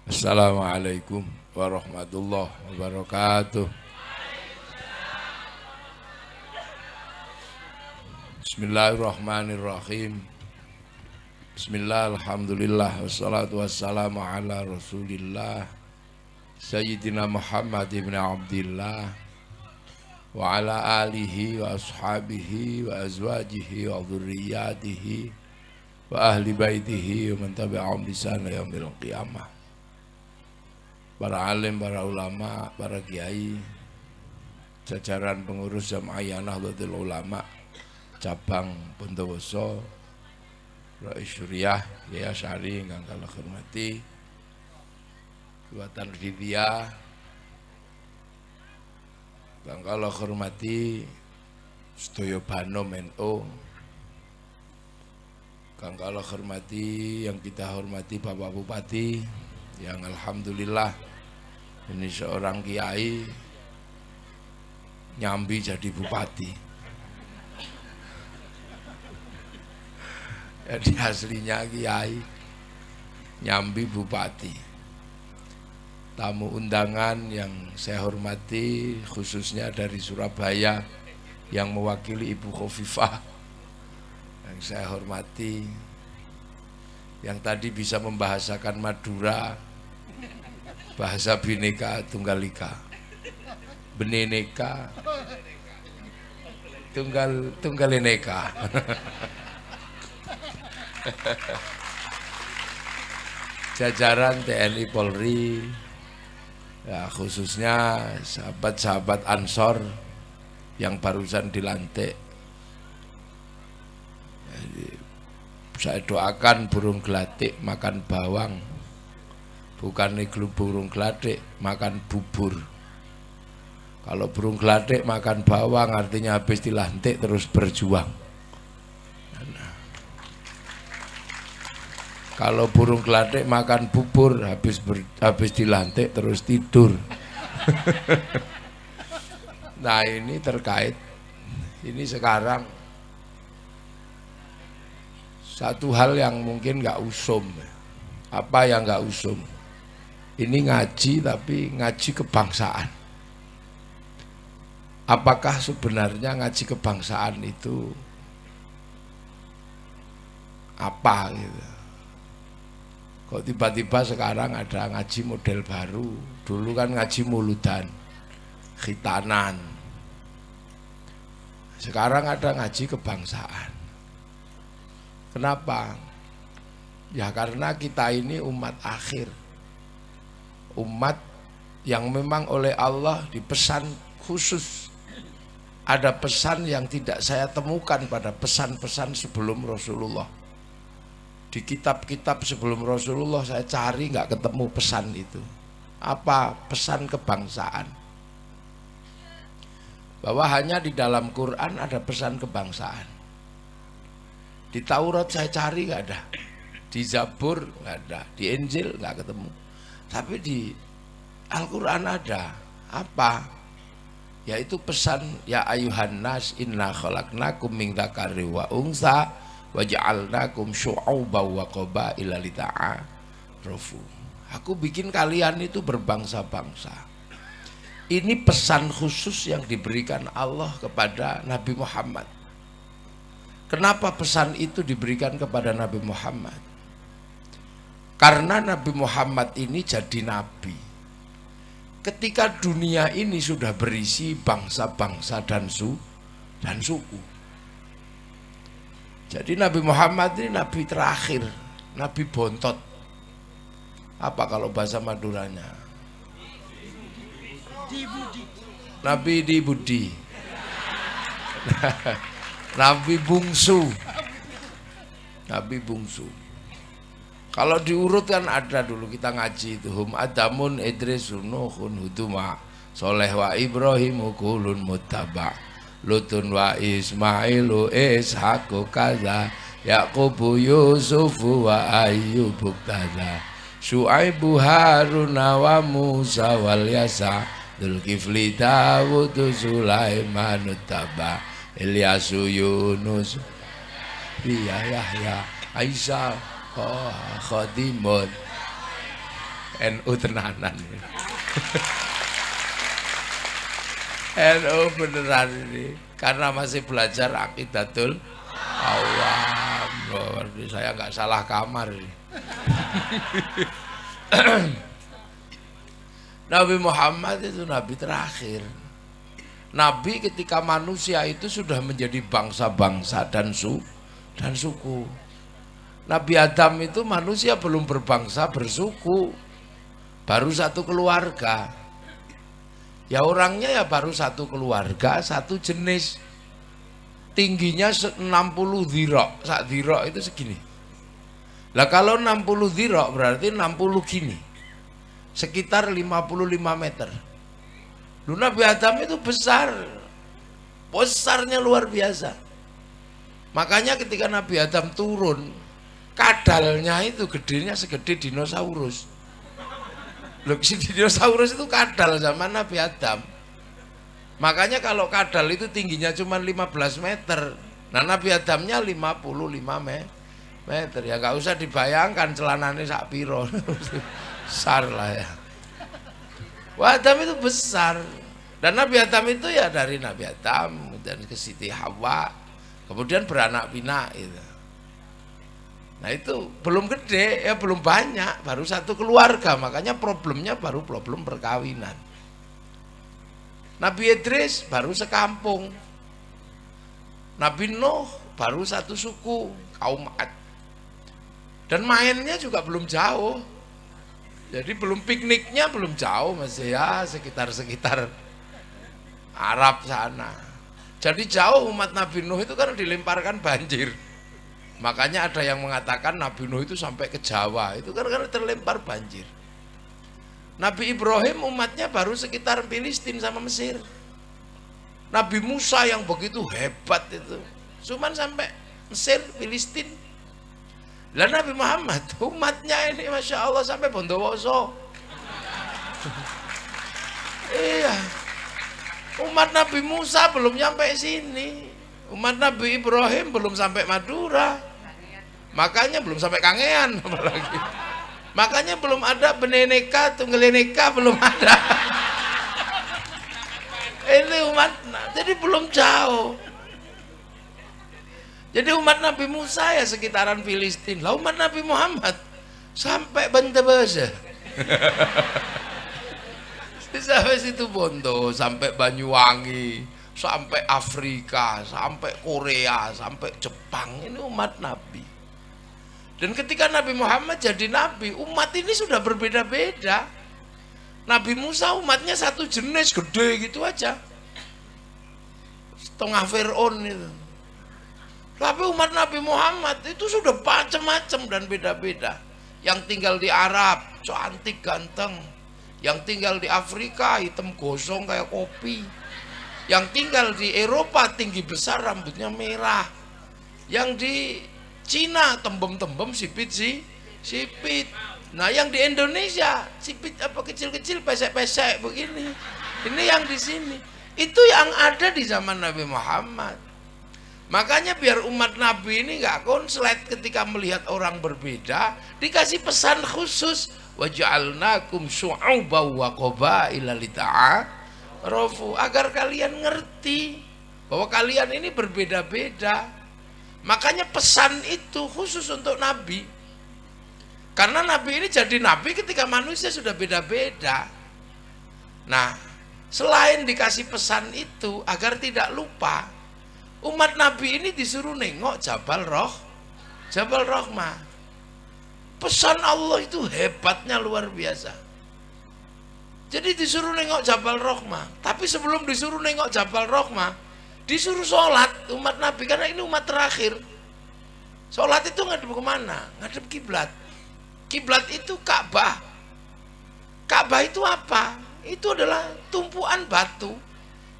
Assalamualaikum warahmatullahi wabarakatuh. Bismillahirrahmanirrahim. Bismillah, alhamdulillah, wassalatu wassalamu ala rasulillah Sayyidina Muhammad ibn Abdillah wa ala alihi wa ashabihi wa azwajihi wa dhurriyyatihi wa ahli baitihi wa man tabi'ahum bi ihsan ila yaumil qiyamah. Para alim, para ulama, para kiai, jajaran pengurus Jamaah Nahdlatul Ulama cabang Bondowoso, Rais Syuriah, Yaya Syari ingkang kula hormati, Buatan Vidya, ingkang kula hormati, sedaya Banom NU, ingkang kula hormati, yang kita hormati Bapak Bupati, yang alhamdulillah ini seorang kiai nyambi jadi bupati. Jadi aslinya kiai nyambi bupati. Tamu undangan yang saya hormati khususnya dari Surabaya yang mewakili Ibu Khofifah yang saya hormati, yang tadi bisa membahasakan Madura, bahasa Bhinneka Tunggal Ika, Beneneka Tunggalineka. Jajaran TNI Polri, ya khususnya sahabat-sahabat Ansor yang barusan dilantik. Jadi, saya doakan burung gelatik makan bawang, bukan iglu burung gelatik makan bubur. Kalau burung gelatik makan bawang artinya habis dilantik terus berjuang. Kalau burung gelatik makan bubur habis dilantik terus tidur. Nah ini terkait, ini sekarang satu hal yang mungkin nggak usum. Apa yang nggak usum? Ini ngaji tapi ngaji kebangsaan. Apakah sebenarnya ngaji kebangsaan itu apa gitu? Kok tiba-tiba sekarang ada ngaji model baru? Dulu kan ngaji muludan, khitanan. Sekarang ada ngaji kebangsaan. Kenapa? Ya karena kita ini umat akhir. Umat yang memang oleh Allah dipesan khusus. Ada pesan yang tidak saya temukan pada pesan-pesan sebelum Rasulullah. Di kitab-kitab sebelum Rasulullah saya cari nggak ketemu pesan itu. Apa pesan kebangsaan? Bahwa hanya di dalam Quran ada pesan kebangsaan. Di Taurat saya cari nggak ada, di Zabur nggak ada, di Injil nggak ketemu. Tapi di Al-Quran ada. Apa? Yaitu pesan ya ayuhan nas inna khalaqnakum min dzakari wa unsa wa ja'alnakum syu'uban wa qabaila lita'arafu. Aku bikin kalian itu berbangsa-bangsa. Ini pesan khusus yang diberikan Allah kepada Nabi Muhammad. Kenapa pesan itu diberikan kepada Nabi Muhammad? Karena Nabi Muhammad ini jadi nabi. Ketika dunia ini sudah berisi bangsa-bangsa dan suku. Jadi Nabi Muhammad ini nabi terakhir, nabi bontot. Apa kalau bahasa Maduranya? Nabi di budi. Nabi bungsu. Nabi bungsu. Kalau diurut kan ada dulu kita ngaji itu hum adamun idrisun nuhun huduma soleh wa ibrahimu kulun muttaba lutun wa ismailu ishaku kaza yaqubu yusufu wa ayyubu kaza syuaibu haruna wa musa wal yasa dzulkifli dawudu sulaiman taba ilyasu yunus biya yahya aisyah khadimun NU tenanan. NU beneran ini karena masih belajar aqidatul awam. Loh, saya nggak salah kamar ini. Nabi Muhammad itu nabi terakhir. Nabi ketika manusia itu sudah menjadi bangsa-bangsa dan suku. Nabi Adam itu manusia belum berbangsa bersuku, baru satu keluarga. Ya orangnya ya baru satu keluarga, satu jenis. Tingginya 60 dhira'. Sak dhira' itu segini. Lah kalau 60 dhira' berarti 60 gini. Sekitar 55 meter. Lu Nabi Adam itu besar. Besarnya luar biasa. Makanya ketika Nabi Adam turun, kadalnya itu gedenya segede dinosaurus. Loh, si dinosaurus itu kadal zaman Nabi Adam. Makanya kalau kadal itu tingginya cuma 15 meter. Nah Nabi Adamnya 55 meter. Ya nggak usah dibayangkan celananya sak piro. Besar lah ya. Wah, Adam itu besar. Dan Nabi Adam itu ya dari Nabi Adam dan ke Siti Hawa. Kemudian beranak pinak itu. Nah itu belum gede, ya belum banyak, baru satu keluarga. Makanya problemnya baru problem perkawinan. Nabi Idris baru sekampung. Nabi Nuh baru satu suku, kaum Ad. Dan mainnya juga belum jauh. Jadi belum pikniknya belum jauh, masih ya sekitar Arab sana. Jadi jauh umat Nabi Nuh itu kan dilemparkan banjir. Makanya ada yang mengatakan Nabi Nuh itu sampai ke Jawa, itu kan karena terlempar banjir. Nabi Ibrahim umatnya baru sekitar Filistin sama Mesir. Nabi Musa yang begitu hebat itu cuman sampai Mesir, Filistin. Lah Nabi Muhammad umatnya ini Masya Allah sampai Bondowoso. Iya. Umat Nabi Musa belum nyampe sini. Umat Nabi Ibrahim belum sampai Madura. Makanya belum sampai Kangean apalagi. Makanya belum ada beneneka, tunggeleneka belum ada. Ini umat, jadi belum jauh. Jadi umat Nabi Musa ya sekitaran Filistin. Lah umat Nabi Muhammad sampai Bantebasa. Sampai situ Bondo, sampai Banyuwangi, sampai Afrika, sampai Korea, sampai Jepang. Ini umat Nabi. Dan ketika Nabi Muhammad jadi Nabi, umat ini sudah berbeda-beda. Nabi Musa umatnya satu jenis, gede gitu aja. Setengah Fir'aun itu. Tapi umat Nabi Muhammad itu sudah macam-macam dan beda-beda. Yang tinggal di Arab, cantik, ganteng. Yang tinggal di Afrika, hitam gosong kayak kopi. Yang tinggal di Eropa, tinggi besar, rambutnya merah. Yang di Cina tembem-tembem sipit. Nah yang di Indonesia sipit apa kecil-kecil pesek-pesek begini. Ini yang di sini. Itu yang ada di zaman Nabi Muhammad. Makanya biar umat Nabi ini nggak konslet ketika melihat orang berbeda, dikasih pesan khusus. Waja'alnakum syu'uban wa qabaila lita'arafu, agar kalian ngerti bahwa kalian ini berbeda-beda. Makanya pesan itu khusus untuk Nabi. Karena Nabi ini jadi Nabi ketika manusia sudah beda-beda. Nah, selain dikasih pesan itu agar tidak lupa, umat Nabi ini disuruh nengok Jabal Rahmah. Pesan Allah itu hebatnya luar biasa. Jadi disuruh nengok Jabal Rahmah. Tapi sebelum disuruh nengok Jabal Rahmah, disuruh sholat umat Nabi, karena ini umat terakhir. Sholat itu ngadep kemana? Ngadep kiblat. Kiblat itu Ka'bah. Ka'bah itu apa? Itu adalah tumpuan batu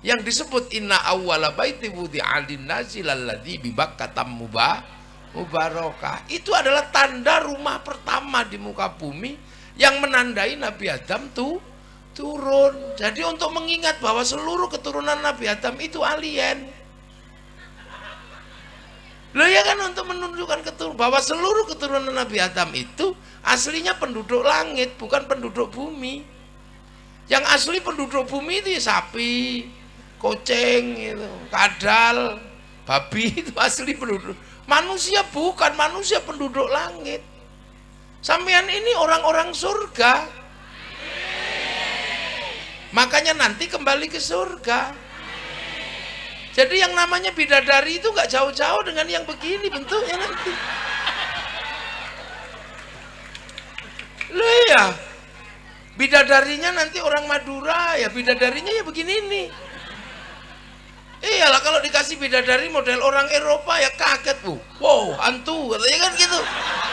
yang disebut inna awwala baiti wudi'a lin-nasi lalladzi bi Bakkah mubarakah. Itu adalah tanda rumah pertama di muka bumi yang menandai Nabi Adam turun. Jadi untuk mengingat bahwa seluruh keturunan Nabi Adam itu alien. Loh ya kan, untuk menunjukkan bahwa seluruh keturunan Nabi Adam itu aslinya penduduk langit, bukan penduduk bumi. Yang asli penduduk bumi itu ya sapi, kucing, itu, kadal, babi, itu asli penduduk. Manusia bukan, manusia penduduk langit. Sampean ini orang-orang surga. Makanya nanti kembali ke surga. Jadi yang namanya bidadari itu nggak jauh-jauh dengan yang begini bentuknya nanti. Loh ya, bidadarinya nanti orang Madura, ya bidadarinya ya begini nih. Iyalah, kalau dikasih bidadari model orang Eropa ya kaget, wow, hantu katanya kan gitu.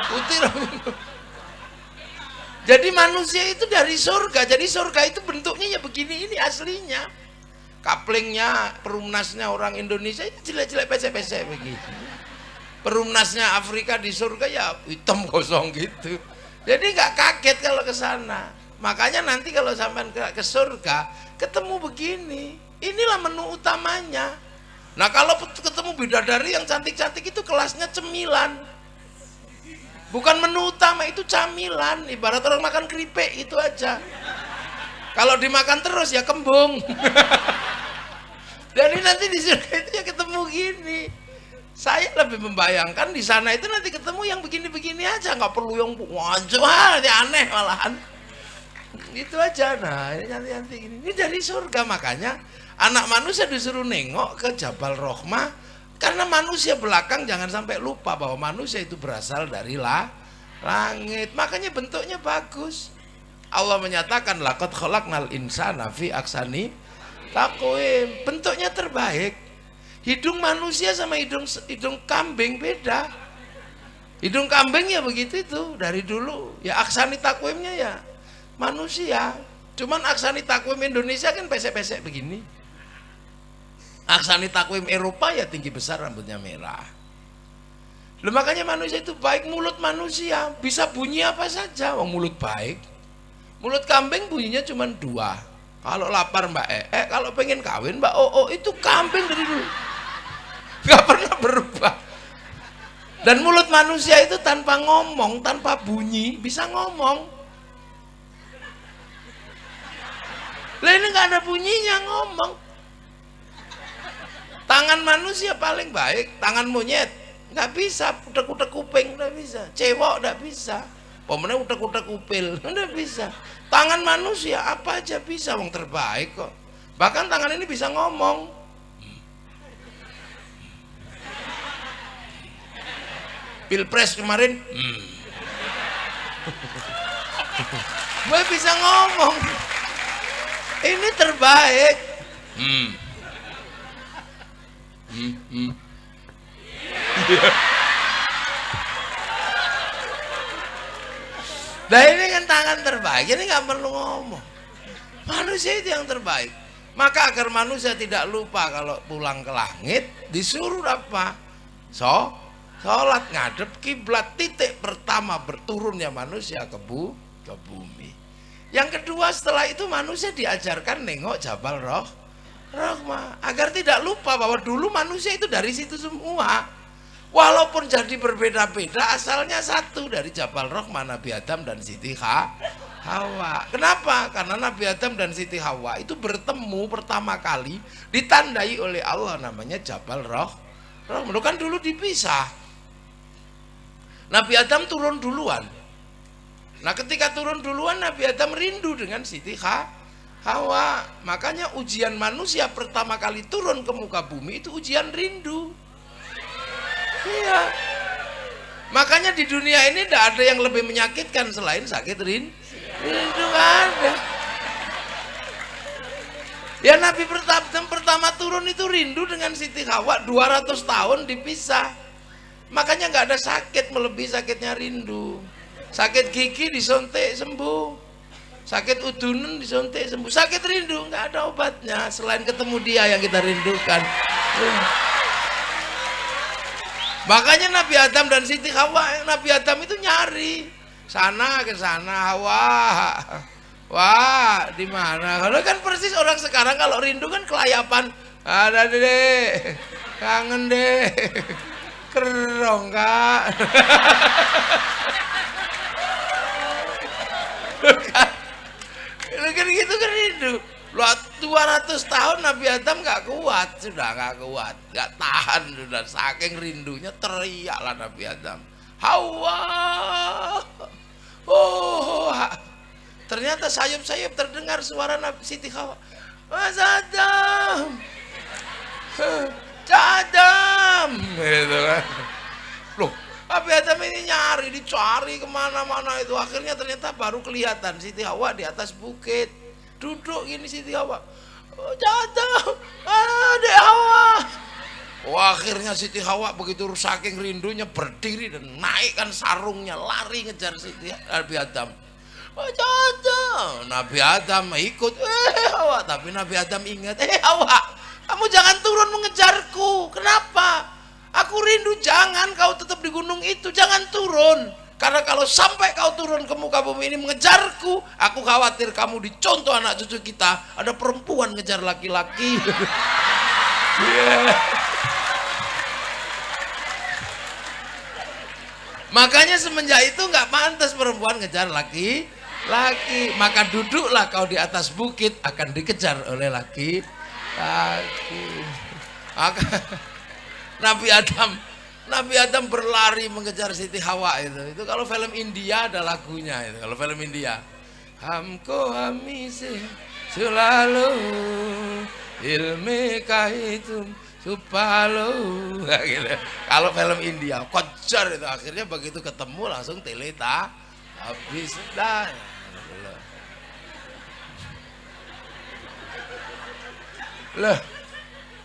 Putih. Jadi manusia itu dari surga, jadi surga itu bentuknya ya begini ini aslinya. Kaplingnya, perumnasnya orang Indonesia itu jelek-jelek pesek-pesek begitu. Perumnasnya Afrika di surga ya hitam kosong gitu. Jadi nggak kaget kalau ke sana. Makanya nanti kalau sampai ke surga ketemu begini, inilah menu utamanya. Nah kalau ketemu bidadari yang cantik-cantik itu kelasnya cemilan, bukan menu utama, itu camilan. Ibarat orang makan keripik itu aja. Kalau dimakan terus ya kembung. Jadi nanti di surga itu ya ketemu gini. Saya lebih membayangkan di sana itu nanti ketemu yang begini-begini aja, nggak perlu yang wajah aneh malahan. Itu aja. Nah ini nanti gini. Ini dari surga, makanya anak manusia disuruh nengok ke Jabal Rahmah, karena manusia belakang jangan sampai lupa bahwa manusia itu berasal dari langit. Makanya bentuknya bagus. Allah menyatakan laqad khalaqnal insana fi ahsani taqwim. Bentuknya terbaik. Hidung manusia sama hidung kambing beda. Hidung kambing ya begitu itu dari dulu. Ya ahsani taqwimnya ya manusia. Cuman ahsani taqwim Indonesia kan pesek-pesek begini. Ahsani taqwim Eropa ya tinggi besar, rambutnya merah. Loh, makanya manusia itu baik. Mulut manusia bisa bunyi apa saja, wong mulut baik. Mulut kambing bunyinya cuma 2. Kalau lapar Mbak kalau pengen kawin Mbak itu kambing dari dulu nggak pernah berubah. Dan mulut manusia itu tanpa ngomong, tanpa bunyi bisa ngomong. Lah ini nggak ada bunyinya ngomong. Tangan manusia paling baik, tangan monyet nggak bisa, utek-utek kuping nggak bisa, cewek nggak bisa. Pemenang utek-utek upil, nggak bisa. Tangan manusia apa aja bisa, wong terbaik kok. Bahkan tangan ini bisa ngomong. Pilpres kemarin, gue bisa ngomong. Ini terbaik. Nah ini kan tangan terbaik, ini nggak perlu ngomong. Manusia itu yang terbaik. Maka agar manusia tidak lupa kalau pulang ke langit, disuruh apa? Sholat ngadep kiblat. Titik pertama berturunnya manusia ke bumi. Yang kedua setelah itu manusia diajarkan nengok Jabal Rahmah, agar tidak lupa bahwa dulu manusia itu dari situ semua. Walaupun jadi berbeda-beda, asalnya satu, dari Jabal Rahmah, Nabi Adam dan Siti Hawa. Kenapa? Karena Nabi Adam dan Siti Hawa itu bertemu pertama kali ditandai oleh Allah, namanya Jabal Rahmah. Kan dulu dipisah. Nabi Adam turun duluan. Nah ketika turun duluan, Nabi Adam rindu dengan Siti Hawa. Makanya ujian manusia pertama kali turun ke muka bumi itu ujian rindu. Iya. Makanya di dunia ini tidak ada yang lebih menyakitkan selain sakit rindu. Nggak ada. Ya Nabi pertama turun itu rindu dengan Siti Hawa, 200 tahun dipisah. Makanya nggak ada sakit melebihi sakitnya rindu. Sakit gigi disontek sembuh, sakit udunan disontek sembuh. Sakit rindu nggak ada obatnya selain ketemu dia yang kita rindukan. Makanya Nabi Adam dan Siti Hawa, Nabi Adam itu nyari sana ke sana, wah di mana? Kalau kan persis orang sekarang kalau rindu kan kelayapan, ada deh, kangen deh. Kerong Kak. Kan gitu kan rindu. 200 tahun Nabi Adam nggak kuat, sudah nggak kuat, nggak tahan sudah, saking rindunya teriaklah Nabi Adam, Hawa, oh, ternyata sayup-sayup terdengar suara Nabi Siti Hawa, Mas Adam, Adam, gitu kan, loh. Nabi Adam ini nyari, dicari kemana-mana itu, akhirnya ternyata baru kelihatan Siti Hawa di atas bukit, duduk gini Siti Hawa, oh, Adam, Adek Hawa. Oh, akhirnya Siti Hawa begitu saking rindunya berdiri dan naikkan sarungnya, lari ngejar Siti Nabi Adam. Oh, Adam, Nabi Adam ikut, Hawa, tapi Nabi Adam ingat, Hawa, kamu jangan turun mengejarku, kenapa? Aku rindu, jangan kau tetap di gunung itu, jangan turun. Karena kalau sampai kau turun ke muka bumi ini mengejarku, aku khawatir kamu dicontoh anak cucu kita. Ada perempuan ngejar laki-laki. Yeah. Makanya semenjak itu nggak pantas perempuan ngejar laki-laki. Maka duduklah kau di atas bukit, akan dikejar oleh laki-laki. Maka Nabi Adam berlari mengejar Siti Hawa itu kalau film India ada lagunya itu, kalau film India, Hamko hamise selalu ilmi kahitum supalo, gitu. Kalau film India kejar itu, akhirnya begitu ketemu langsung teleta habis dah. Loh,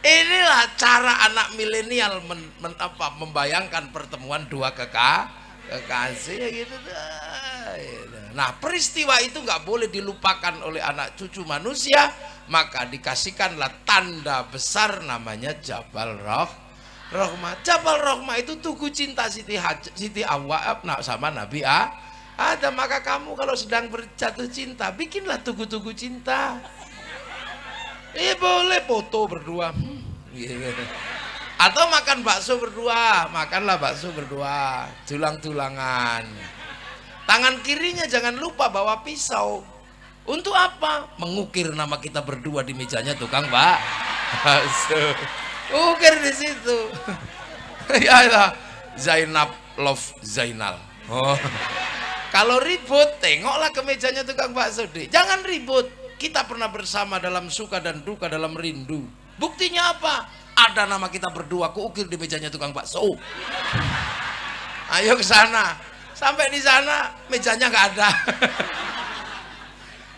inilah cara anak milenial membayangkan pertemuan dua kekasih gitu. Nah, peristiwa itu nggak boleh dilupakan oleh anak cucu manusia, maka dikasihkanlah tanda besar namanya Jabal Rahmah. Jabal Rahmah itu tugu cinta Siti Hawa sama Nabi Adam. Maka kamu kalau sedang berjatuh cinta, bikinlah tugu-tugu cinta. Boleh foto berdua, atau makan bakso berdua, makanlah bakso berdua, tulang-tulangan. Tangan kirinya jangan lupa bawa pisau. Untuk apa? Mengukir nama kita berdua di mejanya tukang bakso. Ukir di situ. Ya, Zainab love Zainal. Oh. Kalau ribut, tengoklah ke mejanya tukang bakso deh. Jangan ribut. Kita pernah bersama dalam suka dan duka, dalam rindu. Buktinya apa? Ada nama kita berdua, kuukir di mejanya tukang bakso. Ayo ke sana. Sampai di sana mejanya nggak ada.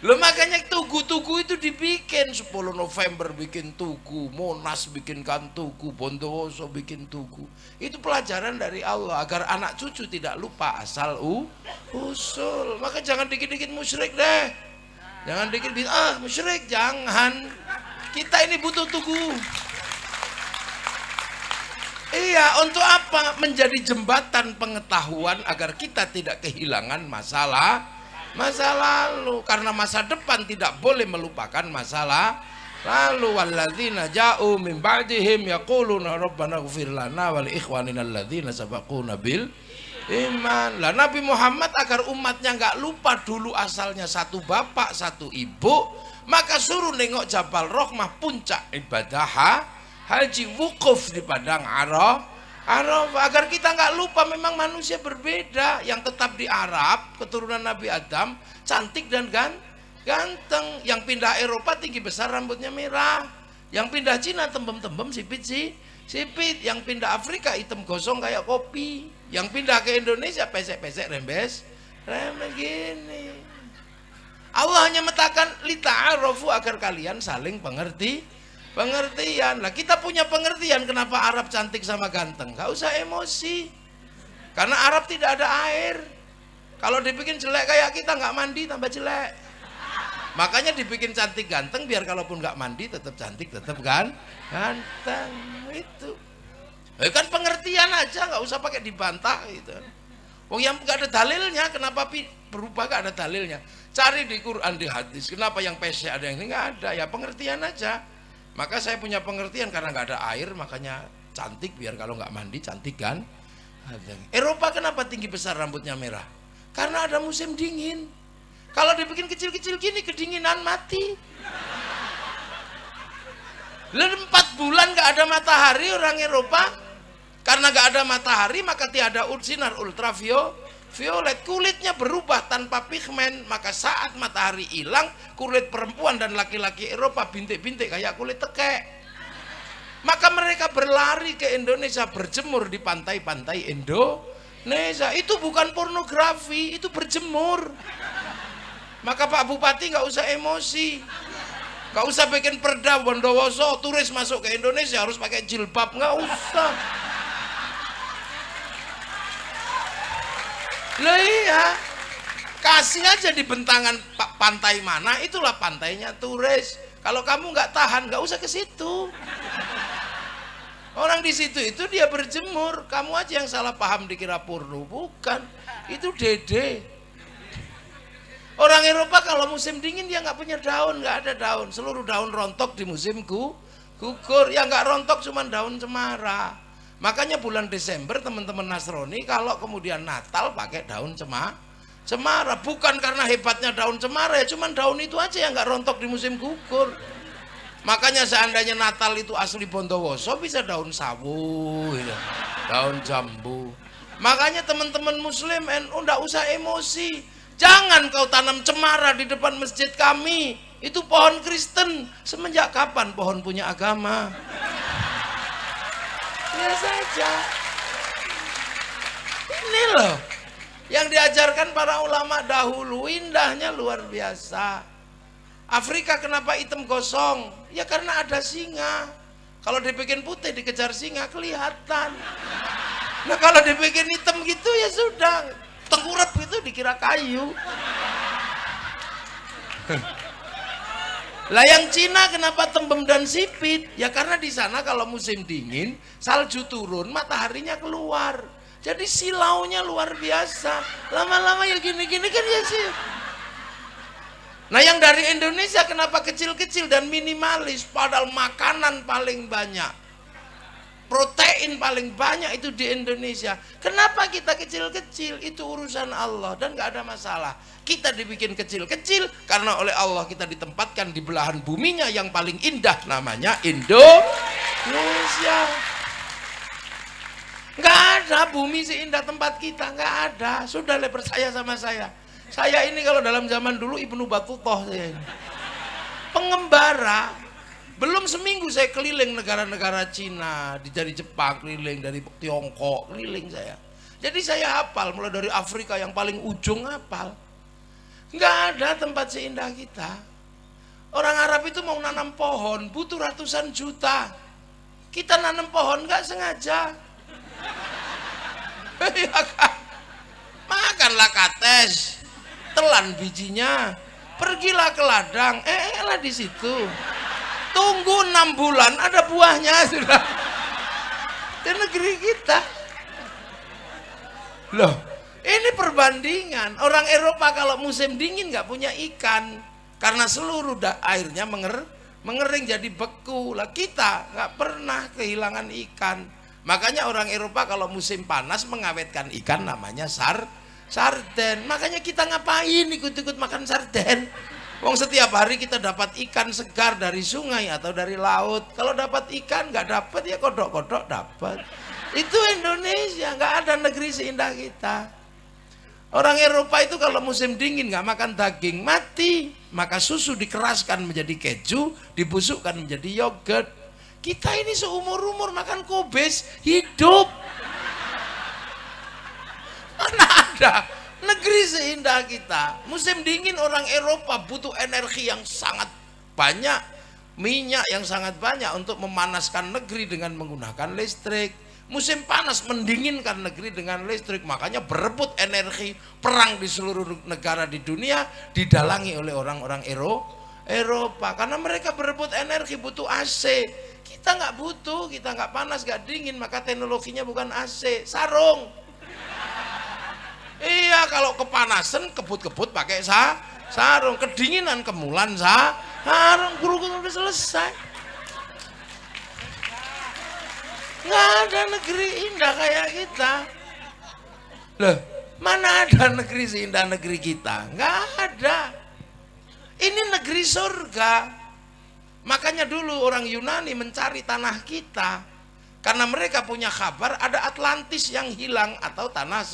Loh, makanya tugu-tugu itu dibikin. 10 November bikin tugu, Monas bikinkan tugu, Bondowoso bikin tugu. Itu pelajaran dari Allah agar anak cucu tidak lupa asal usul. Maka jangan dikit-dikit musyrik deh. Jangan dikit-dikit musyrik, jangan. Kita ini butuh tugu. Iya, untuk apa? Menjadi jembatan pengetahuan agar kita tidak kehilangan masa lalu. Karena masa depan tidak boleh melupakan masalah lalu. Walladzina ja'u min ba'dihim yaquluna rabbana ighfir lana wa li ikhwanina alladzina sabaquna bil iman. Lah Nabi Muhammad agar umatnya nggak lupa dulu asalnya satu bapak satu ibu, maka suruh nengok Jabal Rahmah, puncak ibadah haji, wukuf di padang Arafah, agar kita nggak lupa memang manusia berbeda. Yang tetap di Arab keturunan Nabi Adam cantik dan ganteng, yang pindah Eropa tinggi besar rambutnya merah, yang pindah Cina tembem-tembem sipit, yang pindah Afrika hitam gosong kayak kopi, yang pindah ke Indonesia pesek-pesek rembes gini. Allah hanya metakan lita'arofu agar kalian saling pengertian. Lah kita punya pengertian kenapa Arab cantik sama ganteng. Gak usah emosi. Karena Arab tidak ada air. Kalau dibikin jelek kayak kita nggak mandi tambah jelek. Makanya dibikin cantik ganteng biar kalaupun nggak mandi tetap cantik, tetap ganteng itu. Kan pengertian aja, nggak usah pakai dibantah gitu. Wong yang nggak ada dalilnya, kenapa berubah nggak ada dalilnya? Cari di Quran, di hadis. Kenapa yang pesek ada yang ini nggak ada? Ya pengertian aja. Maka saya punya pengertian karena nggak ada air, makanya cantik, biar kalau nggak mandi cantik kan. Eropa kenapa tinggi besar rambutnya merah? Karena ada musim dingin. Kalau dibikin kecil-kecil gini kedinginan mati. 4 bulan nggak ada matahari orang Eropa. Karena nggak ada matahari maka tiada sinar ultraviolet, kulitnya berubah tanpa pigmen. Maka saat matahari hilang, kulit perempuan dan laki-laki Eropa bintik-bintik kayak kulit tekek. Maka mereka berlari ke Indonesia, berjemur di pantai-pantai Indonesia. Itu bukan pornografi, itu berjemur. Maka Pak Bupati nggak usah emosi, nggak usah bikin perda Bondowoso turis masuk ke Indonesia harus pakai jilbab, nggak usah. Lah iya, kasih aja di bentangan pantai mana, itulah pantainya turis. Kalau kamu nggak tahan, nggak usah ke situ. Orang di situ itu dia berjemur, kamu aja yang salah paham dikira porno, bukan. Itu dede. Orang Eropa kalau musim dingin dia nggak punya daun, nggak ada daun. Seluruh daun rontok di musim gugur. Yang nggak rontok cuma daun cemara. Makanya bulan Desember teman-teman Nasrani kalau kemudian Natal pakai daun cemara. Bukan karena hebatnya daun cemara ya, cuma daun itu aja yang nggak rontok di musim gugur. Makanya seandainya Natal itu asli Bondowoso bisa daun sawu, gitu. Daun jambu. Makanya teman-teman Muslim NU nggak usah emosi. Jangan kau tanam cemara di depan masjid kami. Itu pohon Kristen. Semenjak kapan pohon punya agama? Ya saja. Ini loh yang diajarkan para ulama dahulu, indahnya luar biasa. Afrika kenapa hitam gosong? Ya karena ada singa. Kalau dibikin putih dikejar singa kelihatan. Nah kalau dibikin hitam gitu ya sudah, tengkurap itu dikira kayu. Lah yang Cina kenapa tembem dan sipit? Ya karena di sana kalau musim dingin salju turun, mataharinya keluar. Jadi silaunya luar biasa. Lama-lama ya gini-gini kan ya sih. Nah yang dari Indonesia kenapa kecil-kecil dan minimalis? Padahal makanan paling banyak, protein paling banyak itu di Indonesia. Kenapa kita kecil-kecil? Itu urusan Allah dan nggak ada masalah. Kita dibikin kecil-kecil karena oleh Allah kita ditempatkan di belahan buminya yang paling indah, namanya Indonesia. Nggak ada bumi seindah tempat kita, nggak ada. Sudah percaya sama saya. Saya ini kalau dalam zaman dulu Ibnu Battutoh saya ini. Pengembara. Belum seminggu saya keliling negara-negara Cina, dari Jepang keliling, dari Tiongkok keliling saya. Jadi saya hafal mulai dari Afrika yang paling ujung hafal. Nggak ada tempat seindah kita. Orang Arab itu mau nanam pohon butuh ratusan juta. Kita nanam pohon nggak sengaja. Ya kan? Makanlah kates, telan bijinya, pergilah ke ladang, lah di situ. Tunggu 6 bulan ada buahnya sudah. Di negeri kita. Loh, ini perbandingan. Orang Eropa kalau musim dingin nggak punya ikan karena seluruh airnya mengering jadi beku. Lah kita nggak pernah kehilangan ikan. Makanya orang Eropa kalau musim panas mengawetkan ikan namanya sarden. Makanya kita ngapain ikut-ikut makan sarden? Wong setiap hari kita dapat ikan segar dari sungai atau dari laut. Kalau dapat ikan nggak dapat ya kodok-kodok dapat. Itu Indonesia, nggak ada negeri seindah kita. Orang Eropa itu kalau musim dingin nggak makan daging mati, maka susu dikeraskan menjadi keju, dibusukkan menjadi yogurt. Kita ini seumur-umur makan kobes hidup. Mana ada negeri seindah kita. Musim dingin orang Eropa butuh energi yang sangat banyak, minyak yang sangat banyak untuk memanaskan negeri dengan menggunakan listrik. Musim panas mendinginkan negeri dengan listrik. Makanya berebut energi, perang di seluruh negara di dunia didalangi oleh orang-orang Eropa karena mereka berebut energi, butuh AC. Kita nggak butuh, kita nggak panas, nggak dingin, maka teknologinya bukan AC, sarung. Iya, kalau kepanasan kebut-kebut pakai sarung, kedinginan kemulan sarung, guru udah selesai. Nggak ada negeri indah kayak kita. Loh, mana ada negeri seindah negeri kita? Nggak ada. Ini negeri surga. Makanya dulu orang Yunani mencari tanah kita, karena mereka punya kabar ada Atlantis yang hilang atau tanah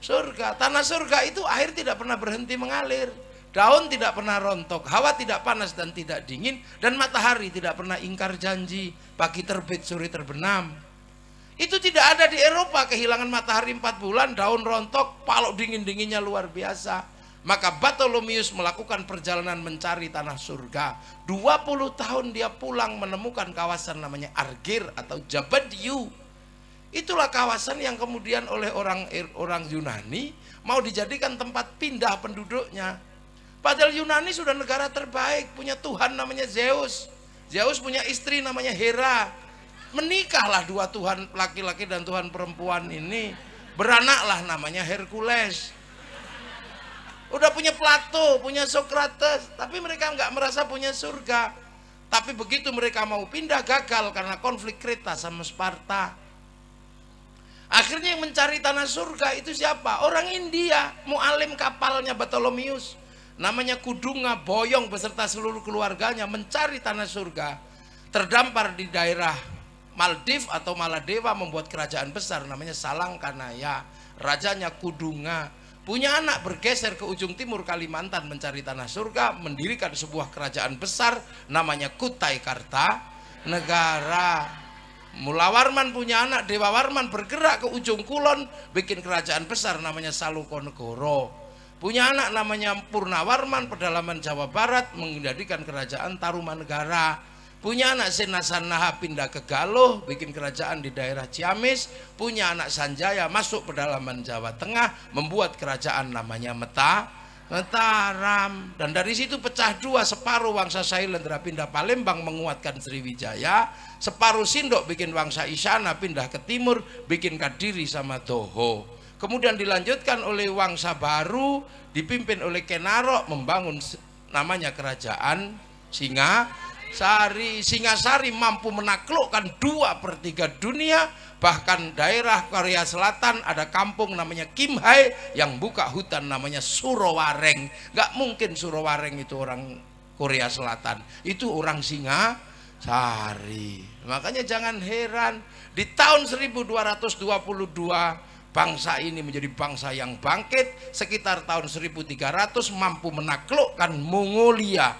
surga. Tanah surga itu air tidak pernah berhenti mengalir, daun tidak pernah rontok, hawa tidak panas dan tidak dingin, dan matahari tidak pernah ingkar janji, pagi terbit sore terbenam. Itu tidak ada di Eropa, kehilangan matahari 4 bulan, daun rontok, palok dingin-dinginnya luar biasa. Maka Bartholomeus melakukan perjalanan mencari tanah surga. 20 tahun dia pulang menemukan kawasan namanya Argir atau Jabadiu. Itulah kawasan yang kemudian oleh orang Yunani mau dijadikan tempat pindah penduduknya. Padahal Yunani sudah negara terbaik, punya Tuhan namanya Zeus. Zeus punya istri namanya Hera. Menikahlah dua Tuhan laki-laki dan Tuhan perempuan ini. Beranaklah namanya Hercules. Udah punya Plato, punya Socrates, tapi mereka nggak merasa punya surga. Tapi begitu mereka mau pindah, gagal karena konflik Kreta sama Sparta. Akhirnya yang mencari tanah surga itu siapa? Orang India, mualim kapalnya Bartholomeus. Namanya Kudunga Boyong beserta seluruh keluarganya mencari tanah surga. Terdampar di daerah Maldives atau Maladewa, membuat kerajaan besar namanya Salangkanaya. Rajanya Kudunga. Punya anak, bergeser ke ujung timur Kalimantan mencari tanah surga, mendirikan sebuah kerajaan besar namanya Kutai Kartanegara. Mulawarman punya anak, Dewa Warman, bergerak ke ujung kulon, bikin kerajaan besar namanya Salukonegoro. Punya anak namanya Purnawarman, pedalaman Jawa Barat, menjadikan kerajaan Tarumanegara. Punya anak Senasanaha pindah ke Galuh, bikin kerajaan di daerah Ciamis. Punya anak Sanjaya masuk pedalaman Jawa Tengah, membuat kerajaan namanya Mataram. Dan dari situ pecah dua, separuh Wangsa Sailendra pindah Palembang menguatkan Sriwijaya, separuh Sindok bikin Wangsa Isyana pindah ke timur, bikin Kadiri sama Toho. Kemudian dilanjutkan oleh Wangsa Baru, dipimpin oleh Kenarok, membangun namanya kerajaan Singasari mampu menaklukkan 2/3 dunia. Bahkan daerah Korea Selatan ada kampung namanya Kimhae yang buka hutan namanya Surowareng. Gak mungkin Surowareng itu orang Korea Selatan, itu orang Singasari. Makanya jangan heran di tahun 1222 bangsa ini menjadi bangsa yang bangkit. Sekitar tahun 1300 mampu menaklukkan Mongolia,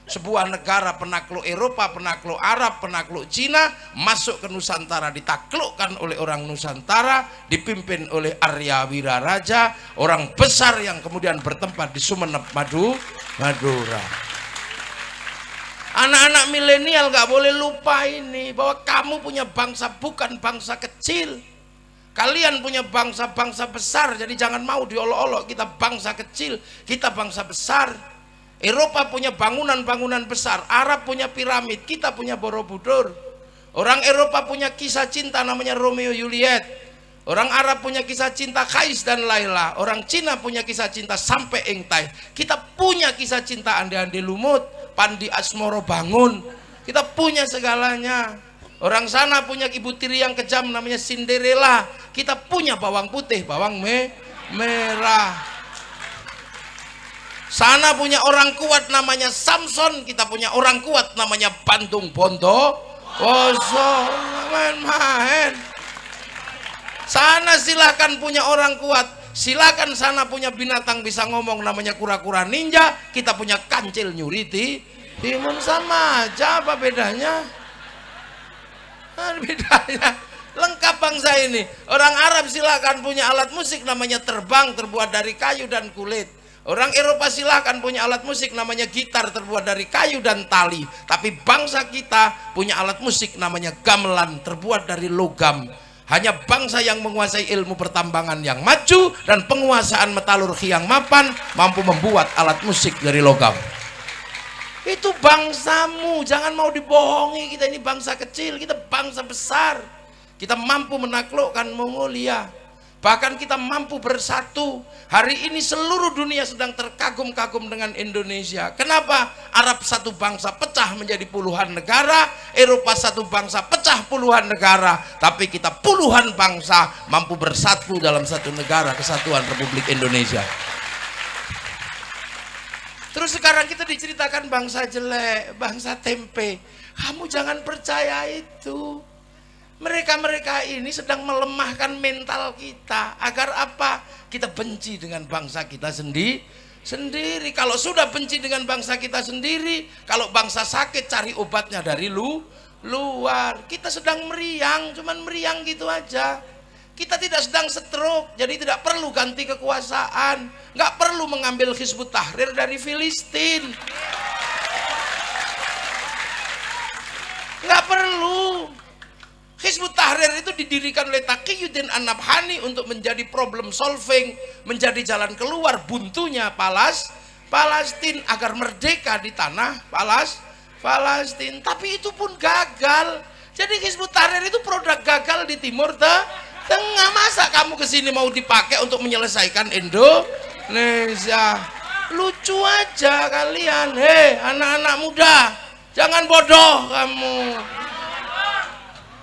sebuah negara penakluk Eropa, penakluk Arab, penakluk Cina, masuk ke Nusantara, ditaklukkan oleh orang Nusantara, dipimpin oleh Arya Wiraraja, orang besar yang kemudian bertempat di Sumeneb, Madura. Anak-anak milenial gak boleh lupa ini, bahwa kamu punya bangsa bukan bangsa kecil. Kalian punya bangsa-bangsa besar, jadi jangan mau diolok-olok. Kita bangsa kecil, kita bangsa besar. Eropa punya bangunan-bangunan besar, Arab punya piramid, kita punya Borobudur. Orang Eropa punya kisah cinta namanya Romeo Juliet. Orang Arab punya kisah cinta Kais dan Laila. Orang Cina punya kisah cinta Sampai Engtai. Kita punya kisah cinta Ande-Ande Lumut, Pandi Asmoro Bangun. Kita punya segalanya. Orang sana punya ibu tiri yang kejam namanya Cinderella. Kita punya bawang putih, bawang merah. Sana punya orang kuat namanya Samson, kita punya orang kuat namanya Bandung Bondo. Main-main. Sana silakan punya orang kuat, silakan sana punya binatang bisa ngomong namanya kura-kura ninja, kita punya kancil nyuriti. Timun sama aja, apa bedanya? Bedanya lengkap bangsa ini. Orang Arab silakan punya alat musik namanya terbang, terbuat dari kayu dan kulit. Orang Eropa silahkan punya alat musik namanya gitar, terbuat dari kayu dan tali. Tapi bangsa kita punya alat musik namanya gamelan, terbuat dari logam. Hanya bangsa yang menguasai ilmu pertambangan yang maju dan penguasaan metalurgi yang mapan mampu membuat alat musik dari logam. Itu bangsamu, jangan mau dibohongi. Kita ini bangsa kecil, kita bangsa besar. Kita mampu menaklukkan Mongolia. Bahkan kita mampu bersatu. Hari ini seluruh dunia sedang terkagum-kagum dengan Indonesia. Kenapa? Arab satu bangsa pecah menjadi puluhan negara, Eropa satu bangsa pecah puluhan negara, tapi kita puluhan bangsa mampu bersatu dalam satu negara, kesatuan Republik Indonesia. Terus sekarang kita diceritakan bangsa jelek, bangsa tempe. Kamu jangan percaya itu. Mereka-mereka ini sedang melemahkan mental kita. Agar apa? Kita benci dengan bangsa kita sendiri. Kalau sudah benci dengan bangsa kita sendiri, kalau bangsa sakit cari obatnya dari luar. Kita sedang meriang, cuman meriang gitu aja. Kita tidak sedang stroke, jadi tidak perlu ganti kekuasaan. Nggak perlu mengambil Hizbut Tahrir dari Filistin. Nggak perlu. Hizbut Tahrir itu didirikan oleh Taqiyuddin An-Nabhani untuk menjadi problem solving, menjadi jalan keluar buntunya Palestina agar merdeka di tanah Palestina. Tapi itu pun gagal. Jadi Hizbut Tahrir itu produk gagal di Timur Tengah. Masa kamu kesini mau dipakai untuk menyelesaikan Indonesia? Lucu aja kalian. Hei anak-anak muda, jangan bodoh kamu.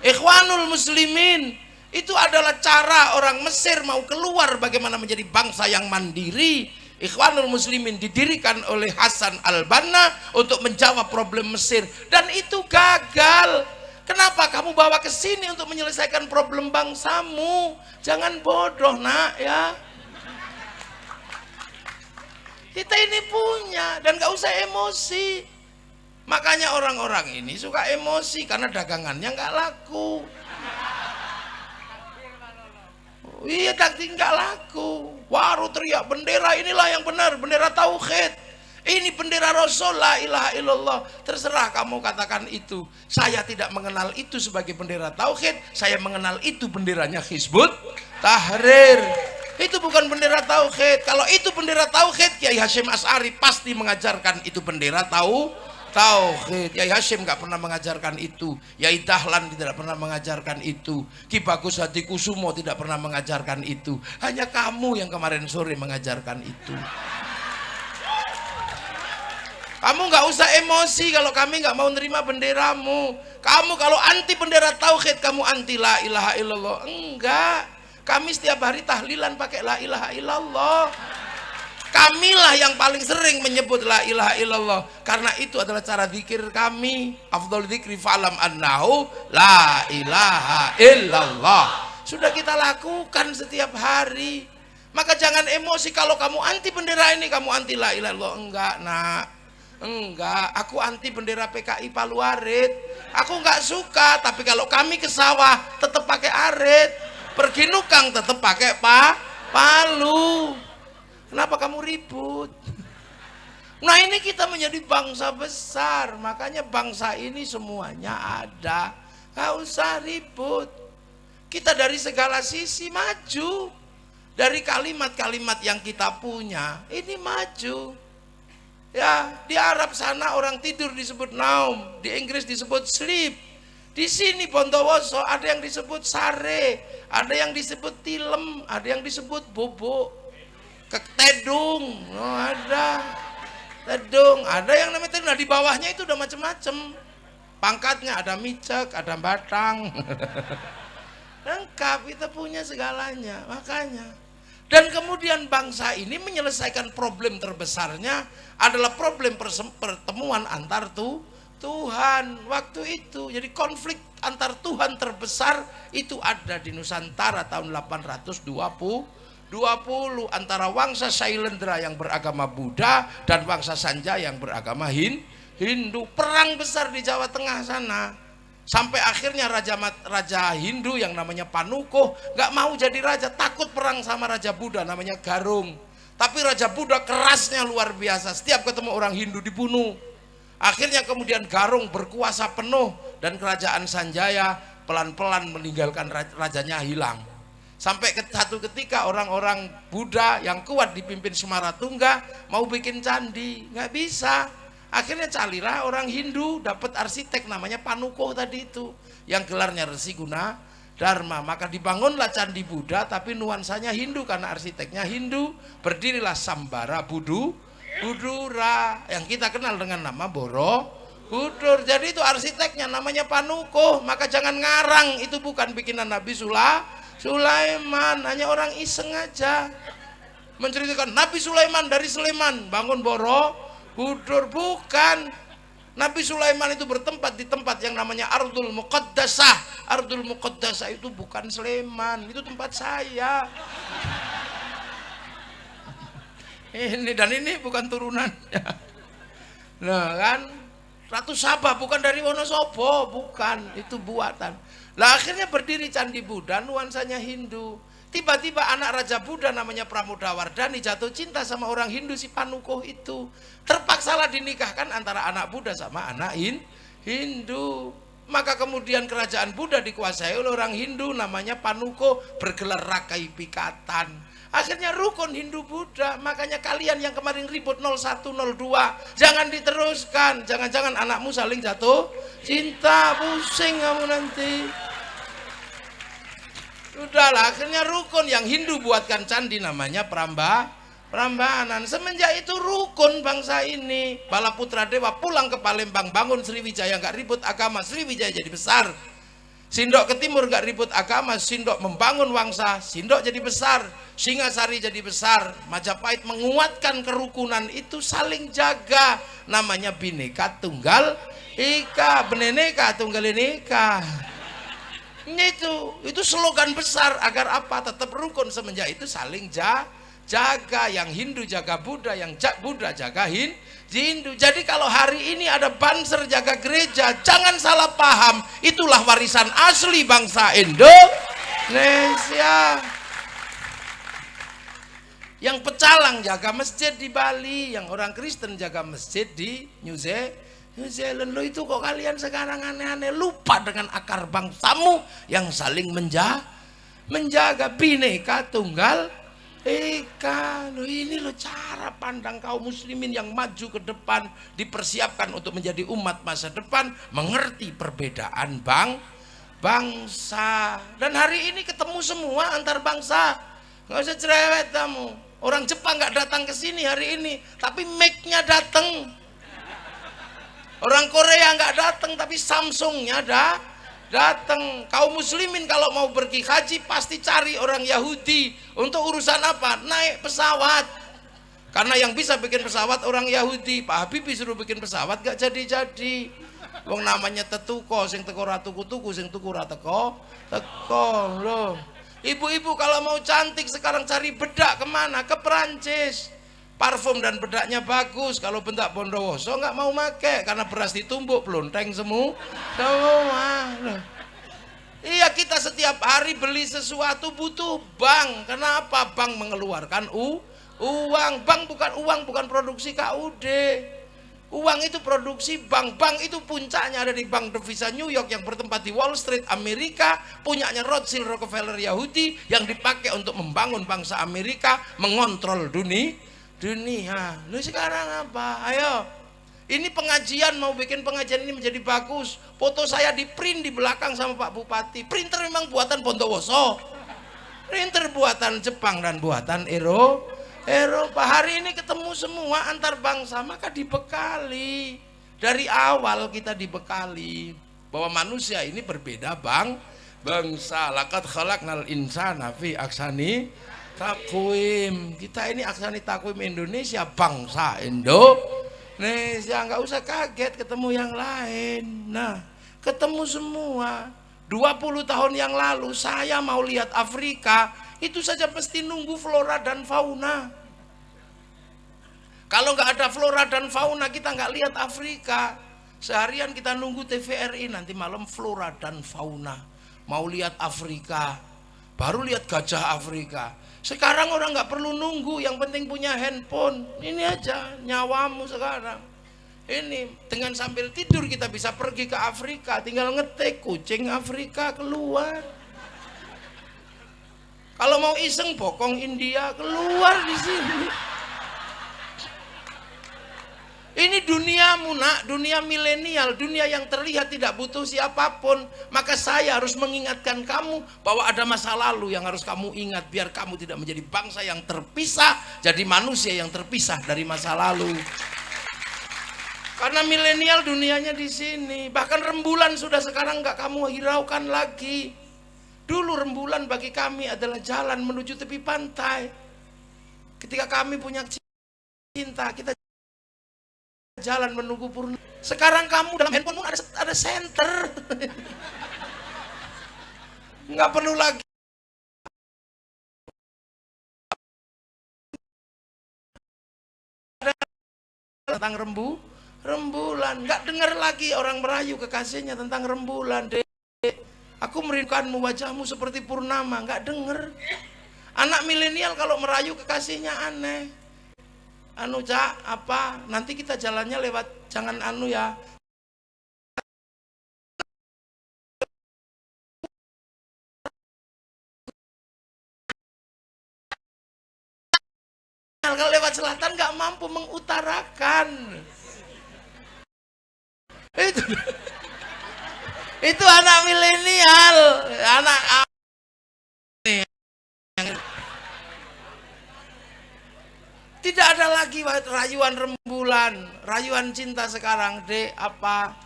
Ikhwanul Muslimin itu adalah cara orang Mesir mau keluar bagaimana menjadi bangsa yang mandiri. Ikhwanul Muslimin didirikan oleh Hasan al-Banna untuk menjawab problem Mesir, dan itu gagal. Kenapa kamu bawa ke sini untuk menyelesaikan problem bangsamu? Jangan bodoh nak ya. Kita ini punya, dan gak usah emosi. Makanya orang-orang ini suka emosi karena dagangannya nggak laku. Iya, daging nggak laku. Baru teriak bendera inilah yang benar, bendera tauhid. Ini bendera Rasul, la ilaha illallah. Terserah kamu katakan itu. Saya tidak mengenal itu sebagai bendera tauhid. Saya mengenal itu benderanya Hizbut Tahrir. Itu bukan bendera tauhid. Kalau itu bendera tauhid, Kiai Hasyim Asy'ari pasti mengajarkan itu bendera tauhid. Yai Hasyim nggak pernah mengajarkan itu. Yai Dahlan tidak pernah mengajarkan itu. Ki Bagus Hadikusumo tidak pernah mengajarkan itu. Hanya kamu yang kemarin sore mengajarkan itu. Kamu nggak usah emosi kalau kami nggak mau nerima benderamu. Kamu kalau anti bendera tauhid, kamu anti la ilaha illallah. Enggak. Kami setiap hari tahlilan pakai la ilaha illallah. Kamilah yang paling sering menyebut la ilaha illallah, karena itu adalah cara zikir kami. Afdhal dzikri fa'lam annahu la ilaha illallah. Sudah kita lakukan setiap hari. Maka jangan emosi kalau kamu anti bendera ini, kamu anti la ilaha illallah. Enggak nak, enggak. Aku anti bendera PKI Palu Arit. Aku enggak suka, tapi kalau kami ke sawah tetap pakai arit, pergi nukang tetap pakai palu. Kenapa kamu ribut? Nah ini kita menjadi bangsa besar, makanya bangsa ini semuanya ada. Gak usah ribut. Kita dari segala sisi maju. Dari kalimat-kalimat yang kita punya, ini maju. Ya, di Arab sana orang tidur disebut naum, di Inggris disebut sleep. Di sini Bondowoso ada yang disebut sare, ada yang disebut tilem, ada yang disebut bobo. Tedung, oh ada tedung, ada yang namanya tedung. Nah di bawahnya itu udah macam-macam pangkatnya, ada micek, ada batang. Lengkap, kita punya segalanya. Makanya, dan kemudian bangsa ini menyelesaikan problem terbesarnya adalah problem pertemuan antar Tuhan waktu itu. Jadi konflik antar Tuhan terbesar itu ada di Nusantara tahun 820 antara Wangsa Shailendra yang beragama Buddha dan Wangsa Sanjaya yang beragama Hindu. Perang besar di Jawa Tengah sana, sampai akhirnya raja Hindu yang namanya Panukuh nggak mau jadi raja, takut perang sama raja Buddha namanya Garung. Tapi raja Buddha kerasnya luar biasa, setiap ketemu orang Hindu dibunuh. Akhirnya kemudian Garung berkuasa penuh dan kerajaan Sanjaya pelan-pelan meninggalkan rajanya hilang. Sampai satu ketika orang-orang Buddha yang kuat dipimpin Sumaratungga mau bikin candi, nggak bisa. Akhirnya carilah orang Hindu, dapat arsitek namanya Panukuh tadi itu, yang gelarnya Resi Guna Dharma. Maka dibangunlah Candi Buddha tapi nuansanya Hindu karena arsiteknya Hindu. Berdirilah Sambara Budura yang kita kenal dengan nama Borobudur. Jadi itu arsiteknya namanya Panukuh. Maka jangan ngarang, itu bukan bikinan Nabi Sulaiman, hanya orang iseng aja menceritakan Nabi Sulaiman dari Sleman bangun Borobudur. Bukan. Nabi Sulaiman itu bertempat di tempat yang namanya Ardul Muqaddasah. Ardul Muqaddasah itu bukan Sleman, itu tempat saya. Ini dan ini bukan turunannya. Nah kan, Ratu Sabah bukan dari Wonosobo, bukan, itu buatan. Lah akhirnya berdiri Candi Buddha, nuansanya Hindu. Tiba-tiba anak Raja Buddha namanya Pramodawardhani jatuh cinta sama orang Hindu si Panukuh itu. Terpaksalah dinikahkan antara anak Buddha sama anak Hindu. Maka kemudian kerajaan Buddha dikuasai oleh orang Hindu namanya Panukuh, bergelar Rakai Pikatan. Akhirnya rukun Hindu Buddha. Makanya kalian yang kemarin ribut 01, 02 jangan diteruskan. Jangan-jangan anakmu saling jatuh cinta, pusing kamu nanti. Udahlah, akhirnya rukun yang Hindu buatkan candi namanya Prambanan. Semenjak itu rukun bangsa ini. Balaputra Dewa pulang ke Palembang bangun Sriwijaya, nggak ribut agama, Sriwijaya jadi besar. Sindok ke timur nggak ribut agama, Sindok membangun Wangsa, Sindok jadi besar. Singasari jadi besar. Majapahit menguatkan kerukunan itu, saling jaga. Namanya Bhinneka Tunggal Ika, Bhinneka Tunggal Ika. Itu slogan besar agar apa? Tetap rukun. Semenjak itu saling jaga, yang Hindu jaga Buddha, yang Buddha jaga Hindu. Jadi kalau hari ini ada banser jaga gereja, jangan salah paham, itulah warisan asli bangsa Indonesia. Yang pecalang jaga masjid di Bali, yang orang Kristen jaga masjid di New Zealand. Lo itu kok kalian sekarang aneh-aneh, lupa dengan akar bangsamu yang saling menjaga Bhinneka Tunggal Ika. Lo ini lo cara pandang kaum muslimin yang maju ke depan, dipersiapkan untuk menjadi umat masa depan, mengerti perbedaan bangsa. Dan hari ini ketemu semua antar bangsa, nggak usah cerewet kamu. Orang Jepang nggak datang ke sini hari ini, tapi Mac-nya datang. Orang Korea nggak datang, tapi Samsungnya datang. Kaum muslimin kalau mau pergi haji pasti cari orang Yahudi. Untuk urusan apa? Naik pesawat. Karena yang bisa bikin pesawat orang Yahudi. Pak Habibie suruh bikin pesawat gak jadi-jadi. Wong namanya tetuko, sing teko ra tuku-tuku, sing tuku ra teko loh. Ibu-ibu kalau mau cantik sekarang cari bedak kemana? Ke Perancis. Parfum dan bedaknya bagus. Kalau bentak Bondowoso nggak mau make karena beras ditumbuk pelonteng semua. Iya, kita setiap hari beli sesuatu butuh bank. Kenapa? Bank mengeluarkan uang. Bank bukan produksi KUD. Uang itu produksi bank. Bank itu puncaknya ada di Bank Devisa New York yang bertempat di Wall Street Amerika, punyanya Rothschild Rockefeller Yahudi yang dipakai untuk membangun bangsa Amerika, mengontrol dunia. Lu sekarang apa? Ayo, ini pengajian, mau bikin pengajian ini menjadi bagus, foto saya di print di belakang sama Pak Bupati. Printer memang buatan Bondowoso, printer buatan Jepang dan buatan Eropa. Hari ini ketemu semua antar bangsa, maka dibekali. Dari awal kita dibekali bahwa manusia ini berbeda bangsa. Laqad khalaqnal insana fi ahsani takwim. Kita ini aksani takwim Indonesia, bangsa Indonesia. Nggak usah kaget ketemu yang lain. Nah, ketemu semua. 20 tahun yang lalu saya mau lihat Afrika, itu saja mesti nunggu flora dan fauna. Kalau nggak ada flora dan fauna, kita nggak lihat Afrika. Seharian kita nunggu TVRI, nanti malam flora dan fauna. Mau lihat Afrika, baru lihat gajah Afrika. Sekarang orang nggak perlu nunggu, yang penting punya handphone. Ini aja nyawamu sekarang. Ini dengan sambil tidur kita bisa pergi ke Afrika, tinggal ngetik kucing Afrika keluar. Kalau mau iseng bokong India keluar di sini. Ini dunia duniamu nak, dunia milenial, dunia yang terlihat tidak butuh siapapun. Maka saya harus mengingatkan kamu bahwa ada masa lalu yang harus kamu ingat, biar kamu tidak menjadi bangsa yang terpisah, jadi manusia yang terpisah dari masa lalu. Karena milenial dunianya di sini. Bahkan rembulan sudah sekarang nggak kamu hiraukan lagi. Dulu rembulan bagi kami adalah jalan menuju tepi pantai. Ketika kami punya cinta, kita jalan menunggu purna. Sekarang kamu dalam handphonemu ada senter. Nggak perlu lagi tentang rembulan. Nggak dengar lagi orang merayu kekasihnya tentang rembulan. Dek, aku merindukanmu, wajahmu seperti purnama. Nggak denger. Anak milenial kalau merayu kekasihnya aneh. Anu Cak, apa? Nanti kita jalannya lewat, jangan anu ya. Kalau lewat selatan nggak mampu mengutarakan. Itu anak milenial, anak tidak ada lagi rayuan rembulan, rayuan cinta sekarang. Dek, apa?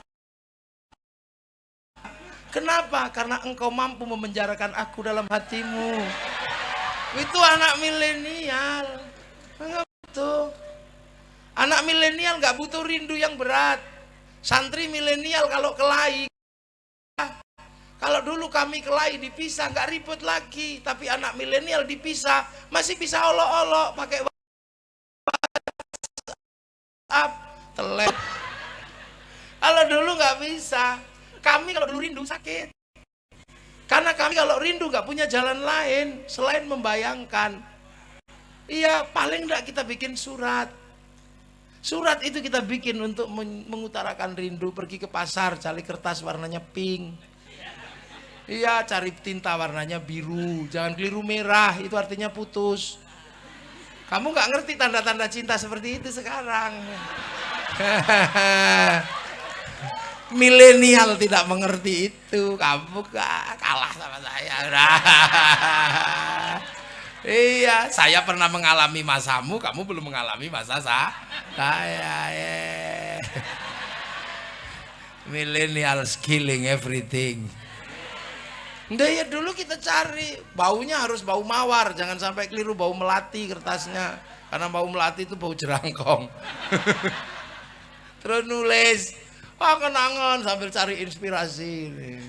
Kenapa? Karena engkau mampu memenjarakan aku dalam hatimu. Itu anak milenial. Enggak butuh. Anak milenial nggak butuh rindu yang berat. Santri milenial kalau kelahi, kalau dulu kami kelahi dipisah nggak ribut lagi, tapi anak milenial dipisah masih bisa olok-olok pakai WhatsApp, telepon. Kalau dulu nggak bisa. Kami kalau dulu rindu sakit. Karena kami kalau rindu nggak punya jalan lain selain membayangkan. Iya, paling nggak kita bikin surat. Surat itu kita bikin untuk mengutarakan rindu. Pergi ke pasar, cari kertas warnanya pink. Iya, cari tinta warnanya biru. Jangan keliru merah, itu artinya putus. Kamu nggak ngerti tanda-tanda cinta seperti itu sekarang. Milenial tidak mengerti itu. Kamu kalah sama saya. Iya, saya pernah mengalami masamu, kamu belum mengalami masa saya. Millennials killing everything. Udah ya, dulu kita cari baunya harus bau mawar, jangan sampai keliru bau melati kertasnya, karena bau melati itu bau jerangkong. Terus nulis, kenangan sambil cari inspirasi nih.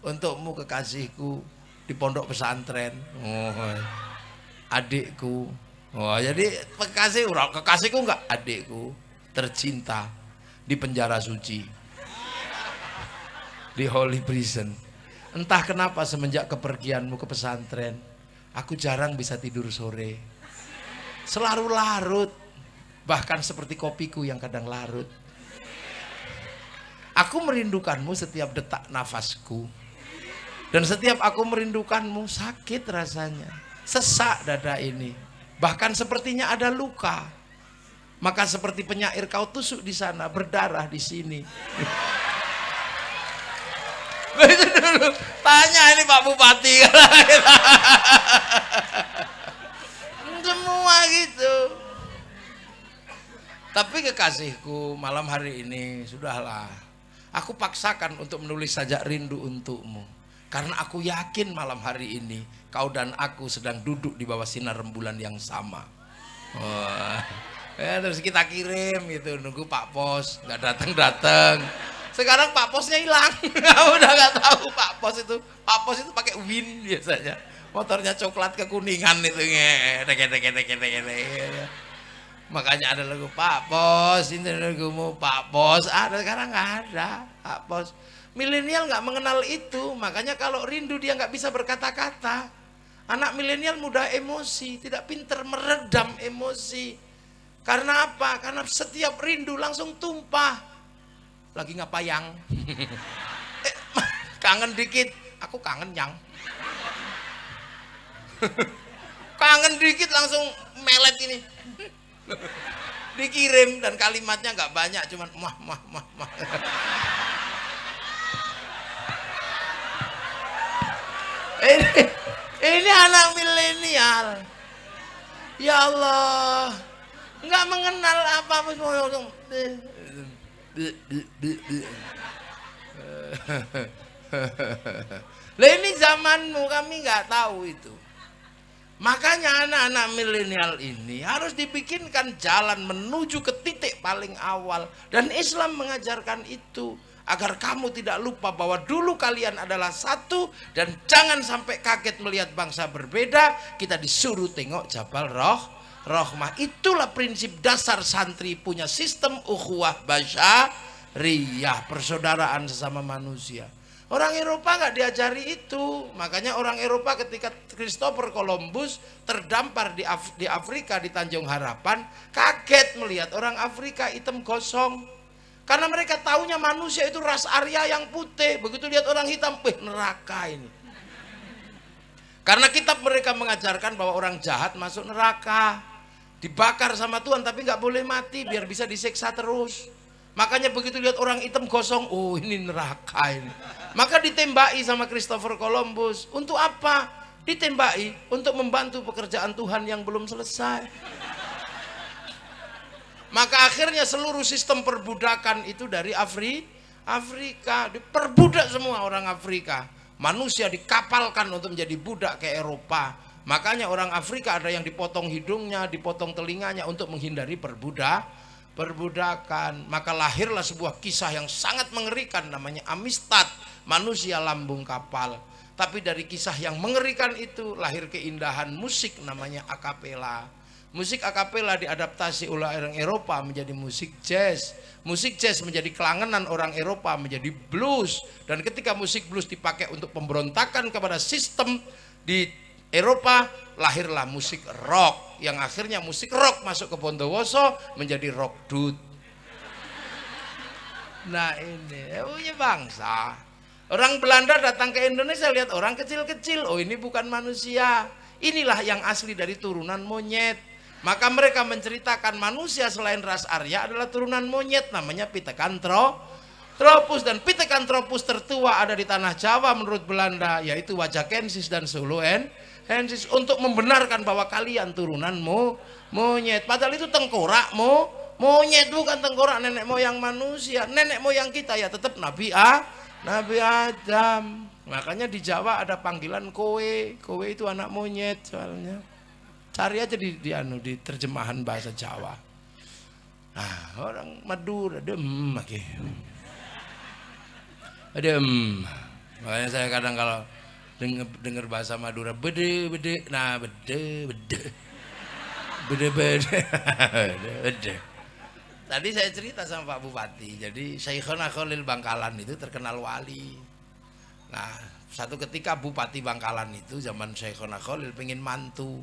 Untukmu kekasihku di pondok pesantren. Adikku. Jadi kekasihku enggak, adikku tercinta di penjara suci, di holy prison. Entah kenapa semenjak kepergianmu ke pesantren, aku jarang bisa tidur sore. Selalu larut, bahkan seperti kopiku yang kadang larut. Aku merindukanmu setiap detak nafasku, dan setiap aku merindukanmu sakit rasanya. Sesak dada ini, bahkan sepertinya ada luka. Maka seperti penyair kau tusuk di sana, berdarah di sini. Itu dulu. Tanya ini Pak Bupati. Semua gitu. Tapi kekasihku, malam hari ini sudahlah. Aku paksakan untuk menulis sajak rindu untukmu. Karena aku yakin malam hari ini kau dan aku sedang duduk di bawah sinar rembulan yang sama. Ya, terus kita kirim gitu, nunggu Pak Pos, nggak datang. Sekarang Pak Posnya hilang. Udah nggak tahu Pak Pos itu. Pak Pos itu pakai Win biasanya. Motornya coklat kekuningan itu. Makanya ada lagu Pak Pos, ini lagumu Pak Pos. Ada, sekarang nggak ada Pak Pos. Milenial nggak mengenal itu, makanya kalau rindu dia nggak bisa berkata-kata. Anak milenial mudah emosi, tidak pinter meredam emosi. Karena apa? Karena setiap rindu langsung tumpah. Lagi ngapayang? Kangen dikit, aku kangen yang. Kangen dikit langsung melet ini. Dikirim dan kalimatnya nggak banyak, cuman mah. Ini anak milenial. Ya Allah, nggak mengenal apa-apa. Lah ini zamanmu, kami nggak tahu itu. Makanya anak-anak milenial ini harus dibikinkan jalan menuju ke titik paling awal. Dan Islam mengajarkan itu. Agar kamu tidak lupa bahwa dulu kalian adalah satu. Dan jangan sampai kaget melihat bangsa berbeda. Kita disuruh tengok Jabal Rahmah. Itulah prinsip dasar santri punya sistem ukhuwah basyariyah, persaudaraan sesama manusia. Orang Eropa nggak diajari itu. Makanya orang Eropa ketika Christopher Columbus terdampar di Afrika, di Tanjung Harapan, kaget melihat orang Afrika hitam gosong. Karena mereka taunya manusia itu ras Arya yang putih. Begitu lihat orang hitam, neraka ini. Karena kitab mereka mengajarkan bahwa orang jahat masuk neraka, dibakar sama Tuhan, tapi nggak boleh mati biar bisa disiksa terus. Makanya begitu lihat orang hitam gosong, oh ini neraka ini. Maka ditembaki sama Christopher Columbus. Untuk apa? Ditembaki untuk membantu pekerjaan Tuhan yang belum selesai. Maka akhirnya seluruh sistem perbudakan itu dari Afrika. Diperbudak semua orang Afrika. Manusia dikapalkan untuk menjadi budak ke Eropa. Makanya orang Afrika ada yang dipotong hidungnya, dipotong telinganya untuk menghindari perbudakan. Maka lahirlah sebuah kisah yang sangat mengerikan, namanya Amistad, manusia lambung kapal. Tapi dari kisah yang mengerikan itu lahir keindahan musik, namanya akapela. Musik akapela diadaptasi oleh orang Eropa menjadi musik jazz. Musik jazz menjadi kelangenan orang Eropa, menjadi blues. Dan ketika musik blues dipakai untuk pemberontakan kepada sistem di Eropa, lahirlah musik rock. Yang akhirnya musik rock masuk ke Bondowoso menjadi rock dut. Nah ini punya bangsa. Orang Belanda datang ke Indonesia, lihat orang kecil-kecil, oh ini bukan manusia. Inilah yang asli dari turunan monyet. Maka mereka menceritakan manusia selain ras Arya adalah turunan monyet, namanya Pithecanthropus. Dan Pithecanthropus tertua ada di tanah Jawa menurut Belanda, yaitu Wajakensis dan Soloensis, untuk membenarkan bahwa kalian turunan monyet. Padahal itu tengkorak monyet, bukan tengkorak nenek moyang manusia. Nenek moyang kita ya tetap Nabi Adam. Makanya di Jawa ada panggilan kowe. Kowe itu anak monyet soalnya. Cari aja di terjemahan bahasa Jawa. Nah, orang Madura lagi. Makanya saya kadang kalau dengar bahasa Madura bede. Nah, bede. Tadi saya cerita sama Pak Bupati. Jadi Syekhona Khalil Bangkalan itu terkenal wali. Nah, satu ketika Bupati Bangkalan itu zaman Syekhona Khalil pengen mantu.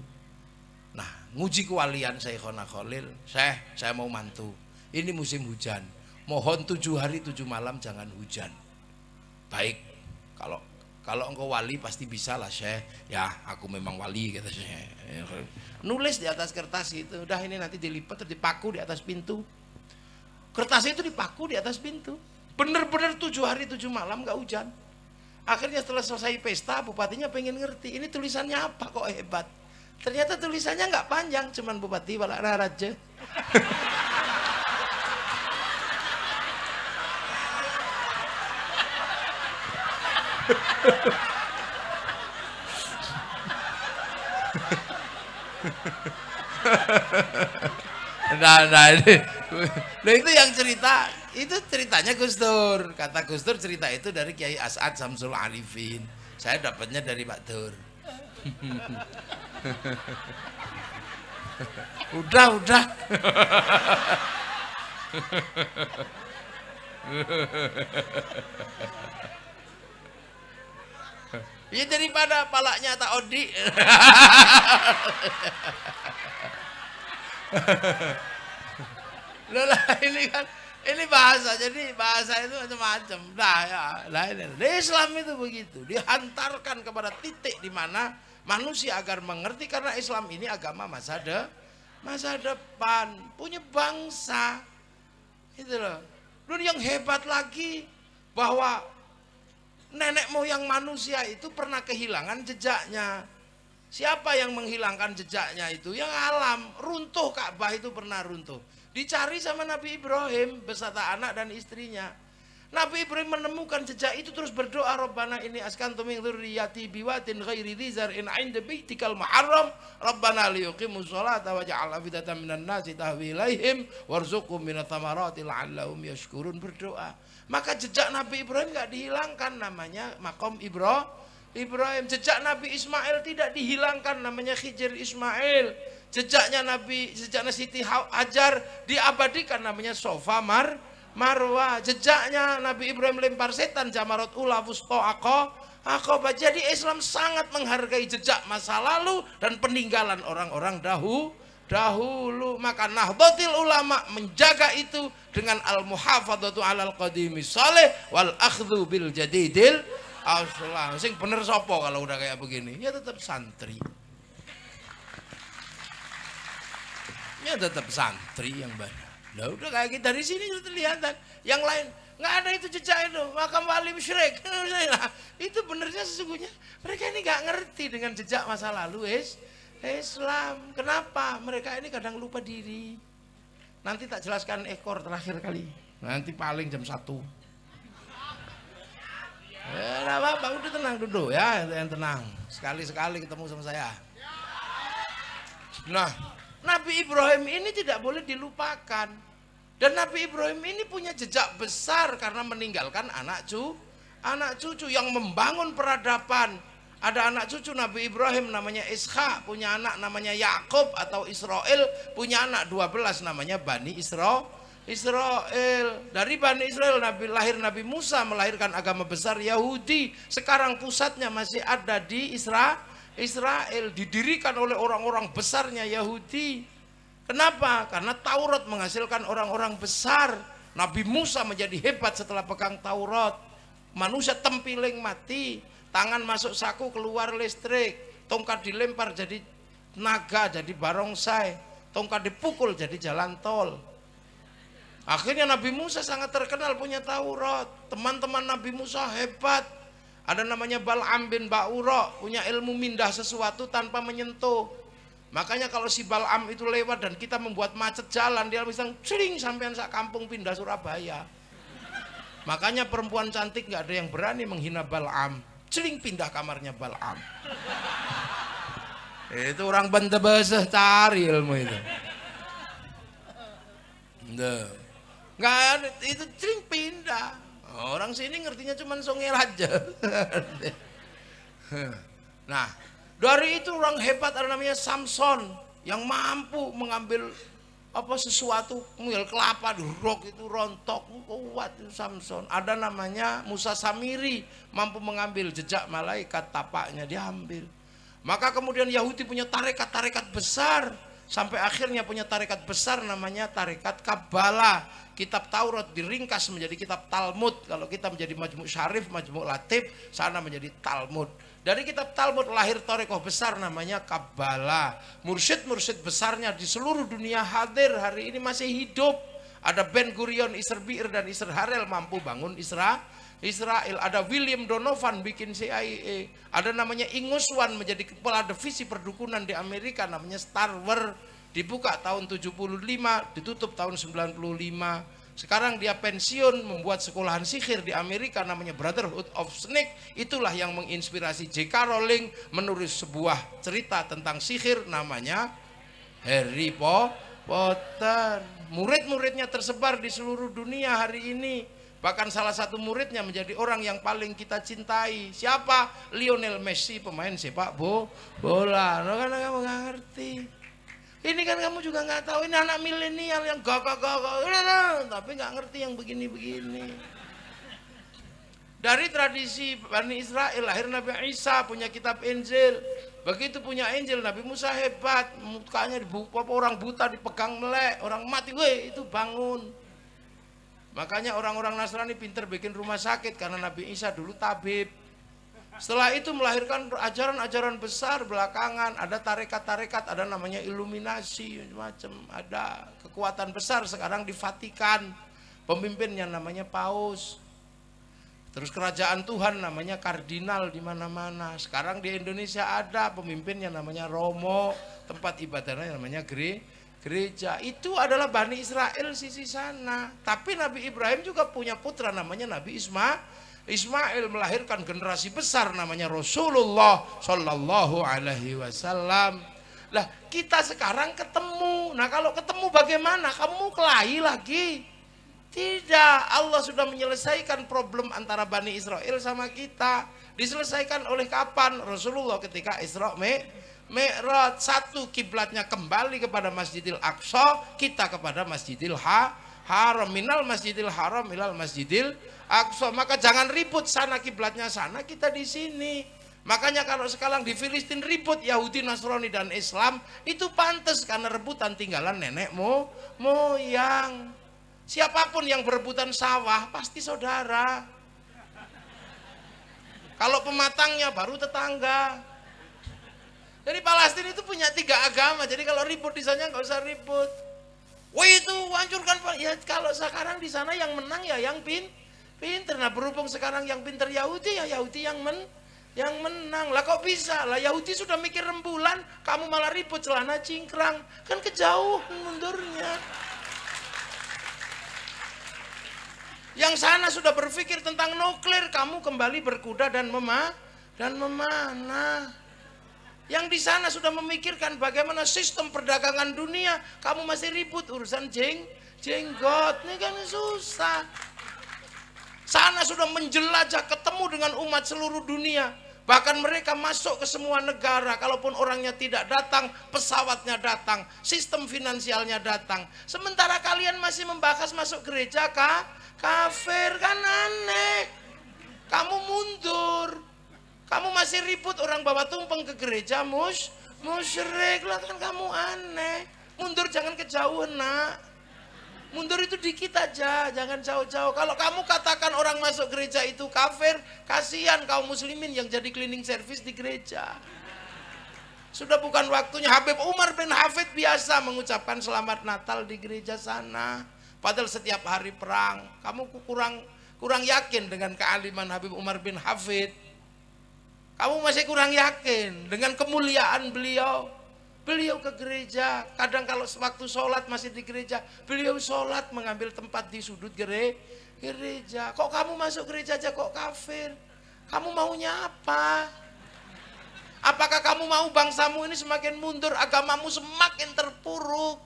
Nah, nguji kewalian Syekhona Khalil, saya mau mantu. Ini musim hujan. Mohon 7 hari 7 malam jangan hujan. Baik, kalau engkau wali pasti bisa lah Syekh. Ya, aku memang wali kata Syekh. Nulis di atas kertas itu, udah ini nanti dilipat terus dipaku di atas pintu. Kertas itu dipaku di atas pintu. Bener-bener 7 hari 7 malam gak hujan. Akhirnya setelah selesai pesta, bupatinya pengen ngerti, ini tulisannya apa kok hebat. Ternyata tulisannya nggak panjang, cuman Bupati Balak Raja. Nah itu yang cerita, itu ceritanya Gus Dur. Kata Gus Dur cerita itu dari Kiai As'ad Samsul Arifin. Saya dapatnya dari Pak Dur. Udah. Ya daripada palaknya tak odi. Loh lah ini kan ini bahasa, jadi bahasa itu macam-macam. Islam itu begitu, dihantarkan kepada titik di mana manusia agar mengerti, karena Islam ini agama masa masa depan, punya bangsa. Itu loh. Dan yang hebat lagi bahwa nenek moyang manusia itu pernah kehilangan jejaknya. Siapa yang menghilangkan jejaknya itu? Yang alam, runtuh Ka'bah itu pernah runtuh. Dicari sama Nabi Ibrahim beserta anak dan istrinya. Nabi Ibrahim menemukan jejak itu terus berdoa, Rabbana ini askantu min dzurriyyati biwatin ghairi dzi zar'in 'inda baitikal muharram Rabbana liyuqimus sholata waj'al afidatan minan nasi tahwi ilaihim warzuqhum minats thamarati la'allahum yashkurun. Berdoa. Maka jejak Nabi Ibrahim enggak dihilangkan, namanya maqam Ibrahim. Jejak Nabi Ismail tidak dihilangkan, namanya Khidr Ismail. Jejaknya Siti Hajar diabadikan, namanya Sofa Marwah. Jejaknya Nabi Ibrahim lempar setan, Jamarat Ula Wusta Aqabah. Jadi Islam sangat menghargai jejak masa lalu dan peninggalan orang-orang dahulu. Maka Nahdlatul Ulama menjaga itu dengan al-muhafadzatu 'alal qadimi salih wal akhdhu bil jadidil aslah. Sing bener sapa kalau udah kayak begini? Ya tetap santri. Ya tetap santri yang benar. Nah udah kayak kita dari sini sudah kelihatan. Yang lain nggak ada itu jejak itu. Makam wali musyrik. Nah, itu benernya sesungguhnya mereka ini nggak ngerti dengan jejak masa lalu Islam. Kenapa? Mereka ini kadang lupa diri. Nanti tak jelaskan ekor terakhir kali. Nanti paling jam 1. Ya apa-apa, udah tenang duduk ya, yang tenang. Sekali-sekali ketemu sama saya. Nah, Nabi Ibrahim ini tidak boleh dilupakan. Dan Nabi Ibrahim ini punya jejak besar karena meninggalkan anak cucu yang membangun peradaban. Ada anak cucu Nabi Ibrahim namanya Ishak, punya anak namanya Yakub atau Israel, punya anak 12 namanya Bani Israel. Dari Bani Israel lahir Nabi Musa, melahirkan agama besar Yahudi. Sekarang pusatnya masih ada di Israel, didirikan oleh orang-orang besarnya Yahudi. Kenapa? Karena Taurat menghasilkan orang-orang besar. Nabi Musa menjadi hebat setelah pegang Taurat. Manusia tempiling mati, tangan masuk saku keluar listrik, tongkat dilempar jadi naga, jadi barongsai, tongkat dipukul jadi jalan tol. Akhirnya Nabi Musa sangat terkenal punya Taurat. Teman-teman Nabi Musa hebat. Ada namanya Bal'am bin Ba'ura, punya ilmu mindah sesuatu tanpa menyentuh. Makanya kalau si Bal'am itu lewat dan kita membuat macet jalan, dia bisa celing sampean sak kampung pindah Surabaya. Makanya perempuan cantik nggak ada yang berani menghina Bal'am. Celing pindah kamarnya Bal'am. Itu orang bentebeseh cari ilmu itu. Nggak ada, itu celing pindah. Orang sini ngertinya cuma songel aja. Nah, dari itu orang hebat ada namanya Samson yang mampu mengambil sesuatu, mengambil kelapa dirok itu rontok, kuat itu Samson. Ada namanya Musa Samiri, mampu mengambil jejak malaikat, tapaknya diambil. Maka kemudian Yahudi punya tarekat-tarekat besar, sampai akhirnya punya tarekat besar namanya tarekat Kabbalah. Kitab Taurat diringkas menjadi kitab Talmud. Kalau kita menjadi Majmu' Syarif, Majmu' Latif, sana menjadi Talmud. Dari kitab Talmud lahir tarekat besar namanya Kabbalah. Mursyid-mursyid besarnya di seluruh dunia hadir, hari ini masih hidup. Ada Ben Gurion, Isser Bir dan Isser Harel mampu bangun Israel. Ada William Donovan bikin CIA. Ada namanya Inguswan menjadi kepala divisi perdukunan di Amerika namanya Star Wars. Dibuka tahun 75, ditutup tahun 95. Sekarang dia pensiun, membuat sekolahan sihir di Amerika namanya Brotherhood of Snake. Itulah yang menginspirasi J.K. Rowling menulis sebuah cerita tentang sihir namanya Harry Potter. Murid-muridnya tersebar di seluruh dunia hari ini. Bahkan salah satu muridnya menjadi orang yang paling kita cintai. Siapa? Lionel Messi, pemain sepak bola. Karena kamu nggak ngerti. Ini kan kamu juga nggak tahu, ini anak milenial yang gagah-gagah, tapi nggak ngerti yang begini-begini. Dari tradisi Bani Israel lahir Nabi Isa, punya kitab Injil. Begitu punya Injil, Nabi Musa hebat, mukanya orang buta dipegang melek, orang mati, itu bangun. Makanya orang-orang Nasrani pinter bikin rumah sakit karena Nabi Isa dulu tabib. Setelah itu melahirkan ajaran-ajaran besar belakangan. Ada tarekat-tarekat, ada namanya iluminasi, macam. Ada kekuatan besar sekarang di Vatikan. Pemimpinnya namanya Paus. Terus kerajaan Tuhan namanya kardinal di mana-mana. Sekarang di Indonesia ada pemimpinnya namanya Romo. Tempat ibadahnya namanya gereja. Itu adalah Bani Israel sisi sana. Tapi Nabi Ibrahim juga punya putra namanya Nabi Ismail, melahirkan generasi besar namanya Rasulullah Shallallahu Alaihi Wasallam. Lah kita sekarang ketemu. Nah kalau ketemu bagaimana? Kamu kelahi lagi? Tidak. Allah sudah menyelesaikan problem antara Bani Israel sama kita. Diselesaikan oleh kapan? Rasulullah ketika Isra Mi'raj. Satu, kiblatnya kembali kepada Masjidil Aqsa, kita kepada Masjidil Haram. Minal Masjidil Haram ilal Masjidil Aqsa. Maka jangan ribut, sana kiblatnya sana, kita di sini. Makanya kalau sekarang di Filistin ribut Yahudi, Nasrani dan Islam, itu pantas karena rebutan tinggalan nenek moyang. Siapapun yang berebutan sawah pasti saudara. Kalau pematangnya baru tetangga. Jadi Palestina itu punya 3 agama. Jadi kalau ribut di sana nggak usah ribut. Wah itu hancurkan Pak. Ya kalau sekarang di sana yang menang ya yang pinter. Nah berhubung sekarang yang pinter Yahudi, ya Yahudi yang menang. Lah kok bisa? Lah Yahudi sudah mikir rembulan, kamu malah ribut celana cingkrang. Kan kejauhan mundurnya. Yang sana sudah berpikir tentang nuklir, kamu kembali berkuda dan memanah. Yang di sana sudah memikirkan bagaimana sistem perdagangan dunia, kamu masih ribut urusan jenggot. Ini kan susah. Sana sudah menjelajah, ketemu dengan umat seluruh dunia. Bahkan mereka masuk ke semua negara. Kalaupun orangnya tidak datang, pesawatnya datang, sistem finansialnya datang. Sementara kalian masih membahas masuk gereja kafir, kan aneh. Kamu mundur. Kamu masih ribut orang bawa tumpeng ke gereja musyrik. Lah kan kamu aneh. Mundur, jangan kejauhan nak. Mundur itu dikit aja, jangan jauh-jauh. Kalau kamu katakan orang masuk gereja itu kafir, kasihan kaum muslimin yang jadi cleaning service di gereja. Sudah bukan waktunya. Habib Umar bin Hafid biasa mengucapkan selamat Natal di gereja sana. Padahal setiap hari perang. Kamu kurang yakin dengan kealiman Habib Umar bin Hafid. Kamu masih kurang yakin dengan kemuliaan beliau. Beliau ke gereja, kadang kalau waktu sholat masih di gereja, beliau sholat mengambil tempat di sudut gereja. Kok kamu masuk gereja aja kok kafir? Kamu maunya apa? Apakah kamu mau bangsamu ini semakin mundur, agamamu semakin terpuruk?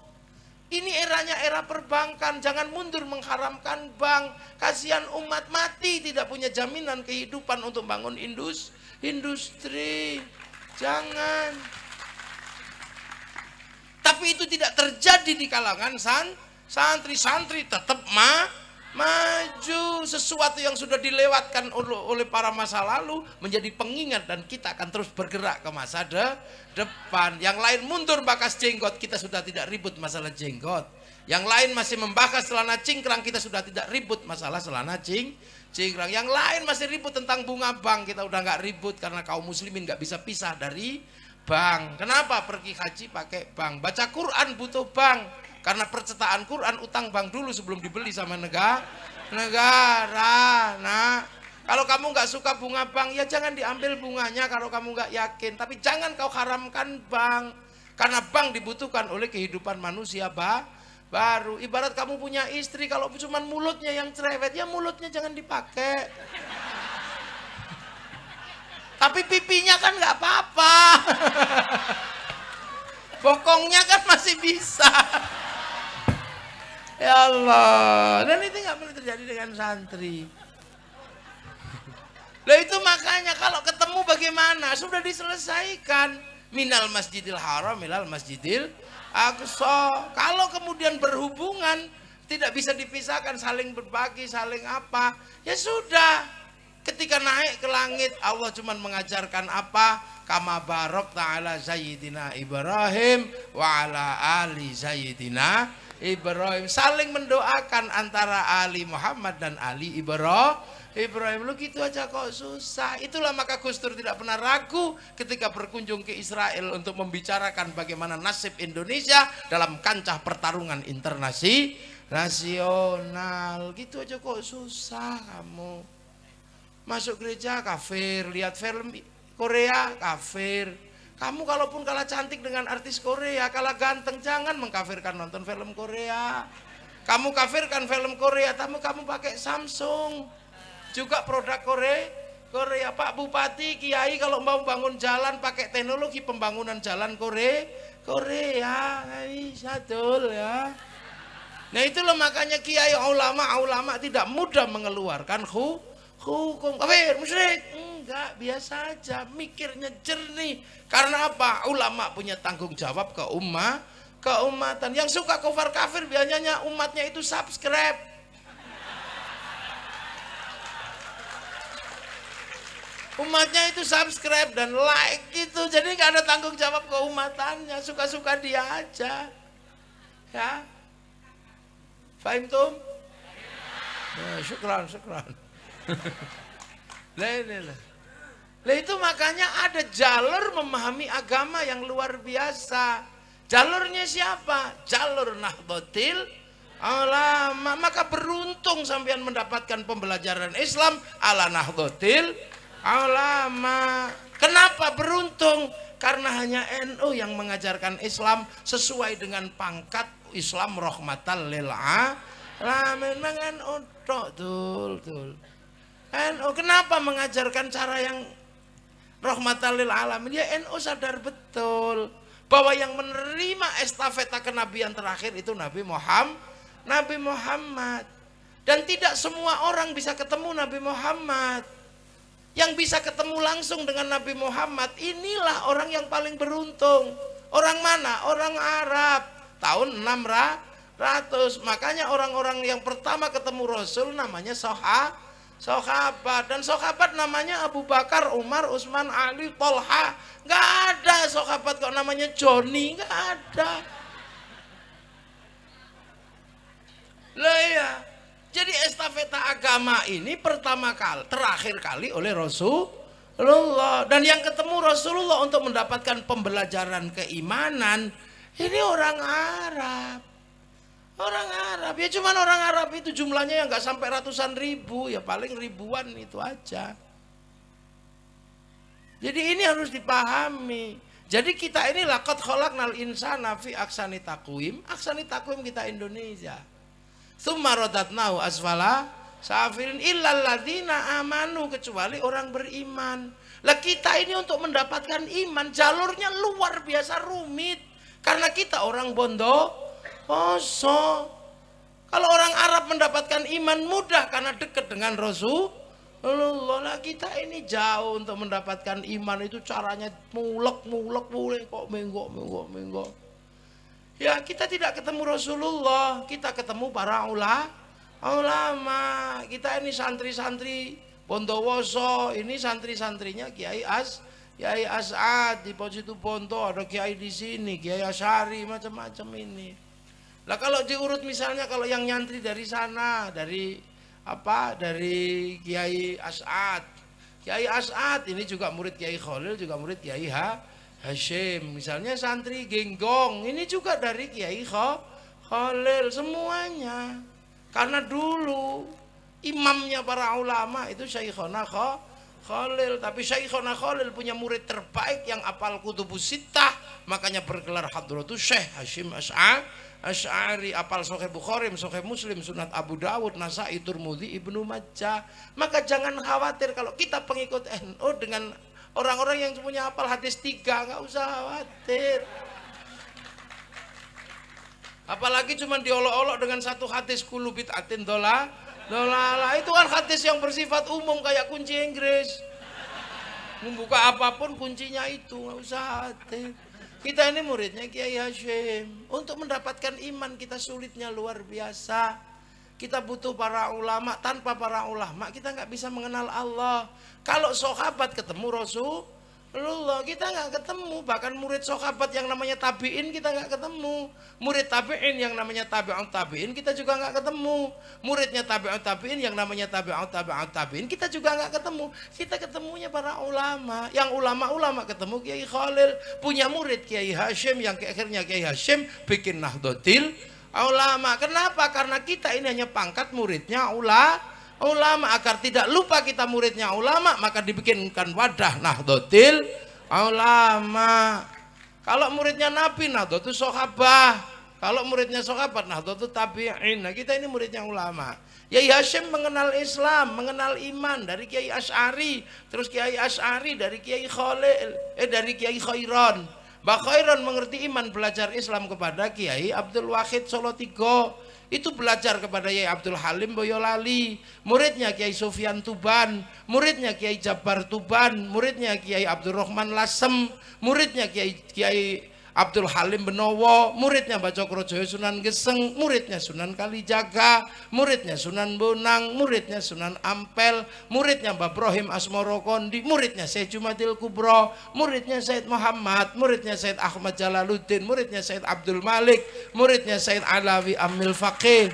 Ini eranya era perbankan, jangan mundur mengharamkan bank. Kasihan umat mati tidak punya jaminan kehidupan untuk bangun industri. Jangan. Tapi itu tidak terjadi di kalangan santri tetap maju. Sesuatu yang sudah dilewatkan oleh para masa lalu menjadi pengingat dan kita akan terus bergerak ke masa depan. Yang lain mundur bakas jenggot, kita sudah tidak ribut masalah jenggot. Yang lain masih membahas celana cingkrang, kita sudah tidak ribut masalah celana cingkrang. Yang lain masih ribut tentang bunga bank, kita udah nggak ribut karena kaum muslimin nggak bisa pisah dari bank. Kenapa pergi haji pakai bank? Baca Quran butuh bank. Karena percetakan Quran utang bank dulu sebelum dibeli sama negara. Nah, kalau kamu nggak suka bunga bank, ya jangan diambil bunganya kalau kamu nggak yakin. Tapi jangan kau haramkan bank. Karena bank dibutuhkan oleh kehidupan manusia baru. Ibarat kamu punya istri, kalau cuma mulutnya yang cerewet, ya mulutnya jangan dipakai. Tapi pipinya kan nggak apa-apa. Bokongnya kan masih bisa. Ya Allah. Dan itu nggak boleh terjadi dengan santri. Lah itu makanya kalau ketemu bagaimana? Sudah diselesaikan. Minal Masjidil Haram ilal Masjidil Aqsa. Kalau kemudian berhubungan tidak bisa dipisahkan, saling berbagi, saling apa? Ya sudah. Ketika naik ke langit, Allah cuma mengajarkan apa? Kama barok ta'ala Sayyidina Ibrahim wa ala ali Sayyidina Ibrahim. Saling mendoakan antara Ali Muhammad dan Ali Ibrahim. Lu gitu aja kok susah. Itulah maka Gus Dur tidak pernah ragu ketika berkunjung ke Israel untuk membicarakan bagaimana nasib Indonesia dalam kancah pertarungan nasional. Gitu aja kok susah kamu. Masuk gereja kafir, lihat film Korea kafir. Kamu kalaupun kalah cantik dengan artis Korea, kalah ganteng, jangan mengkafirkan nonton film Korea. Kamu kafirkan film Korea, kamu pakai Samsung. Juga produk Korea. Pak Bupati, Kiai kalau mau bangun jalan pakai teknologi pembangunan jalan Korea. Nggak bisa dul ya. Nah itulah makanya Kiai ulama tidak mudah mengeluarkan hukum. Kafir, musyrik. Enggak, biasa aja, mikirnya jernih. Karena apa? Ulama punya tanggung jawab keumatan. Yang suka kufar kafir biasanya umatnya itu subscribe. Umatnya itu subscribe dan like gitu. Jadi nggak ada tanggung jawab keumatannya, suka-suka dia aja. Ya. Fahim tum? Ya, syukran. Lah itu makanya ada jalur memahami agama yang luar biasa. Jalurnya siapa? Jalur Nahdlatul Ulama. Maka beruntung sampean mendapatkan pembelajaran Islam ala Nahdlatul Ulama. Kenapa beruntung? Karena hanya NU yang mengajarkan Islam sesuai dengan pangkat Islam rahmatan lil alamin. NU tul. NU kenapa mengajarkan cara yang rahmatan lil alamin? Ya NU sadar betul bahwa yang menerima estafeta kenabian terakhir itu Nabi Muhammad. Dan tidak semua orang bisa ketemu Nabi Muhammad. Yang bisa ketemu langsung dengan Nabi Muhammad, inilah orang yang paling beruntung. Orang mana? Orang Arab. Tahun 600. Makanya orang-orang yang pertama ketemu Rasul namanya sahabat. Dan sahabat namanya Abu Bakar, Umar, Utsman, Ali, Tolha. Nggak ada sahabat kok namanya Joni, nggak ada. Lah ya, jadi estafeta agama ini terakhir kali oleh Rasulullah. Dan yang ketemu Rasulullah untuk mendapatkan pembelajaran keimanan ini orang Arab. Orang Arab, ya cuman orang Arab itu jumlahnya yang nggak sampai ratusan ribu, ya paling ribuan itu aja. Jadi ini harus dipahami. Jadi kita ini laqad khalaqnal insana fi ahsani taqwim. Ahsani taqwim kita Indonesia. Tsumma radatnahu asfala safilin illal ladzina amanu, kecuali orang beriman. Lah kita ini untuk mendapatkan iman jalurnya luar biasa rumit. Karena kita orang Bondowoso. Kalau orang Arab mendapatkan iman mudah karena dekat dengan Rasulullah. Lah kita ini jauh untuk mendapatkan iman itu caranya mulek kok menggok. Ya kita tidak ketemu Rasulullah, kita ketemu para ulama. Kita ini santri-santri Bondowoso, ini santri-santrinya Kiai As'ad di Positu Bonto, ada Kiai di sini, Kiai Asyari, macam-macam ini. Lah kalau diurut misalnya kalau yang nyantri dari sana, dari Kiai As'ad. Kiai As'ad ini juga murid Kiai Khalil, juga murid Kiai Hashim. Misalnya santri Genggong, ini juga dari Kiai Khalil semuanya. Karena dulu imamnya para ulama itu Syekhona Khalil, tapi Syekhona Khalil punya murid terbaik yang apal Kutubus Sittah, makanya bergelar Hadratus Syekh Hashim Asy'ari, apal Sahih Bukhari, Sahih Muslim, Sunat Abu Dawud, Nasa'i, Tirmidzi, Ibnu Majah. Maka jangan khawatir kalau kita pengikut NU dengan orang-orang yang punya hafal hadis 3, nggak usah khawatir. Apalagi cuma diolok-olok dengan satu hadis kullu bid'atin dolalah. Itu kan hadis yang bersifat umum kayak kunci Inggris. Membuka apapun kuncinya itu, nggak usah khawatir. Kita ini muridnya Kiai Hashim. Untuk mendapatkan iman kita sulitnya luar biasa. Kita butuh para ulama. Tanpa para ulama kita nggak bisa mengenal Allah. Kalau sahabat ketemu Allah, kita nggak ketemu. Bahkan murid sahabat yang namanya tabiin kita nggak ketemu. Murid tabiin yang namanya tabi'ut tabiin kita juga nggak ketemu. Muridnya tabi'ut tabiin yang namanya tabi'ut tabiin kita juga nggak ketemu. Kita ketemunya para ulama. Yang ulama-ulama ketemu Kiai Khalil, punya murid Kiai Hashim, yang akhirnya Kiai Hashim bikin Nahdlatul Ulama. Kenapa? Karena kita ini hanya pangkat muridnya ulama. Agar tidak lupa kita muridnya ulama, maka dibikinkan wadah Nahdlatul Ulama. Kalau muridnya Nabi, Nahdlatul Sahabah. Kalau muridnya sahabat, Nahdlatul Tabi'in. Nah, kita ini muridnya ulama. Kiai Hashim mengenal Islam, mengenal iman dari Kiai Asy'ari, terus Kiai Asy'ari dari Kiai Khalil, dari Kiai Khairon. Mbah Khairon mengerti iman, belajar Islam kepada Kiai Abdul Wahid Solotigo. Itu belajar kepada Kiai Abdul Halim Boyolali, muridnya Kiai Sufyan Tuban, muridnya Kiai Jabar Tuban, muridnya Kiai Abdurrahman Lasem, muridnya Kiai Abdul Halim Benowo, muridnya Mbah Cokrojoyo Sunan Geseng, muridnya Sunan Kalijaga, muridnya Sunan Bonang, muridnya Sunan Ampel, muridnya Mbah Ibrahim Asmoro Kondi, muridnya Syekh Jumadil Kubro, muridnya Said Muhammad, muridnya Said Ahmad Jalaluddin, muridnya Said Abdul Malik, muridnya Said Alawi Amil Faqih,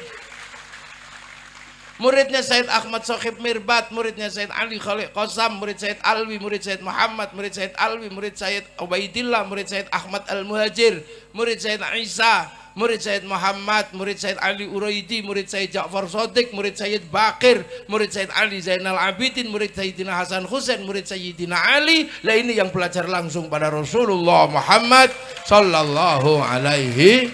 muridnya Said Ahmad Sohib Mirbat, muridnya Said Ali Khalid Qasam, murid Said Alwi, murid Said Muhammad, murid Said Alwi, murid Said Ubaidillah, murid Said Ahmad Al-Muhajir, murid Said Isa, murid Said Muhammad, murid Said Ali Uraidi, murid Said Ja'far Shadiq, murid Said Bakir, murid Said Ali Zainal Abidin, murid Sayyidina Hasan Husain, murid Sayyidina Ali. Lah ini yang belajar langsung pada Rasulullah Muhammad sallallahu alaihi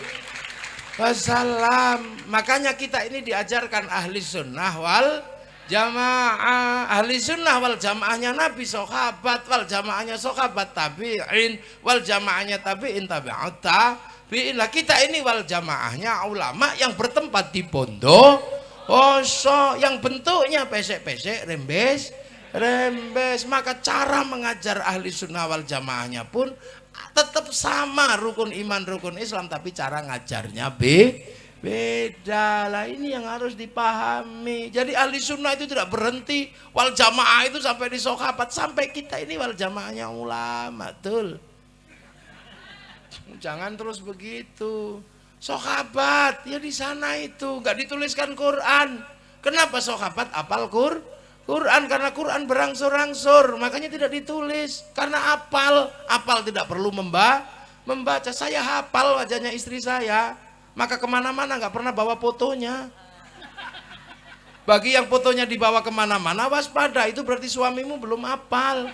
wasallam. Makanya kita ini diajarkan ahli sunnah wal jamaah. Ahli sunnah wal jamaahnya Nabi sahabat, wal jamaahnya sahabat tabi'in, wal jamaahnya tabi'in tabi'ut tabi'in. Lah kita ini wal jamaahnya ulama yang bertempat di pondok yang bentuknya pesek-pesek, rembes. Maka cara mengajar ahli sunnah wal jamaahnya pun tetap sama, rukun iman rukun Islam, tapi cara ngajarnya beda. Lah ini yang harus dipahami. Jadi ahli sunnah itu tidak berhenti wal jamaah itu sampai di sahabat, sampai kita ini wal jamaahnya ulama. Betul, jangan terus begitu. Sahabat ya di sana itu nggak dituliskan Quran. Kenapa sahabat apal Quran? Karena Quran berangsur-angsur, makanya tidak ditulis. Karena apal tidak perlu membaca. Saya hafal wajahnya istri saya, maka kemana-mana nggak pernah bawa fotonya. Bagi yang fotonya dibawa kemana-mana, waspada, itu berarti suamimu belum hafal.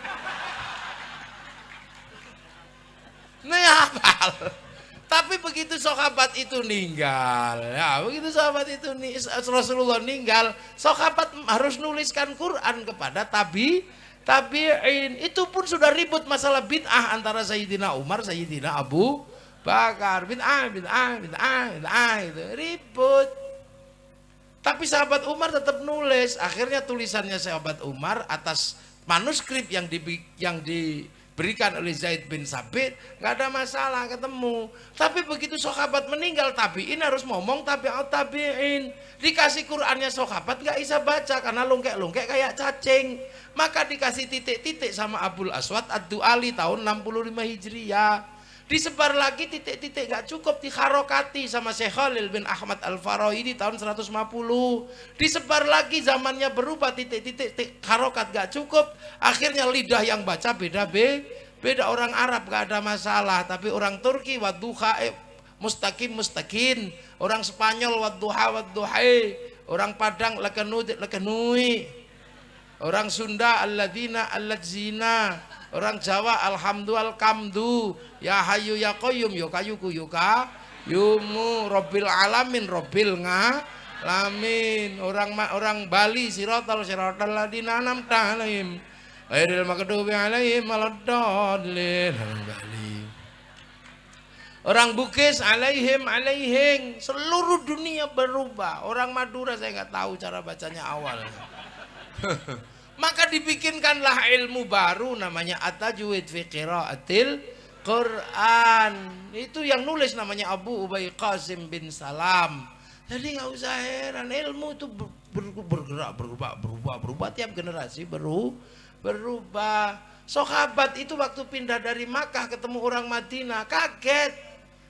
Nah, hafal. Tapi begitu sahabat itu meninggal, ya begitu sahabat itu Rasulullah meninggal, sahabat harus nuliskan Quran kepada tabi'in. Itu pun sudah ribut masalah bid'ah antara Sayyidina Umar, Sayyidina Abu Bakar. Bid'ah itu ribut. Tapi sahabat Umar tetap nulis. Akhirnya tulisannya sahabat Umar atas manuskrip yang diberikan oleh Zaid bin Sabit, nggak ada masalah, ketemu. Tapi begitu sahabat meninggal, tabi'in harus ngomong tabi'ut tabi'in. Dikasih Qur'annya sahabat nggak bisa baca karena lungkek-lungkek kayak cacing. Maka dikasih titik-titik sama Abul Aswad Ad-Du'ali tahun 65 Hijriah. Disebar lagi titik-titik, nggak cukup, dikharokati sama Syekh Khalil bin Ahmad Al-Faraidi tahun 150. Disebar lagi, zamannya berubah, titik-titik harokat nggak cukup. Akhirnya lidah yang baca beda. Orang Arab nggak ada masalah, tapi orang Turki wadduha mustaqim, orang Spanyol wadduha, orang Padang lekenui, orang Sunda alladzina, orang Jawa alhamdulillah kamdu, ya hayyu ya qayyum, ya kayuku yuka yumu, robbil alamin, robbil ngalamin. Orang Bali siratal ladina an'amta alaihim ghairil maghdubi alaihim waladdallin. Bali. Orang Bugis alaihim, seluruh dunia berubah. Orang Madura saya nggak tahu cara bacanya awal. Maka dibikinkanlah ilmu baru namanya at-tajwid fi qiraatil Quran. Itu yang nulis namanya Abu Ubay Qasim bin Salam. Jadi nggak usah heran, ilmu itu bergerak, berubah tiap generasi berubah. berubah. Sahabat itu waktu pindah dari Makkah ketemu orang Madinah kaget,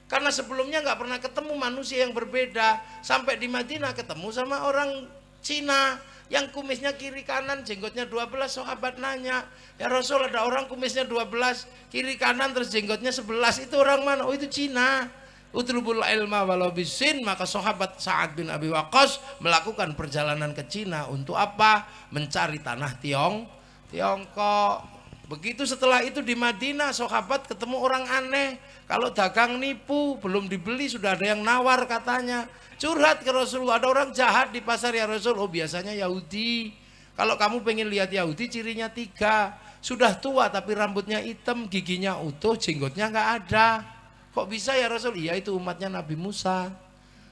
karena sebelumnya nggak pernah ketemu manusia yang berbeda. Sampai di Madinah ketemu sama orang Cina yang kumisnya kiri kanan, jenggotnya 12. Sahabat nanya, ya Rasul, ada orang kumisnya 12 kiri kanan terus jenggotnya 11, itu orang mana? Oh, itu Cina. Utlubul ilma walau bisin. Maka sahabat Sa'ad bin Abi Waqqas melakukan perjalanan ke Cina untuk apa? Mencari tanah Tiongkok. Begitu setelah itu di Madinah sahabat ketemu orang aneh, kalau dagang nipu, belum dibeli sudah ada yang nawar katanya. Curhat ke Rasulullah, ada orang jahat di pasar ya Rasul. Oh, biasanya Yahudi. Kalau kamu pengen lihat Yahudi cirinya 3, sudah tua tapi rambutnya hitam, giginya utuh, jenggotnya nggak ada. Kok bisa ya Rasul? Iya, itu umatnya Nabi Musa.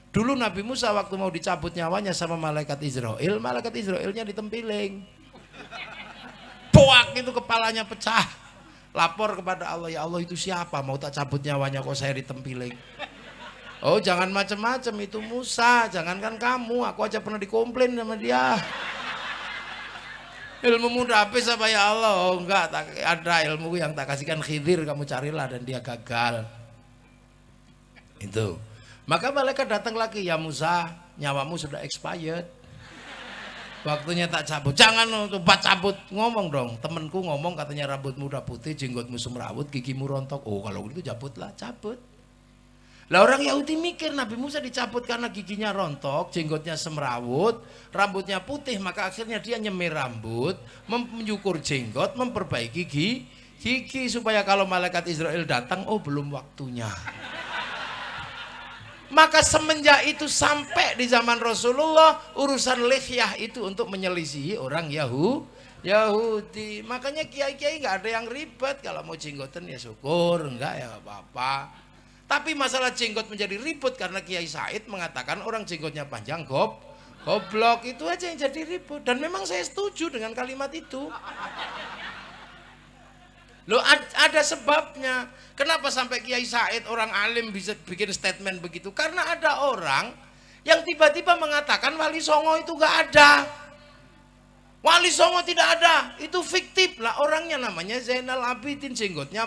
Dulu Nabi Musa waktu mau dicabut nyawanya sama malaikat Israelnya ditempiling. Poak, itu kepalanya pecah. Lapor kepada Allah, ya Allah, itu siapa mau tak cabut nyawanya kok saya ditempiling. Oh, jangan macam-macam, itu Musa, jangankan kamu, aku aja pernah dikomplain sama dia. Ilmu muda habis apa ya Allah? Oh enggak, ada ilmu yang tak kasihkan Khidir, kamu carilah, dan dia gagal. Itu. Maka malaikat datang lagi, ya Musa, nyawamu sudah expired. Waktunya tak cabut. Jangan coba cabut, ngomong dong. Temenku ngomong katanya rambutmu udah putih, jenggotmu semrawut, gigimu rontok. Oh, kalau gitu cabutlah, cabut. Lah orang Yahudi mikir Nabi Musa dicabut karena giginya rontok, jenggotnya semrawut, rambutnya putih, maka akhirnya dia nyemir rambut, menyukur jenggot, memperbaiki gigi supaya kalau malaikat Israel datang, oh belum waktunya. Maka semenjak itu sampai di zaman Rasulullah, urusan lihyah itu untuk menyelisihi orang Yahudi. Makanya kiai-kiai nggak ada yang ribet, kalau mau jenggotan ya syukur, enggak ya apa-apa. Tapi masalah jenggot menjadi ribut karena Kiai Said mengatakan orang jenggotnya panjang goblok, itu aja yang jadi ribut. Dan memang saya setuju dengan kalimat itu. Loh, ada sebabnya. Kenapa sampai Kiai Said orang alim bisa bikin statement begitu? Karena ada orang yang tiba-tiba mengatakan Wali Songo itu gak ada. Wali Songo tidak ada, itu fiktif lah. Orangnya namanya Zainal Abidin, jenggotnya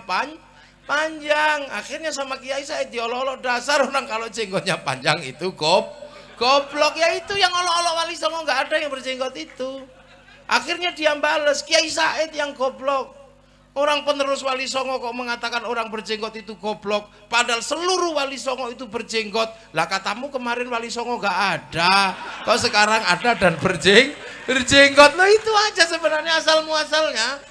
panjang. Akhirnya sama Kiai Said diolok-olok, dasar orang kalau jenggotnya panjang itu goblok. Ya itu yang olok-olok Wali Songo gak ada yang berjenggot itu. Akhirnya dia balas, Kiai Said yang goblok. Orang penerus Wali Songo kok mengatakan orang berjenggot itu goblok, padahal seluruh Wali Songo itu berjenggot. Lah katamu kemarin Wali Songo gak ada, kok sekarang ada dan berjenggot. Nah itu aja sebenarnya asal muasalnya.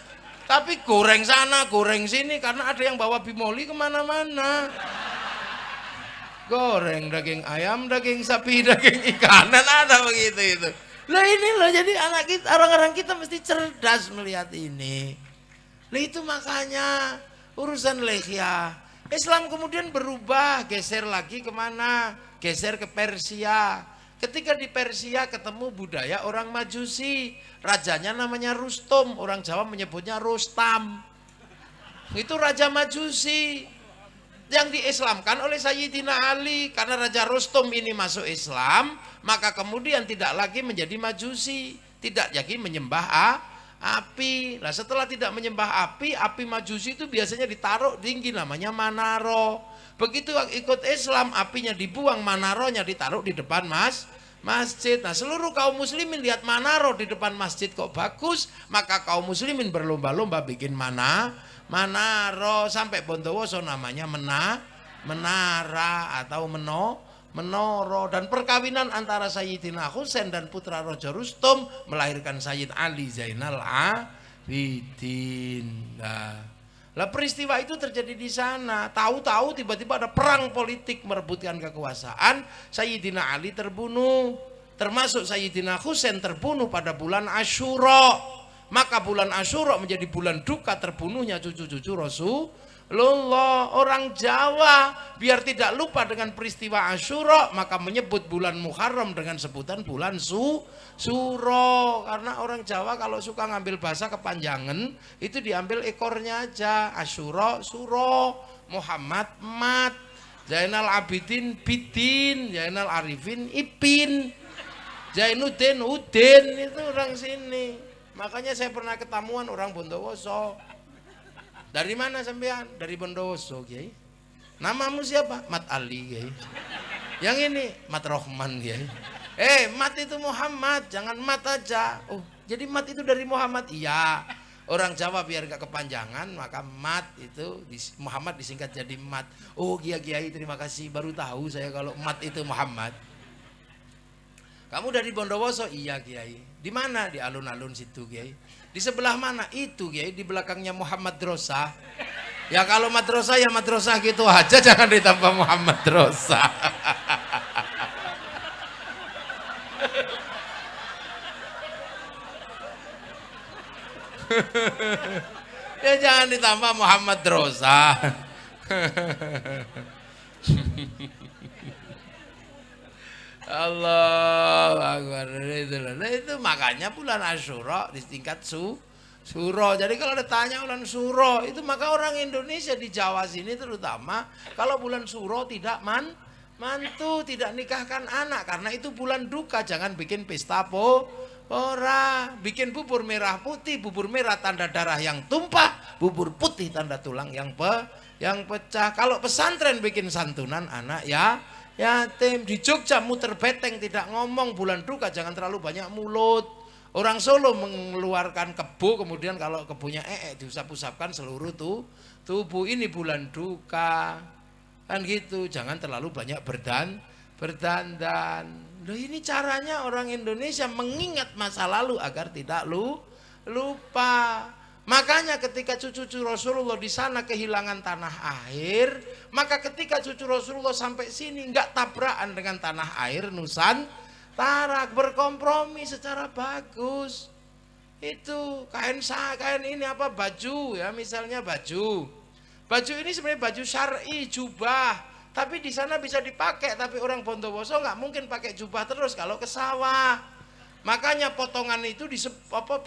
Tapi goreng sana goreng sini karena ada yang bawa bimoli kemana-mana. Goreng daging ayam, daging sapi, daging ikanan, ada begitu itu. Lah ini loh, jadi anak kita, orang-orang kita mesti cerdas melihat ini. Nah itu makanya urusan lihyah. Islam kemudian berubah, geser lagi kemana? Geser ke Persia. Ketika di Persia ketemu budaya orang Majusi. Rajanya namanya Rustum, orang Jawa menyebutnya Rustam. Itu raja Majusi yang diislamkan oleh Sayyidina Ali. Karena Raja Rustum ini masuk Islam, maka kemudian tidak lagi menjadi Majusi, tidak lagi menyembah api. Nah setelah tidak menyembah api Majusi itu biasanya ditaruh tinggi, namanya manaro. Begitu ikut Islam, apinya dibuang, manaronya ditaruh di depan masjid. Nah seluruh kaum muslimin lihat manaro di depan masjid kok bagus, maka kaum muslimin berlomba-lomba bikin manaro. Sampai Bondowoso namanya menara atau menoro. Dan perkawinan antara Sayyidina Husain dan putra Raja Rustum melahirkan Sayyid Ali Zainal Abidin. Lah peristiwa itu terjadi di sana. Tahu-tahu tiba-tiba ada perang politik merebutkan kekuasaan. Sayyidina Ali terbunuh, termasuk Sayyidina Husain terbunuh pada bulan Asyura. Maka bulan Asyura menjadi bulan duka terbunuhnya cucu-cucu Rasulullah. Orang Jawa biar tidak lupa dengan peristiwa Asyura, maka menyebut bulan Muharram dengan sebutan bulan Suro. Karena orang Jawa kalau suka ngambil bahasa kepanjangan, itu diambil ekornya aja. Asyura, Suro, Muhammad, Mat, Zainal Abidin, Bidin, Zainal Arifin, Ipin, Zainuddin, Udin, itu orang sini. Makanya saya pernah ketemuan orang Bondowoso. Dari mana sampean? Dari Bondowoso, Kiai. Namamu siapa? Mat Ali, Kiai. Yang ini Mat Rohman, Kiai. Mat itu Muhammad, jangan Mat aja. Oh, jadi Mat itu dari Muhammad? Iya. Orang Jawa biar gak kepanjangan, maka Mat itu Muhammad disingkat jadi Mat. Oh, Kiai, terima kasih. Baru tahu saya kalau Mat itu Muhammad. Kamu dari Bondowoso? Iya, Kiai. Di mana? Di alun-alun situ, Kiai. Di sebelah mana? Itu, Kiai, di belakangnya Muhammad Drosa. Ya kalau madrasah ya madrasah gitu aja, jangan ditambah Muhammad Drosa. Ya jangan ditambah Muhammad Drosa. Allah Akbar. Itu makanya bulan Asyura di tingkat Suro. Jadi kalau ditanya bulan Suro itu, maka orang Indonesia di Jawa sini terutama kalau bulan Suro tidak mantu, tidak nikahkan anak karena itu bulan duka. Jangan bikin pesta ora, bikin bubur merah putih, bubur merah tanda darah yang tumpah, bubur putih tanda tulang yang pecah. Kalau pesantren bikin santunan anak yatim. Di Jogja muter beteng tidak ngomong bulan duka, jangan terlalu banyak mulut. Orang Solo mengeluarkan kebo, kemudian kalau kebonya diusap-usapkan seluruh tubuh. Ini bulan duka, kan gitu. Jangan terlalu banyak berdandan. Loh, ini caranya orang Indonesia mengingat masa lalu agar tidak lupa. Makanya ketika cucu-cucu Rasulullah di sana kehilangan tanah air, maka ketika cucu Rasulullah sampai sini nggak tabrakan dengan tanah air Nusantara, berkompromi secara bagus. Itu kain ini apa, baju ya, misalnya baju ini sebenarnya baju syar'i, jubah, tapi di sana bisa dipakai. Tapi orang Bondowoso nggak mungkin pakai jubah terus kalau ke sawah. Makanya potongan itu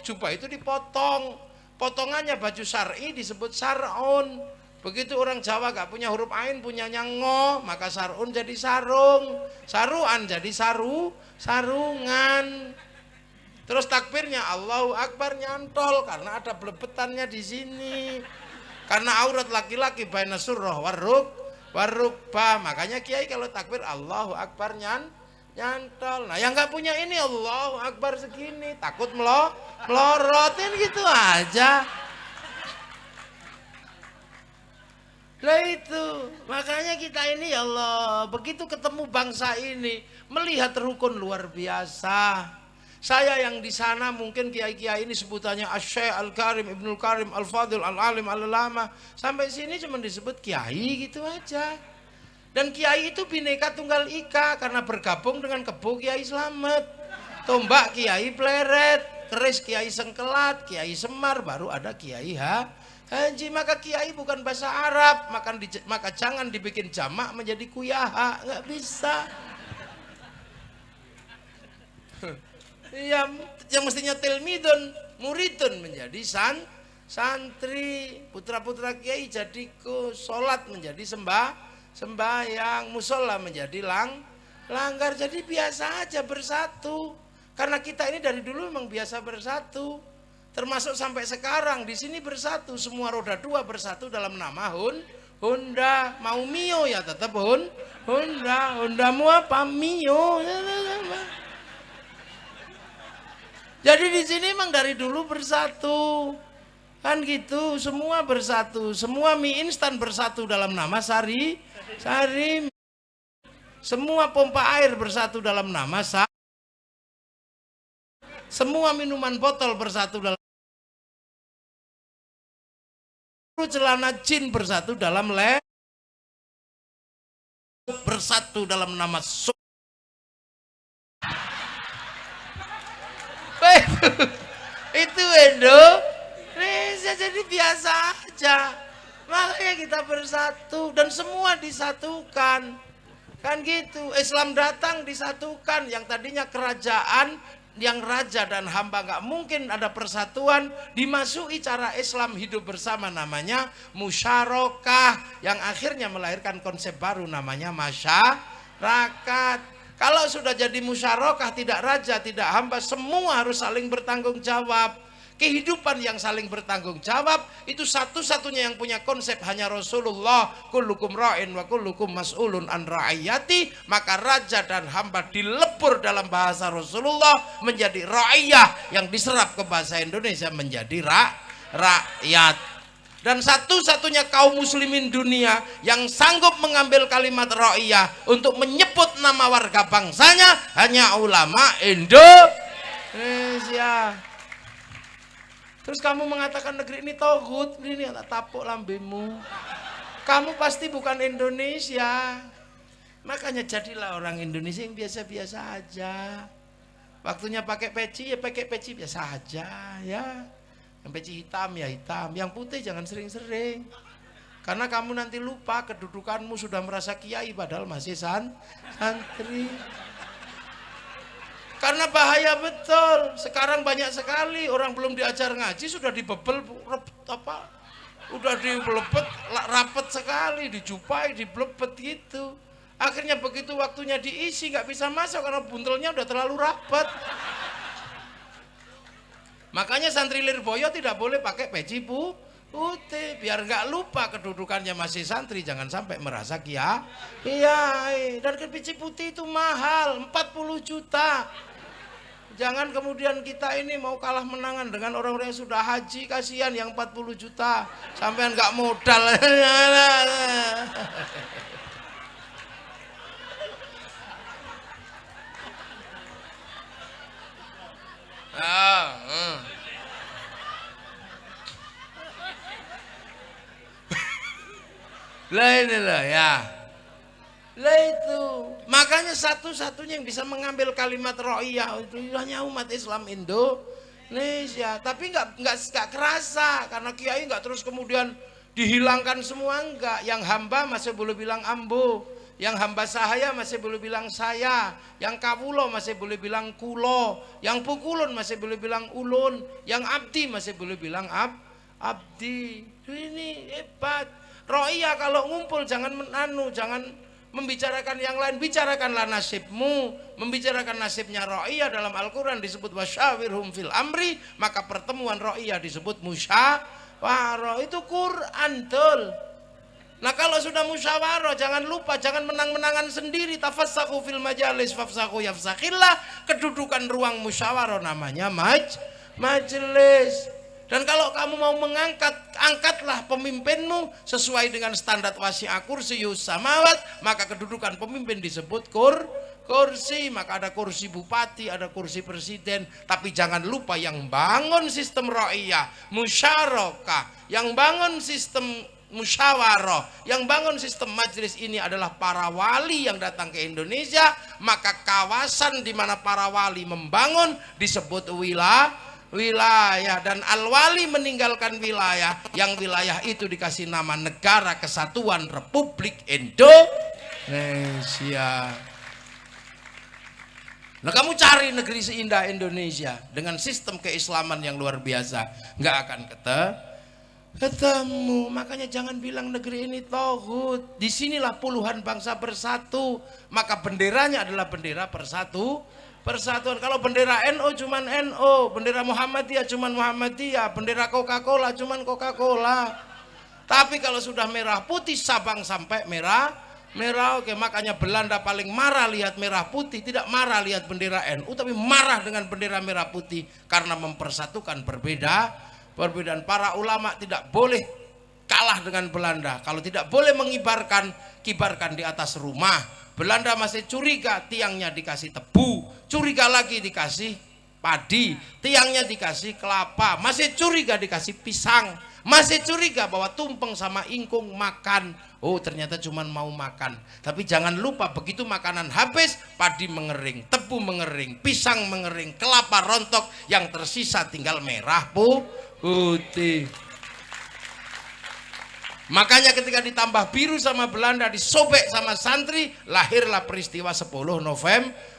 jubah itu dipotong. Potongannya baju syar'i disebut sar'un. Begitu orang Jawa gak punya huruf ain, punyanya ngo, maka sar'un jadi sarung, saruan jadi sarungan. Terus takbirnya Allahu Akbar nyantol karena ada belebetannya di sini. Karena aurat laki-laki baina surrah warukbah. Makanya Kiai kalau takbir Allahu Akbar nyantol. Nah yang nggak punya ini Allahu Akbar segini, takut melorotin gitu aja. Lah itu makanya kita ini ya Allah, begitu ketemu bangsa ini melihat rukun luar biasa. Saya yang di sana mungkin kiai-kiai ini sebutannya Asy-Syaikh Al-Karim, Ibnul Karim, Al-Fadil, Al-Alim, Al-Lama. Sampai sini cuma disebut kiai gitu aja. Dan kiai itu bineka tunggal ika karena bergabung dengan kebo Kiai Slamet, tombak Kiai Pleret, keris Kiai Sengkelat, Kiai Semar, baru ada Kiai Haji. Maka kiai bukan bahasa Arab, maka jangan dibikin jamak menjadi kuyaha, nggak bisa. Yang mestinya tilmidun, muridun menjadi santri, putra-putra kiai jadi sholat menjadi sembahyang, musola menjadi langgar. Jadi biasa aja bersatu. Karena kita ini dari dulu memang biasa bersatu. Termasuk sampai sekarang di sini bersatu. Semua roda dua bersatu dalam nama Honda. Mau Mio ya tetap Honda. Hondamu apa? Mio. Jadi di sini memang dari dulu bersatu. Kan gitu, semua bersatu. Semua mie instan bersatu dalam nama Sari. Semua pompa air bersatu dalam nama semua minuman botol bersatu dalam celana jin bersatu dalam bersatu dalam nama itu Indonesia. Jadi biasa aja. Makanya kita bersatu dan semua disatukan. Kan gitu. Islam datang disatukan. Yang tadinya kerajaan, yang raja dan hamba nggak mungkin ada persatuan, dimasuki cara Islam hidup bersama, namanya musyarakah, yang akhirnya melahirkan konsep baru namanya masyarakat. Kalau sudah jadi musyarakah, tidak raja, tidak hamba, semua harus saling bertanggung jawab. kehidupan yang saling bertanggung jawab. Itu satu-satunya yang punya konsep hanya Rasulullah. Kullukum ra'in wa kullukum mas'ulun an ra'iyati. Maka raja dan hamba dilebur dalam bahasa Rasulullah menjadi ra'iyah, yang diserap ke bahasa Indonesia menjadi rakyat. Dan satu-satunya kaum muslimin dunia yang sanggup mengambil kalimat ra'iyah untuk menyebut nama warga bangsanya hanya ulama Indonesia. Terus kamu mengatakan negeri ini togut, ini tak tapuk lambemu. Kamu pasti bukan Indonesia. Makanya jadilah orang Indonesia yang biasa-biasa aja. Waktunya pakai peci ya pakai peci biasa aja ya. Yang peci hitam ya hitam, yang putih jangan sering-sering. Karena kamu nanti lupa kedudukanmu, sudah merasa kiai padahal masih santri. Karena bahaya betul. Sekarang banyak sekali orang belum diajar ngaji sudah dibebel apa? Udah dibelepet rapet sekali, dijupai, dibelepet gitu. Akhirnya begitu waktunya diisi nggak bisa masuk karena buntelnya udah terlalu rapet. Makanya santri Lirboyo tidak boleh pakai peci putih biar nggak lupa kedudukannya masih santri, jangan sampai merasa kiai. Dan peci putih itu mahal, 40 juta. Jangan kemudian kita ini mau kalah menangan dengan orang-orang yang sudah haji, kasihan yang 40 juta sampean nggak modal. Lah inilah ya. Lah itu. Makanya satu-satunya yang bisa mengambil kalimat ra'iyah itu hanya umat Islam Indonesia. Tapi nggak kerasa karena kiai nggak terus kemudian dihilangkan semua, enggak. Yang hamba masih boleh bilang ambo, yang hamba sahaya masih boleh bilang saya, yang kawulo masih boleh bilang kulo, yang pukulun masih boleh bilang ulun, yang abdi masih boleh bilang abdi. Ini hebat. Ra'iyah kalau ngumpul jangan jangan membicarakan yang lain, bicarakanlah nasibmu. Membicarakan nasibnya ra'iyah dalam Al-Quran disebut wasyawirhum fil amri, maka pertemuan ra'iyah disebut musyawarah. Itu Quran tul. Nah kalau sudah musyawarah jangan lupa, jangan menang-menangan sendiri. Tafassaku fil majalis fafsaku yafsakillah. Kedudukan ruang musyawarah namanya majelis. Dan kalau kamu mau angkatlah pemimpinmu sesuai dengan standar wasi'a kursiyus samawat, maka kedudukan pemimpin disebut kursi. Maka ada kursi bupati, ada kursi presiden. Tapi jangan lupa yang bangun sistem ra'iyah, musyarakah, yang bangun sistem musyawarah, yang bangun sistem majelis ini adalah para wali yang datang ke Indonesia. Maka kawasan di mana para wali membangun disebut wilayah, dan al-wali meninggalkan wilayah, yang wilayah itu dikasih nama Negara Kesatuan Republik Indonesia. Nah kamu cari negeri seindah Indonesia dengan sistem keislaman yang luar biasa, nggak akan ketemu. Makanya jangan bilang negeri ini tauhid. Disinilah puluhan bangsa bersatu, maka benderanya adalah bendera persatuan. Kalau bendera NU cuman NU, bendera Muhammadiyah cuman Muhammadiyah, bendera Coca-Cola cuman Coca-Cola. Tapi kalau sudah merah putih Sabang sampai merah, oke. Makanya Belanda paling marah lihat merah putih, tidak marah lihat bendera NU, tapi marah dengan bendera merah putih karena mempersatukan perbedaan. Para ulama tidak boleh kalah dengan Belanda. Kalau tidak boleh mengibarkan, kibarkan di atas rumah. Belanda masih curiga, tiangnya dikasih tebu, curiga lagi dikasih padi, tiangnya dikasih kelapa, masih curiga dikasih pisang, masih curiga bahwa tumpeng sama ingkung makan. Oh ternyata cuma mau makan. Tapi jangan lupa begitu makanan habis, padi mengering, tebu mengering, pisang mengering, kelapa rontok, yang tersisa tinggal merah putih. Makanya ketika ditambah biru sama Belanda, disobek sama santri, lahirlah peristiwa 10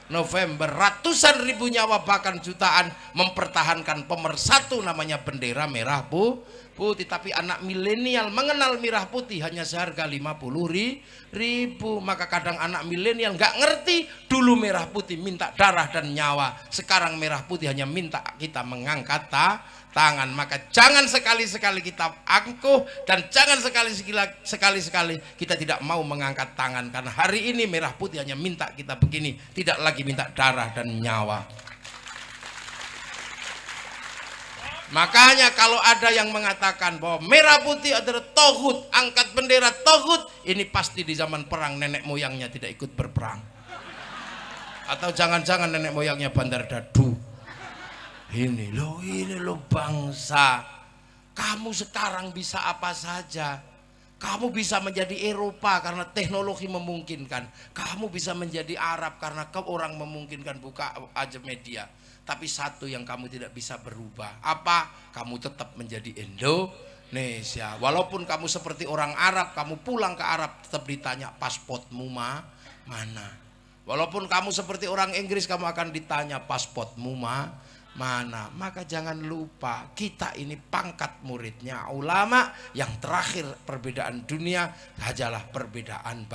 November, ratusan ribu nyawa bahkan jutaan mempertahankan pemersatu namanya bendera merah putih. Tapi anak milenial mengenal merah putih hanya seharga 50.000. Maka kadang anak milenial nggak ngerti, dulu merah putih minta darah dan nyawa, sekarang merah putih hanya minta kita mengangkat tangan. Maka jangan sekali-sekali kita angkuh, dan jangan sekali-sekali kita tidak mau mengangkat tangan, karena hari ini merah putih hanya minta kita begini, tidak lagi minta darah dan nyawa. Makanya kalau ada yang mengatakan bahwa merah putih adalah tohut, angkat bendera tohut, ini pasti di zaman perang nenek moyangnya tidak ikut berperang, atau jangan-jangan nenek moyangnya bandar dadu. Ini loh bangsa, kamu sekarang bisa apa saja. Kamu bisa menjadi Eropa karena teknologi memungkinkan. Kamu bisa menjadi Arab karena orang memungkinkan, buka aja media. Tapi satu yang kamu tidak bisa berubah, apa? Kamu tetap menjadi Indonesia. Walaupun kamu seperti orang Arab, kamu pulang ke Arab tetap ditanya pasportmu mana. Walaupun kamu seperti orang Inggris, kamu akan ditanya pasportmu mana. Maka jangan lupa, kita ini pangkat muridnya ulama. Yang terakhir perbedaan dunia hanyalah perbedaan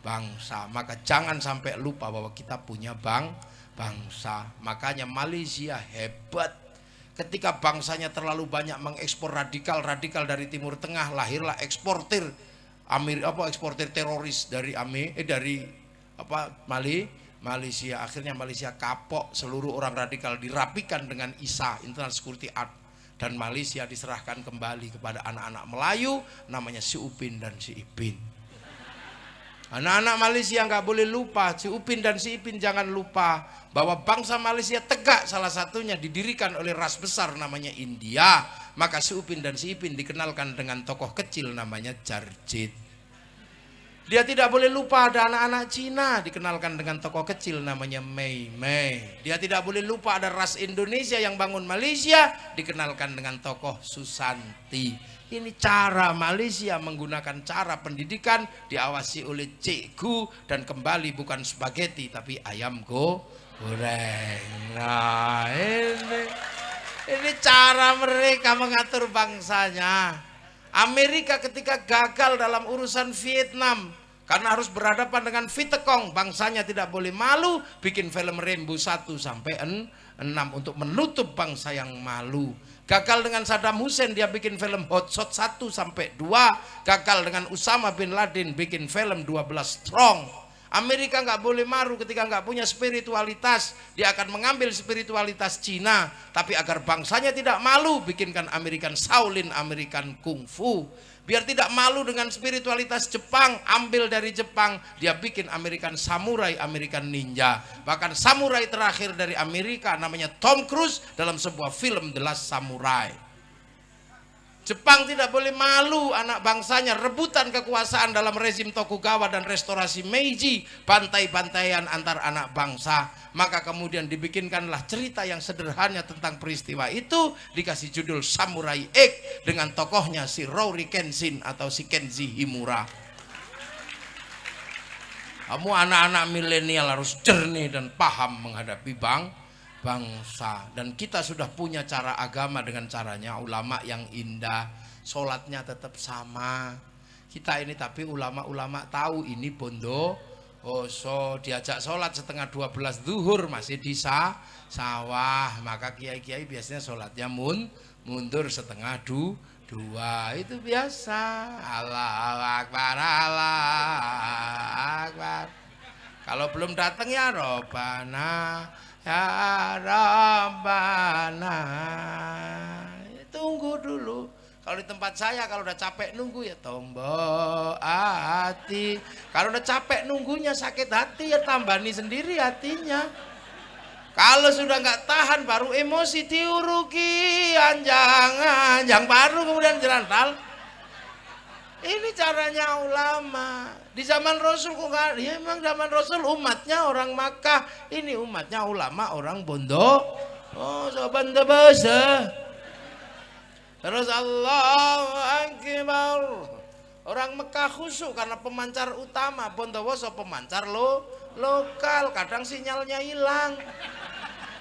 bangsa. Maka jangan sampai lupa bahwa kita punya bangsa. Makanya Malaysia hebat. Ketika bangsanya terlalu banyak mengekspor radikal dari Timur Tengah, lahirlah eksportir eksportir teroris dari Malaysia. Akhirnya Malaysia kapok, seluruh orang radikal dirapikan dengan ISA, International Security Act, dan Malaysia diserahkan kembali kepada anak-anak Melayu namanya si Upin dan si Ipin. Anak-anak Malaysia nggak boleh lupa, si Upin dan si Ipin jangan lupa bahwa bangsa Malaysia tegak, salah satunya didirikan oleh ras besar namanya India. Maka si Upin dan si Ipin dikenalkan dengan tokoh kecil namanya Jarjit. Dia tidak boleh lupa ada anak-anak Cina, dikenalkan dengan tokoh kecil namanya Mei Mei. Dia tidak boleh lupa ada ras Indonesia yang bangun Malaysia, dikenalkan dengan tokoh Susanti. Ini cara Malaysia menggunakan cara pendidikan, diawasi oleh cikgu, dan kembali bukan spaghetti tapi ayam goreng. Nah, ini cara mereka mengatur bangsanya. Amerika ketika gagal dalam urusan Vietnam, karena harus berhadapan dengan Vietcong, bangsanya tidak boleh malu, bikin film Rambo 1 sampai 6 untuk menutup bangsa yang malu. Gagal dengan Saddam Hussein, dia bikin film Hot Shot 1 sampai 2. Gagal dengan Usama bin Laden, bikin film 12 Strong. Amerika nggak boleh malu ketika nggak punya spiritualitas, dia akan mengambil spiritualitas Cina. Tapi agar bangsanya tidak malu, bikinkan American Shaolin, American Kung Fu. Biar tidak malu dengan spiritualitas Jepang, ambil dari Jepang, dia bikin American Samurai, American Ninja. Bahkan samurai terakhir dari Amerika namanya Tom Cruise dalam sebuah film The Last Samurai. Jepang tidak boleh malu anak bangsanya rebutan kekuasaan dalam rezim Tokugawa dan restorasi Meiji, bantai-bantaian antar anak bangsa. Maka kemudian dibikinkanlah cerita yang sederhana tentang peristiwa itu, dikasih judul Samurai X dengan tokohnya si Rory Kenshin atau si Kenji Himura. Kamu anak-anak milenial harus jernih dan paham menghadapi bangsa. Dan kita sudah punya cara agama dengan caranya ulama yang indah. Sholatnya tetap sama kita ini, tapi ulama-ulama tahu ini bondo diajak sholat setengah 12 zuhur masih di sawah. Maka kiai-kiai biasanya sholatnya mundur setengah 2. Itu biasa. Allahu Akbar, Allahu Akbar. Kalau belum datang ya Robbana, ya Rabbana, tunggu dulu. Kalau di tempat saya, kalau udah capek nunggu ya tombol hati. Kalau udah capek nunggunya sakit hati ya tambani sendiri hatinya. Kalau sudah nggak tahan baru emosi diuruki anjang baru kemudian jelantal. Ini caranya ulama. Di zaman Rasul kok nggak? Ya emang zaman Rasul umatnya orang Makkah, ini umatnya ulama orang Bondo. Oh, soban bahasa. Terus Allahu Akbar. Orang Mekah khusyuk karena pemancar utama, Bondowoso pemancar lokal, kadang sinyalnya hilang.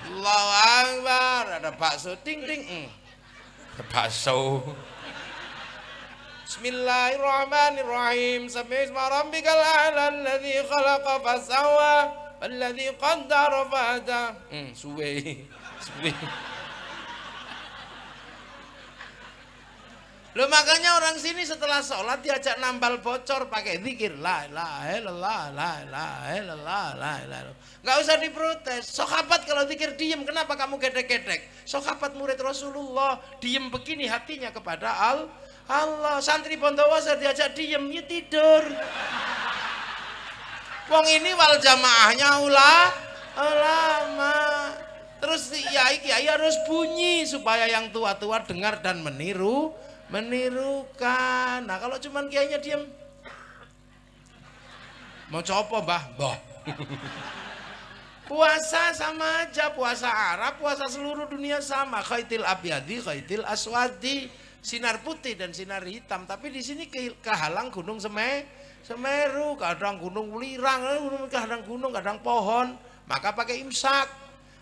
Allahu Akbar, ada bakso ting ting. Bakso. Bismillahirrahmanirrahim. Sabbihisma rabbikal a'la alladzi khalaqa fasawwa walladzi qaddara fahada. Suwe. Loh, makanya orang sini setelah sholat diajak nambal bocor pakai zikir la ilaha illallah la ilaha illallah la ilaha. Enggak usah diprotes. Sahabat kalau zikir diem, kenapa kamu gedek-gedek? Sahabat murid Rasulullah diem begini hatinya kepada Allah. Santri Bondowoso diajak diem, ya tidur. Wong ini wal jamaahnya ulama. Terus kiai harus bunyi supaya yang tua-tua dengar dan menirukan. Nah, kalau cuman kiainya diam, mau copo mbah? Puasa sama aja, puasa Arab, puasa seluruh dunia sama. Khaitil abyadi, khaitil aswadi, sinar putih dan sinar hitam. Tapi di sini kehalang gunung Semeru, kadang gunung Welirang, kadang gunung, kadang pohon. Maka pakai imsak.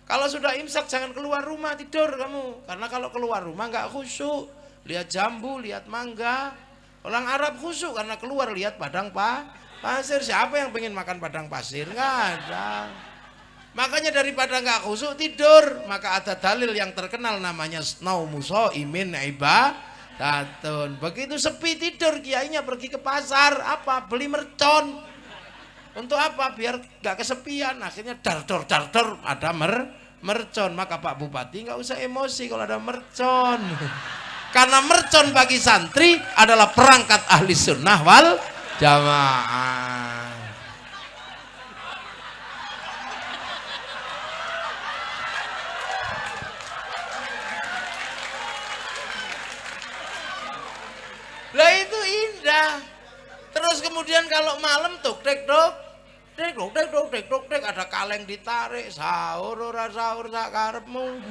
Kalau sudah imsak jangan keluar rumah, tidur kamu. Karena kalau keluar rumah nggak khusyuk. Lihat jambu, lihat mangga. Orang Arab khusyuk karena keluar lihat padang pasir. Siapa yang pengen makan padang pasir? Nggak ada. Makanya daripada nggak khusyuk tidur. Maka ada dalil yang terkenal namanya naumu shaimin ibadatun. Begitu sepi tidur, kiainya pergi ke pasar. Apa? Beli mercon. Untuk apa? Biar nggak kesepian. Akhirnya dardor ada mercon. Maka Pak Bupati nggak usah emosi kalau ada mercon. Karena mercon bagi santri adalah perangkat ahli sunnah wal jamaah. Lah itu indah. Terus kemudian kalau malam tek ada kaleng ditarik, sahur ora sahur sak karepmu.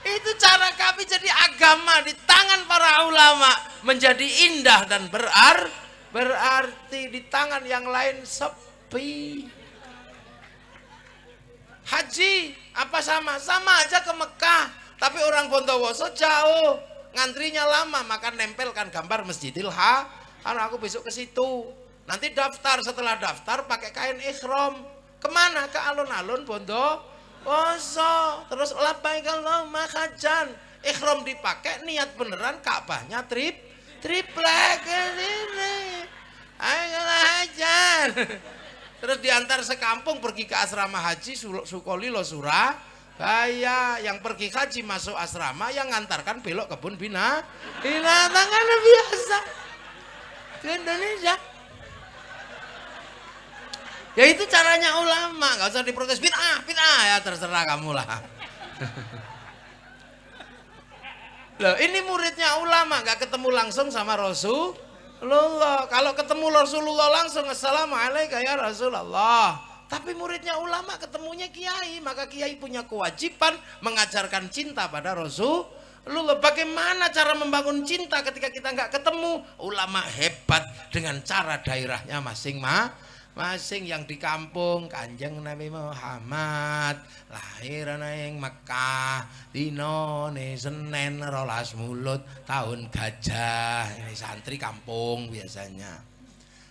Itu cara kami jadi agama di tangan para ulama menjadi indah dan berarti di tangan yang lain sepi. Haji apa sama aja ke Mekah, tapi orang Bondowoso jauh, ngantrinya lama, maka nempelkan gambar Masjidil Haram. Aku besok ke situ. Nanti daftar, setelah daftar pakai kain ihram. Kemana? Ke alun-alun Bondowoso. Terus labbaik Allahumma hajjan, ihram dipakai, niat beneran, Ka'bahnya triplek ini. Ayo hajjan. Terus diantar sekampung pergi ke asrama haji Sukolilo Surabaya. Yang pergi haji masuk asrama, yang ngantarkan belok kebun binatang kan biasa di Indonesia. Ya itu caranya ulama, nggak usah diprotes, bid'ah ya terserah kamu lah. Loh, ini muridnya ulama, nggak ketemu langsung sama Rasulullah. Kalau ketemu Rasulullah langsung, assalamualaikum ya Rasulullah. Tapi muridnya ulama ketemunya kiai, maka kiai punya kewajiban mengajarkan cinta pada Rasulullah. Bagaimana cara membangun cinta ketika kita nggak ketemu? Ulama hebat dengan cara daerahnya masing-masing. Yang di kampung Kanjeng Nabi Muhammad lahir ing Mekah dinone Senin 12 Mulut tahun gajah. Ini santri kampung biasanya.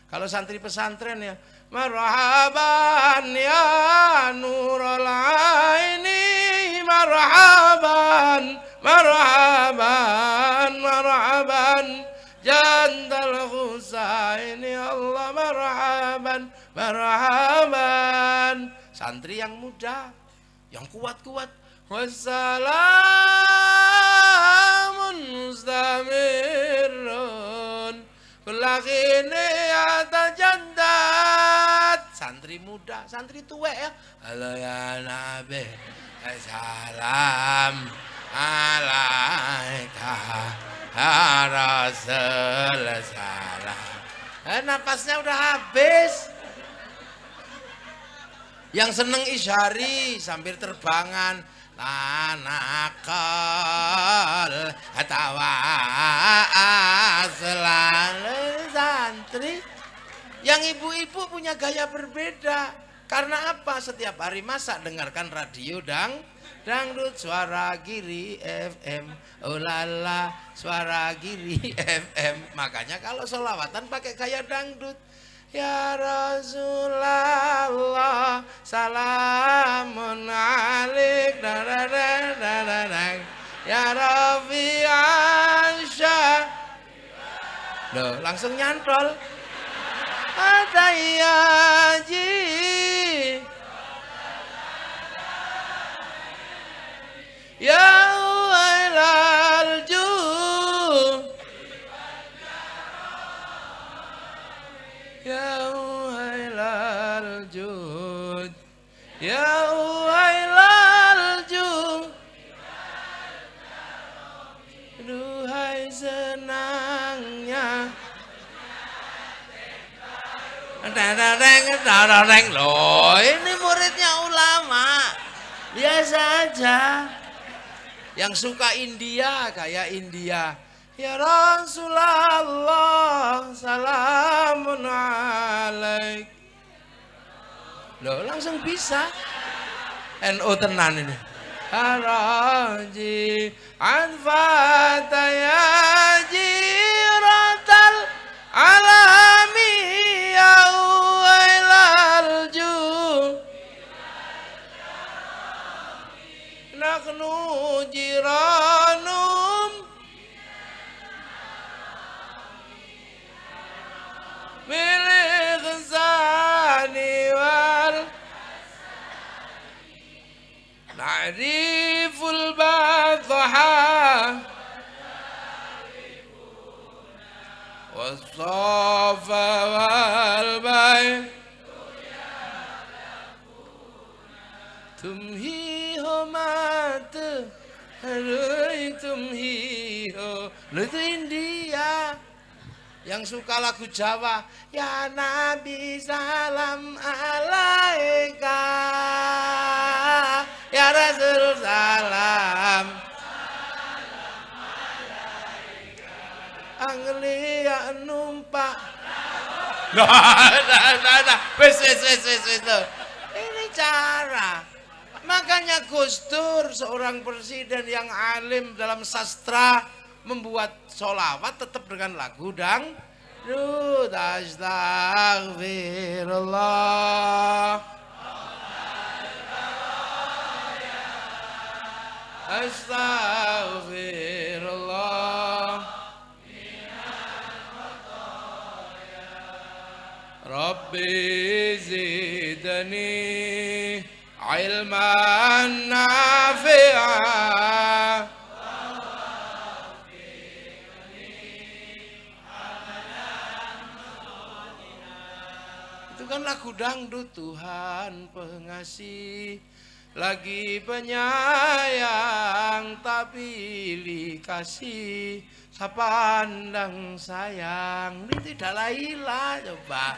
Kalau santri pesantren ya marhaban ya nurul aini, marhaban Jandal Husaini, Allah marhaban. Santri yang muda, yang kuat-kuat. Wassalamun mustamirun kulakini atajandat. Santri muda, santri tua ya. Halo ya Nabi, salam alaika ya Rasul salam. Napasnya udah habis. Yang seneng isyari sambil terbangan, tanakal atawa selalu santri Yang ibu-ibu punya gaya berbeda. Karena apa? Setiap hari masak dengarkan radio dangdut, Suara Giri FM, oh lala, Suara Giri FM. Makanya kalau sholawatan pakai gaya dangdut. Ya Rasulullah, salamun alaik, ya Rafi'an syah. Loh, langsung nyantol. Ada yaji, ya wailal jud, ya wailal jud, ya wailal jud. Duhai senangnya loh, ini muridnya ulama biasa aja. Yang suka India kayak India, ya Rasulullah, salamun alaik. Loh, langsung bisa. NU tenan ini. Haraji anfatayaji ratal alami ya wailal ju naknu jiranum milik zani wal na'riful badha was-safa wal-bay tumhiho mata tumhiho. Lu itu India. Yang suka lagu Jawa, ya Nabi salam alaika, ya Rasul salam Anglia numpak. Wes. Ini cara. Makanya Gus Dur seorang presiden yang alim dalam sastra membuat sholawat tetap dengan lagu dangdut. Astaghfirullah, astaghfirullah, Rabbi zidni ilman nafi'an. Itu kan lagu dangdut. Tuhan pengasih lagi penyayang, tapi pilih kasih sapandang sayang. Itu Dalaila. Coba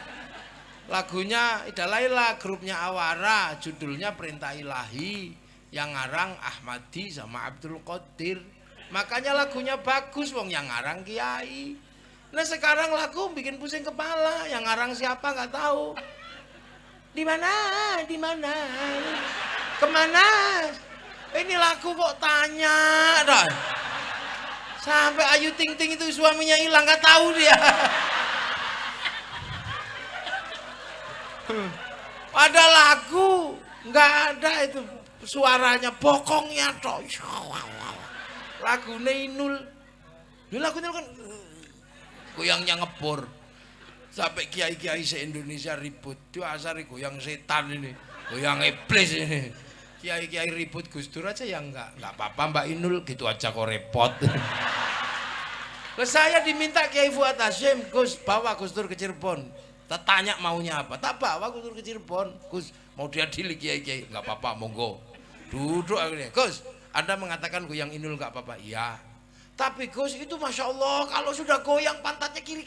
lagunya Dalaila, grupnya Awara, judulnya Perintah Ilahi, yang ngarang Ahmadi sama Abdul Qadir. Makanya lagunya bagus, wong yang ngarang Kiai. Nah sekarang lagu bikin pusing kepala, yang ngarang siapa nggak tahu. Di mana, kemana? Ini lagu kok tanya, dah. Sampai Ayu Ting Ting itu suaminya hilang, nggak tahu dia. Ada lagu nggak ada itu suaranya, bokongnya toh. Lagu Inul, ini lagunya kan goyangnya ngebor. Sampai kiai-kiai se-Indonesia ribut. Itu asal goyang setan ini, goyang iblis ini. Kiai-kiai ribut, Gus Dur aja yang nggak apa-apa, Mbak Inul gitu aja kok repot. Terus saya diminta Kiai Fuad Hasyim, Gus bawa Gus Dur ke Cirebon. Tanya maunya apa, tak bawa Gus Dur ke Cirebon. Gus mau diadili kiai-kiai, nggak apa-apa, monggo. Duduk akhirnya, Gus Anda mengatakan goyang Inul nggak apa-apa, iya. Tapi Gus itu Masya Allah kalau sudah goyang pantatnya kiri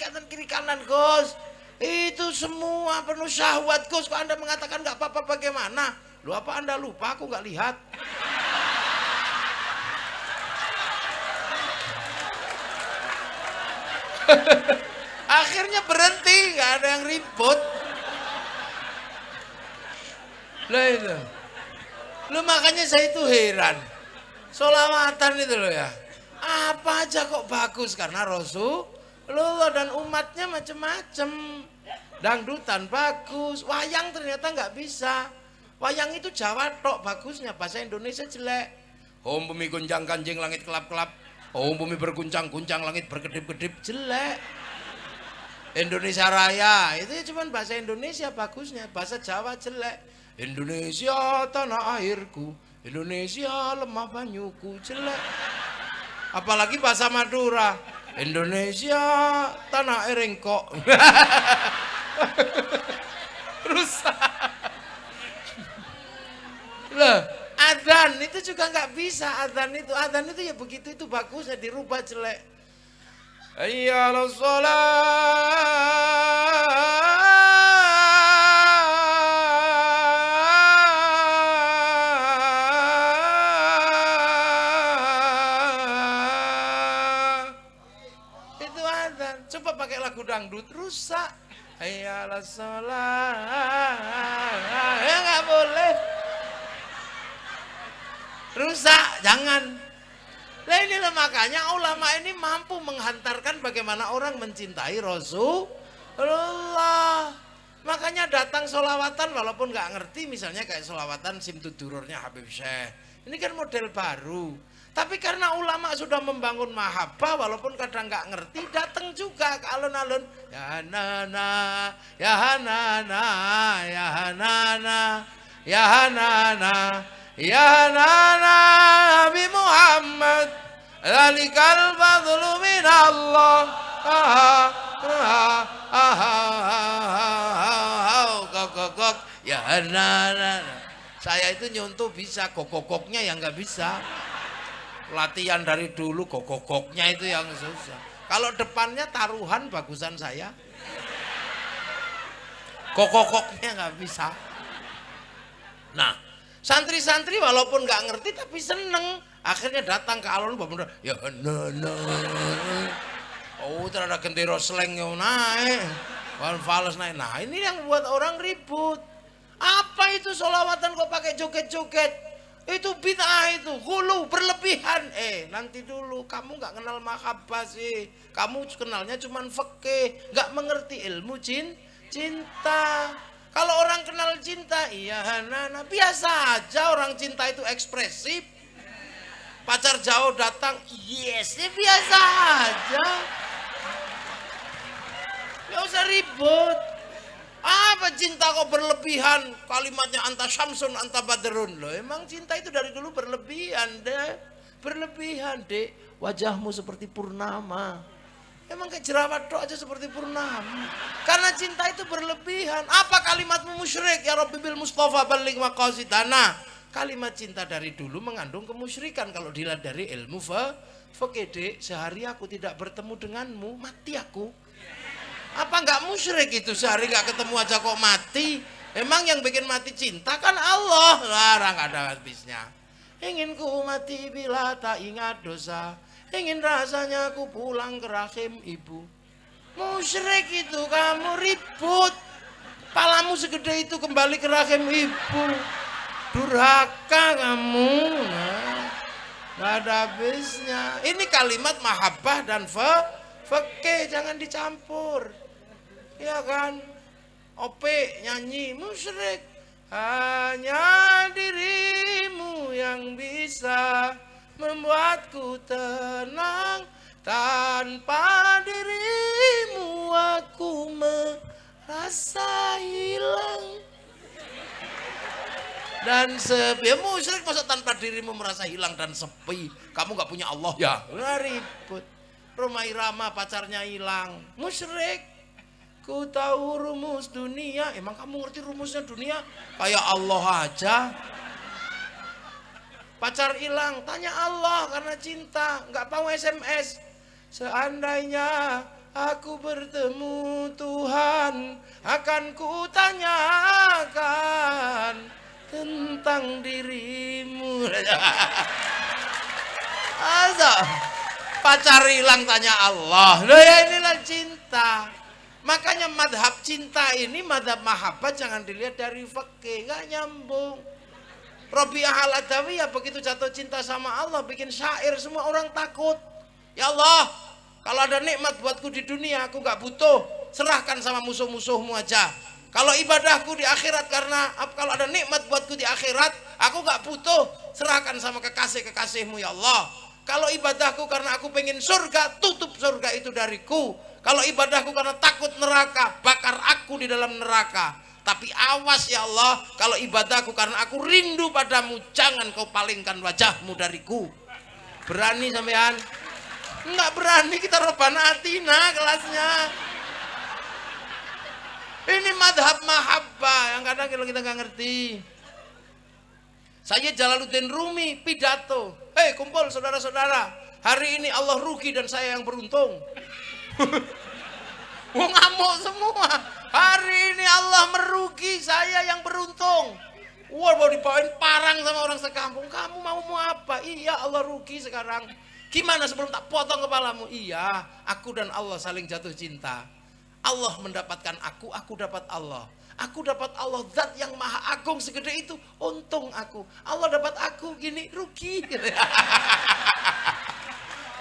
kanan Gus. Itu semua penuh syahwat Gus. Kok Anda mengatakan nggak apa-apa bagaimana? Lu apa Anda lupa aku nggak lihat? Akhirnya berhenti, nggak ada yang ribut. Lah itu. Lu makanya saya itu heran. Sholawatan itu loh ya. Apa aja kok bagus karena Rasulullah dan umatnya macam-macam. Dangdutan bagus, wayang ternyata nggak bisa. Wayang itu Jawa tok bagusnya, bahasa Indonesia jelek. Om bumi gonjang ganjing langit kelap-kelap. Om bumi berguncang-guncang langit berkedip-kedip, jelek. Indonesia Raya itu ya cuman bahasa Indonesia bagusnya, bahasa Jawa jelek. Indonesia tanah airku, Indonesia lemah banyuku, jelek. Apalagi bahasa Madura, Indonesia tanah air engkok. Rusak. Loh, adzan itu juga nggak bisa. Adzan itu ya begitu, itu bagusnya dirubah jelek. Hayya 'alas shalah. Itu adzan. Coba pakai lagu dangdut, rusak. Hayya 'alas shalah. Ya nggak boleh. Rusak, jangan. Nah inilah makanya ulama ini mampu menghantarkan bagaimana orang mencintai Rasulullah. Makanya datang sholawatan walaupun nggak ngerti, misalnya kayak sholawatan Simtudururnya Habib Syekh. Ini kan model baru. Tapi karena ulama sudah membangun mahabbah, walaupun kadang nggak ngerti, datang juga ke alun-alun. Ya Hanana, ya Hanana, ya Hanana, ya Hanana. Ya Nabi Muhammad, dzalikal fadlu minallah. Ya Nana. Saya itu nyuntuh bisa, kokoknya yang nggak bisa. Latihan dari dulu, kokoknya itu yang susah. Kalau depannya taruhan bagusan saya. Kokoknya nggak bisa. Nah. Santri-santri walaupun nggak ngerti tapi seneng, akhirnya datang ke alun bener, ya nana, oh terada gentiro sleng yang naik, fals naik, nah ini yang buat orang ribut. Apa itu sholawatan kok pakai joget-joget? Itu bid'ah itu, hulu berlebihan. Nanti dulu, kamu nggak kenal mahabbah sih, kamu kenalnya cuman fikih, nggak mengerti ilmu cinta. Kalau orang kenal cinta, iya Nana, biasa aja orang cinta itu ekspresif. Pacar jauh datang, yes, ya biasa aja. Gak usah ribut. Apa cinta kok berlebihan? Kalimatnya anta syamsun, anta badrun. Loh, emang cinta itu dari dulu berlebihan, deh. Berlebihan, dek. Wajahmu seperti purnama. Emang kayak jerawat doa aja seperti purnama. Karena cinta itu berlebihan. Apa kalimatmu musyrik? Ya Rabbi bil Mustafa balik maqasidana. Kalimat cinta dari dulu mengandung kemusyrikan. Kalau dilihat dari ilmu fakih, sehari aku tidak bertemu denganmu, mati aku. Apa enggak musyrik itu? Sehari enggak ketemu aja kok mati. Emang yang bikin mati cinta kan Allah. Larang ada habisnya. Ingin ku mati bila tak ingat dosa. Ingin rasanya aku pulang ke rahim ibu. Musyrik itu, kamu ribut. Palamu segede itu kembali ke rahim ibu. Durhaka kamu. Gak ada habisnya. Ini kalimat mahabbah dan fakih, jangan dicampur. Ya kan? Ope nyanyi musyrik. Hanya dirimu yang bisa membuatku tenang, tanpa dirimu aku merasa hilang dan sepi. Ya musyrik masa tanpa dirimu merasa hilang dan sepi. Kamu gak punya Allah ya? Nggak ribut. Roma Irama pacarnya hilang, musyrik. Ku tahu rumus dunia. Emang kamu ngerti rumusnya dunia? Kayak Allah aja. Pacar hilang, tanya Allah karena cinta, nggak mau SMS. Seandainya aku bertemu Tuhan, akan ku tanyakan tentang dirimu. Asa, pacar hilang tanya Allah. Loh ya inilah cinta. Makanya madhab cinta ini, madhab mahabbah jangan dilihat dari fikih, nggak nyambung. Rabi'ah al-Adawiyah begitu jatuh cinta sama Allah bikin syair, semua orang takut. Ya Allah, kalau ada nikmat buatku di dunia aku nggak butuh, serahkan sama musuh-musuhmu aja. Kalau ibadahku di akhirat, karena kalau ada nikmat buatku di akhirat aku nggak butuh, serahkan sama kekasih-kekasihmu ya Allah. Kalau ibadahku karena aku pengen surga, tutup surga itu dariku. Kalau ibadahku karena takut neraka, bakar aku di dalam neraka. Tapi awas ya Allah, kalau ibadahku karena aku rindu padamu, jangan kau palingkan wajahmu dariku. Berani sampean? Enggak berani, kita Rabbana Atina kelasnya. Ini madhab mahabbah yang kadang kalau kita nggak ngerti. Saya Jalaluddin Rumi pidato, kumpul saudara-saudara, hari ini Allah rugi dan saya yang beruntung. Wah, ngamuk semua. Hari ini Allah merugi, saya yang beruntung. Wah, mau dibawain parang sama orang sekampung. Kamu mau apa? Iya, Allah rugi sekarang. Gimana sebelum tak potong kepalamu? Iya, aku dan Allah saling jatuh cinta. Allah mendapatkan aku dapat Allah. Aku dapat Allah, zat yang maha agung segede itu, untung aku. Allah dapat aku, gini rugi.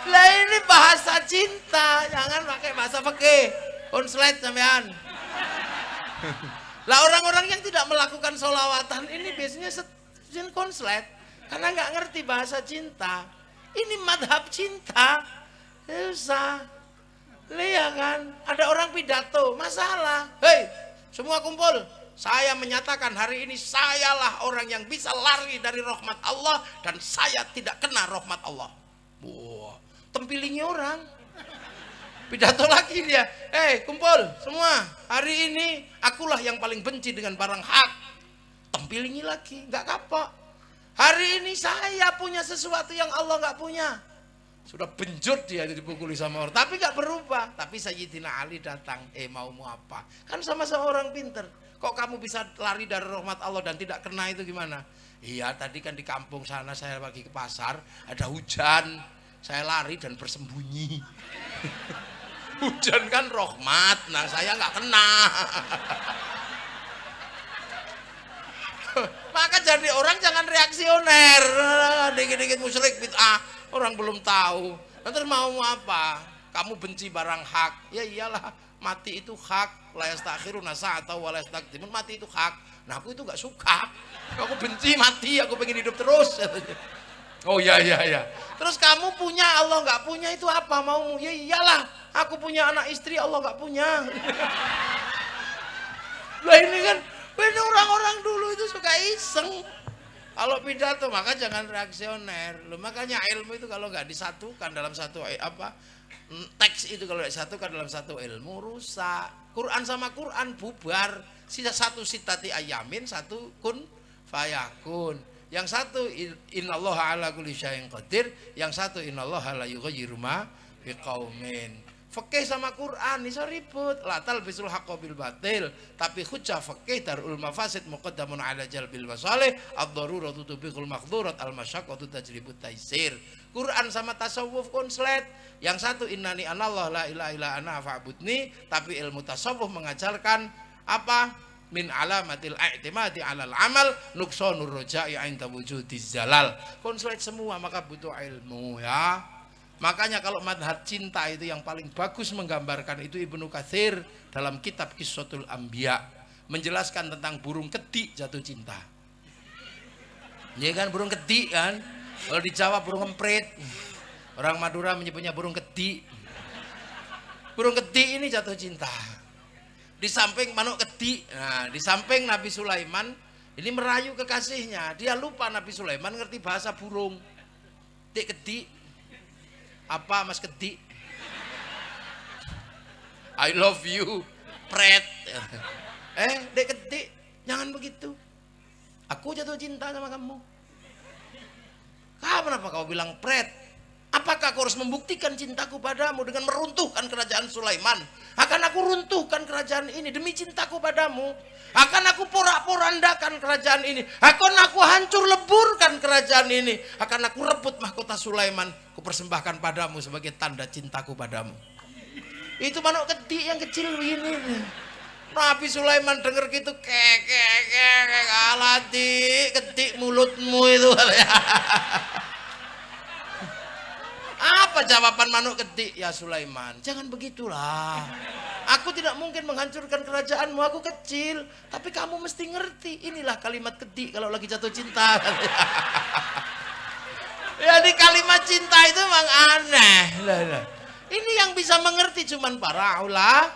Lah ini bahasa cinta, jangan pakai bahasa fikih. Konslet sampean. Lah orang-orang yang tidak melakukan sholawatan ini biasanya konslet karena nggak ngerti bahasa cinta. Ini madhab cinta, susah. Lihat kan, ada orang pidato, masalah. Hei, semua kumpul. Saya menyatakan hari ini sayalah orang yang bisa lari dari rahmat Allah dan saya tidak kena rahmat Allah. Wah, tempilingi orang. Pidato lagi dia, kumpul semua, hari ini akulah yang paling benci dengan barang hak. Tempilingi lagi, nggak kapok. Hari ini saya punya sesuatu yang Allah nggak punya. Sudah benjut dia dipukuli sama orang, tapi nggak berubah. Tapi Sayyidina Ali datang, mau apa? Kan sama-sama orang pinter. Kok kamu bisa lari dari rahmat Allah dan tidak kena itu gimana? Iya, tadi kan di kampung sana saya lagi ke pasar, ada hujan, saya lari dan bersembunyi. Hujan kan rahmat, nah saya nggak kena. Maka jadi orang jangan reaksioner, dikit-dikit musyrik bid'ah, orang belum tahu. Nanti mau apa? Kamu benci barang hak, ya iyalah, mati itu hak. La yastakhiruna sa'atan wa la yastaqdimun, mati itu hak. Nah aku itu nggak suka, aku benci mati, aku pengen hidup terus. Oh iya. Terus kamu punya, Allah nggak punya, itu apa maumu? Ya iyalah, aku punya anak istri, Allah nggak punya. Lah ini kan, ini orang-orang dulu itu suka iseng. Kalau pidato maka jangan reaksioner. Loh, makanya ilmu itu kalau nggak disatukan dalam satu teks itu kalau disatukan dalam satu ilmu rusak. Quran sama Quran bubar. Satu sitati ayamin, satu kun fayakun. Yang satu innallaha ala kulli syai'in qadir, yang satu innallaha la yughayyiru ma biqaumin. Fikih sama Quran iso ribut, la talbisul haqqo bil batil, tapi hujjah fikih darul mafasid muqaddamun ala jalbil masalih, ad-daruratu tubiqul maqdurat al-masyaqqatu tajribut taisir. Quran sama tasawuf konslet. Yang satu innani anallah la ilaha illa ana fa'budni, tapi ilmu tasawuf mengajarkan apa? Min alamatil i'timadi alal amal nuqsanur roja'i 'inda wujudiz zalal. Konslet semua, maka butuh ilmu ya. Makanya kalau madhab cinta itu yang paling bagus menggambarkan itu Ibnu Katsir dalam kitab Qissatul Anbiya, menjelaskan tentang burung kedik jatuh cinta. Iya kan, burung kedik kan? Kalau di Jawa burung emprit. Orang Madura menyebutnya burung kedik. Burung kedik ini jatuh cinta. Di samping manuk kedik, nah di samping Nabi Sulaiman ini merayu kekasihnya. Dia lupa Nabi Sulaiman ngerti bahasa burung. Dek kedik, apa mas kedik? I love you, pret. Dek kedik, jangan begitu. Aku jatuh cinta sama kamu. Kenapa kau bilang pret? Apakah kau harus membuktikan cintaku padamu dengan meruntuhkan kerajaan Sulaiman? Akan aku runtuhkan kerajaan ini demi cintaku padamu. Akan aku porak-porandakan kerajaan ini. Akan aku hancur leburkan kerajaan ini. Akan aku rebut mahkota Sulaiman, ku persembahkan padamu sebagai tanda cintaku padamu. Itu manuk kedik yang kecil begini. Nabi Sulaiman dengar gitu alati kedik mulutmu itu. Apa jawaban manuk kedik? Ya Sulaiman, jangan begitulah. Aku tidak mungkin menghancurkan kerajaanmu, aku kecil. Tapi kamu mesti ngerti, inilah kalimat kedik kalau lagi jatuh cinta. Jadi kalimat cinta itu memang aneh. Ini yang bisa mengerti cuman para ulama.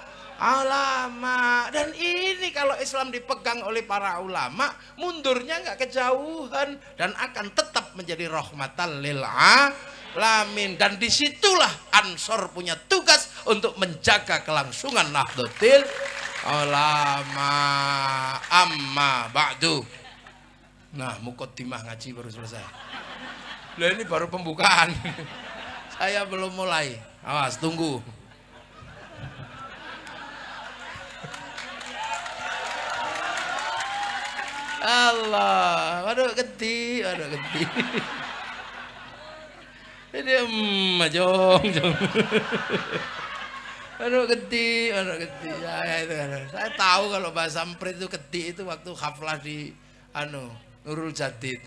Dan ini kalau Islam dipegang oleh para ulama, mundurnya nggak kejauhan dan akan tetap menjadi rahmatan lil alamin. Dan disitulah Ansor punya tugas untuk menjaga kelangsungan Nahdlatul Ulama. Amma ba'du. Nah, muqaddimah ngaji baru selesai. Lah ini baru pembukaan. Saya belum mulai. Awas, tunggu. Allah, waduh gede. Ini jong. Waduh gede. Ya, itu kan. Saya tahu kalau bahasa Emprit itu gede itu waktu haflah di Nurul Jadid.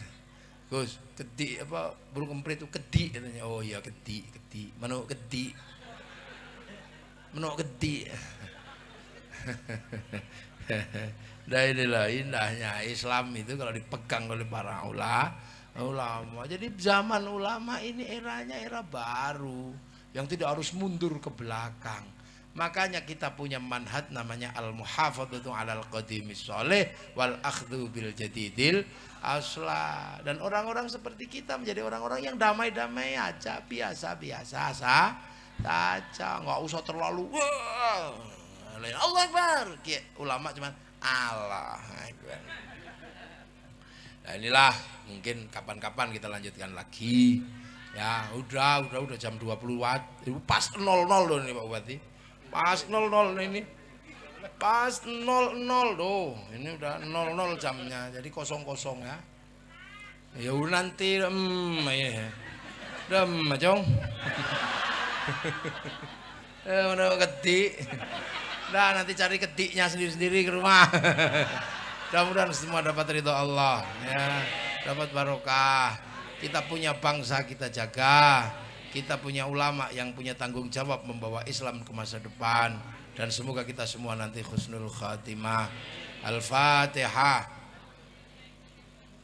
Gus, gede apa burung emprit itu gede katanya. Oh iya gede. Manuk gede. Nah inilah indahnya Islam itu kalau dipegang oleh para ulama. Jadi zaman ulama ini eranya era baru yang tidak harus mundur ke belakang. Makanya kita punya manhaj namanya al-muhafadzatu 'alal qadimis sholih wal akhdhu bil jadidil asla. Dan orang-orang seperti kita menjadi orang-orang yang damai-damai aja, biasa-biasa saja, nggak usah terlalu Allah Akbar. Ulama cuman Allah Akbar. Nah inilah mungkin kapan-kapan kita lanjutkan lagi. Ya udah jam 20 watt. Pas 00 loh ini Pak Bupati. Pas 00 ini. Pas 00 loh. Ini udah 00 jamnya. Jadi kosong-kosong ya. Ya nanti ya. Macong. Mana kedik. Nah nanti cari kediknya sendiri-sendiri ke rumah. Mudah-mudahan semua dapat ridho Allah ya, dapat barokah. Kita punya bangsa kita jaga, kita punya ulama yang punya tanggung jawab membawa Islam ke masa depan, dan semoga kita semua nanti husnul khatimah. Al-Fatihah.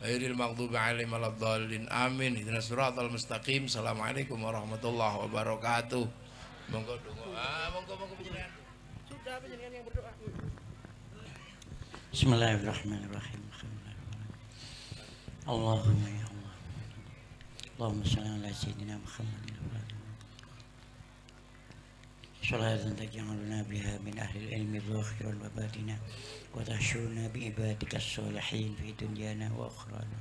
Ghairil maghdubi 'alaihim waladdallin. Amin. Ihdinas siratal mustaqim. Assalamualaikum warahmatullahi wabarakatuh. Monggo panjenengan. Sudah panjenengan yang berdoa. Bismillahirrahmanirrahim. Allahumma ya Allah. Allahumma shalli ala sayyidina Muhammadin wa ala salatan taj'aluna biha min ahli al-ilmi zahiran wa batina wa tahshuruna bi ibadika as-salihin fi dunyana wa akhirana.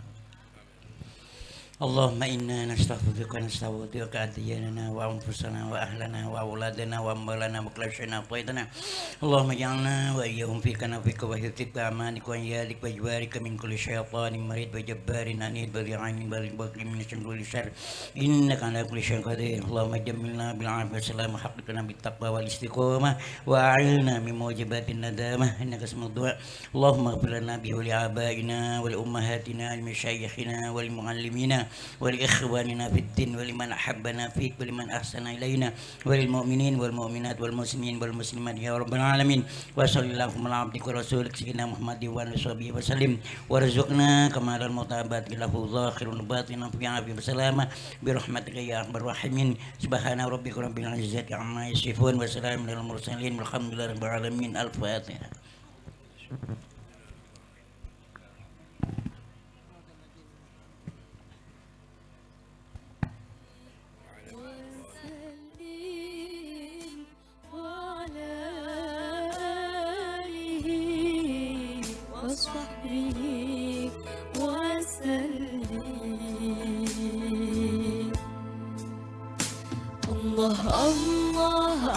Allahumma inna nastaghfiruka wa nasta'udzuka adiyanana wa anfusana wa ahlana wa auladana wa ambalana wa klashana qaidana. Allahumma ja'alna wa iyyahum fika nafika wa hifdika amanika wa yalik wa jiwarika min kulli syaitanin marid wa jabbarin anid wa li'anin wa libaqi min kulli syarr innaka ala kulli syai'in qadir. Allahumma jammilna bil afiyati salam haqqina bit taqwa wal istiqamah wa a'ilna min mujibatin nadamah innaka samad du'a. Allahumma ighfir lana bi li abaina wa li ummahatina wa masyayikhina wa lil muallimina ولإخواننا في الدين ولمن أحبنا فيك ولمن أحسن إلينا وللمؤمنين والمؤمنات والمسلمين والمسلمات يا رب العالمين وصلى اللهم على عبدك ورسولك سيدنا محمد وعلى آله وسلم وارزقنا كمال المتابعة له ظاهر باطن في عافية وسلامة برحمتك يا أرحم الراحمين سبحان ربك رب العزة عما يصفون وسلام على المرسلين والحمد لله رب العالمين. الفاتحة.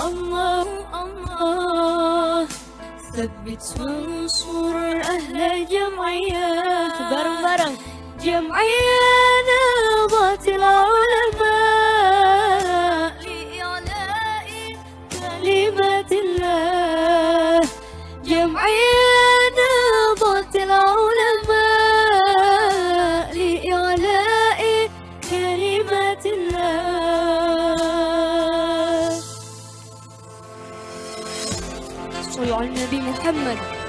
الله ثبت وانصر أهل الجمعية bareng-bareng جمعية نهضة العلماء لإعلاء كلمة Nabi Muhammad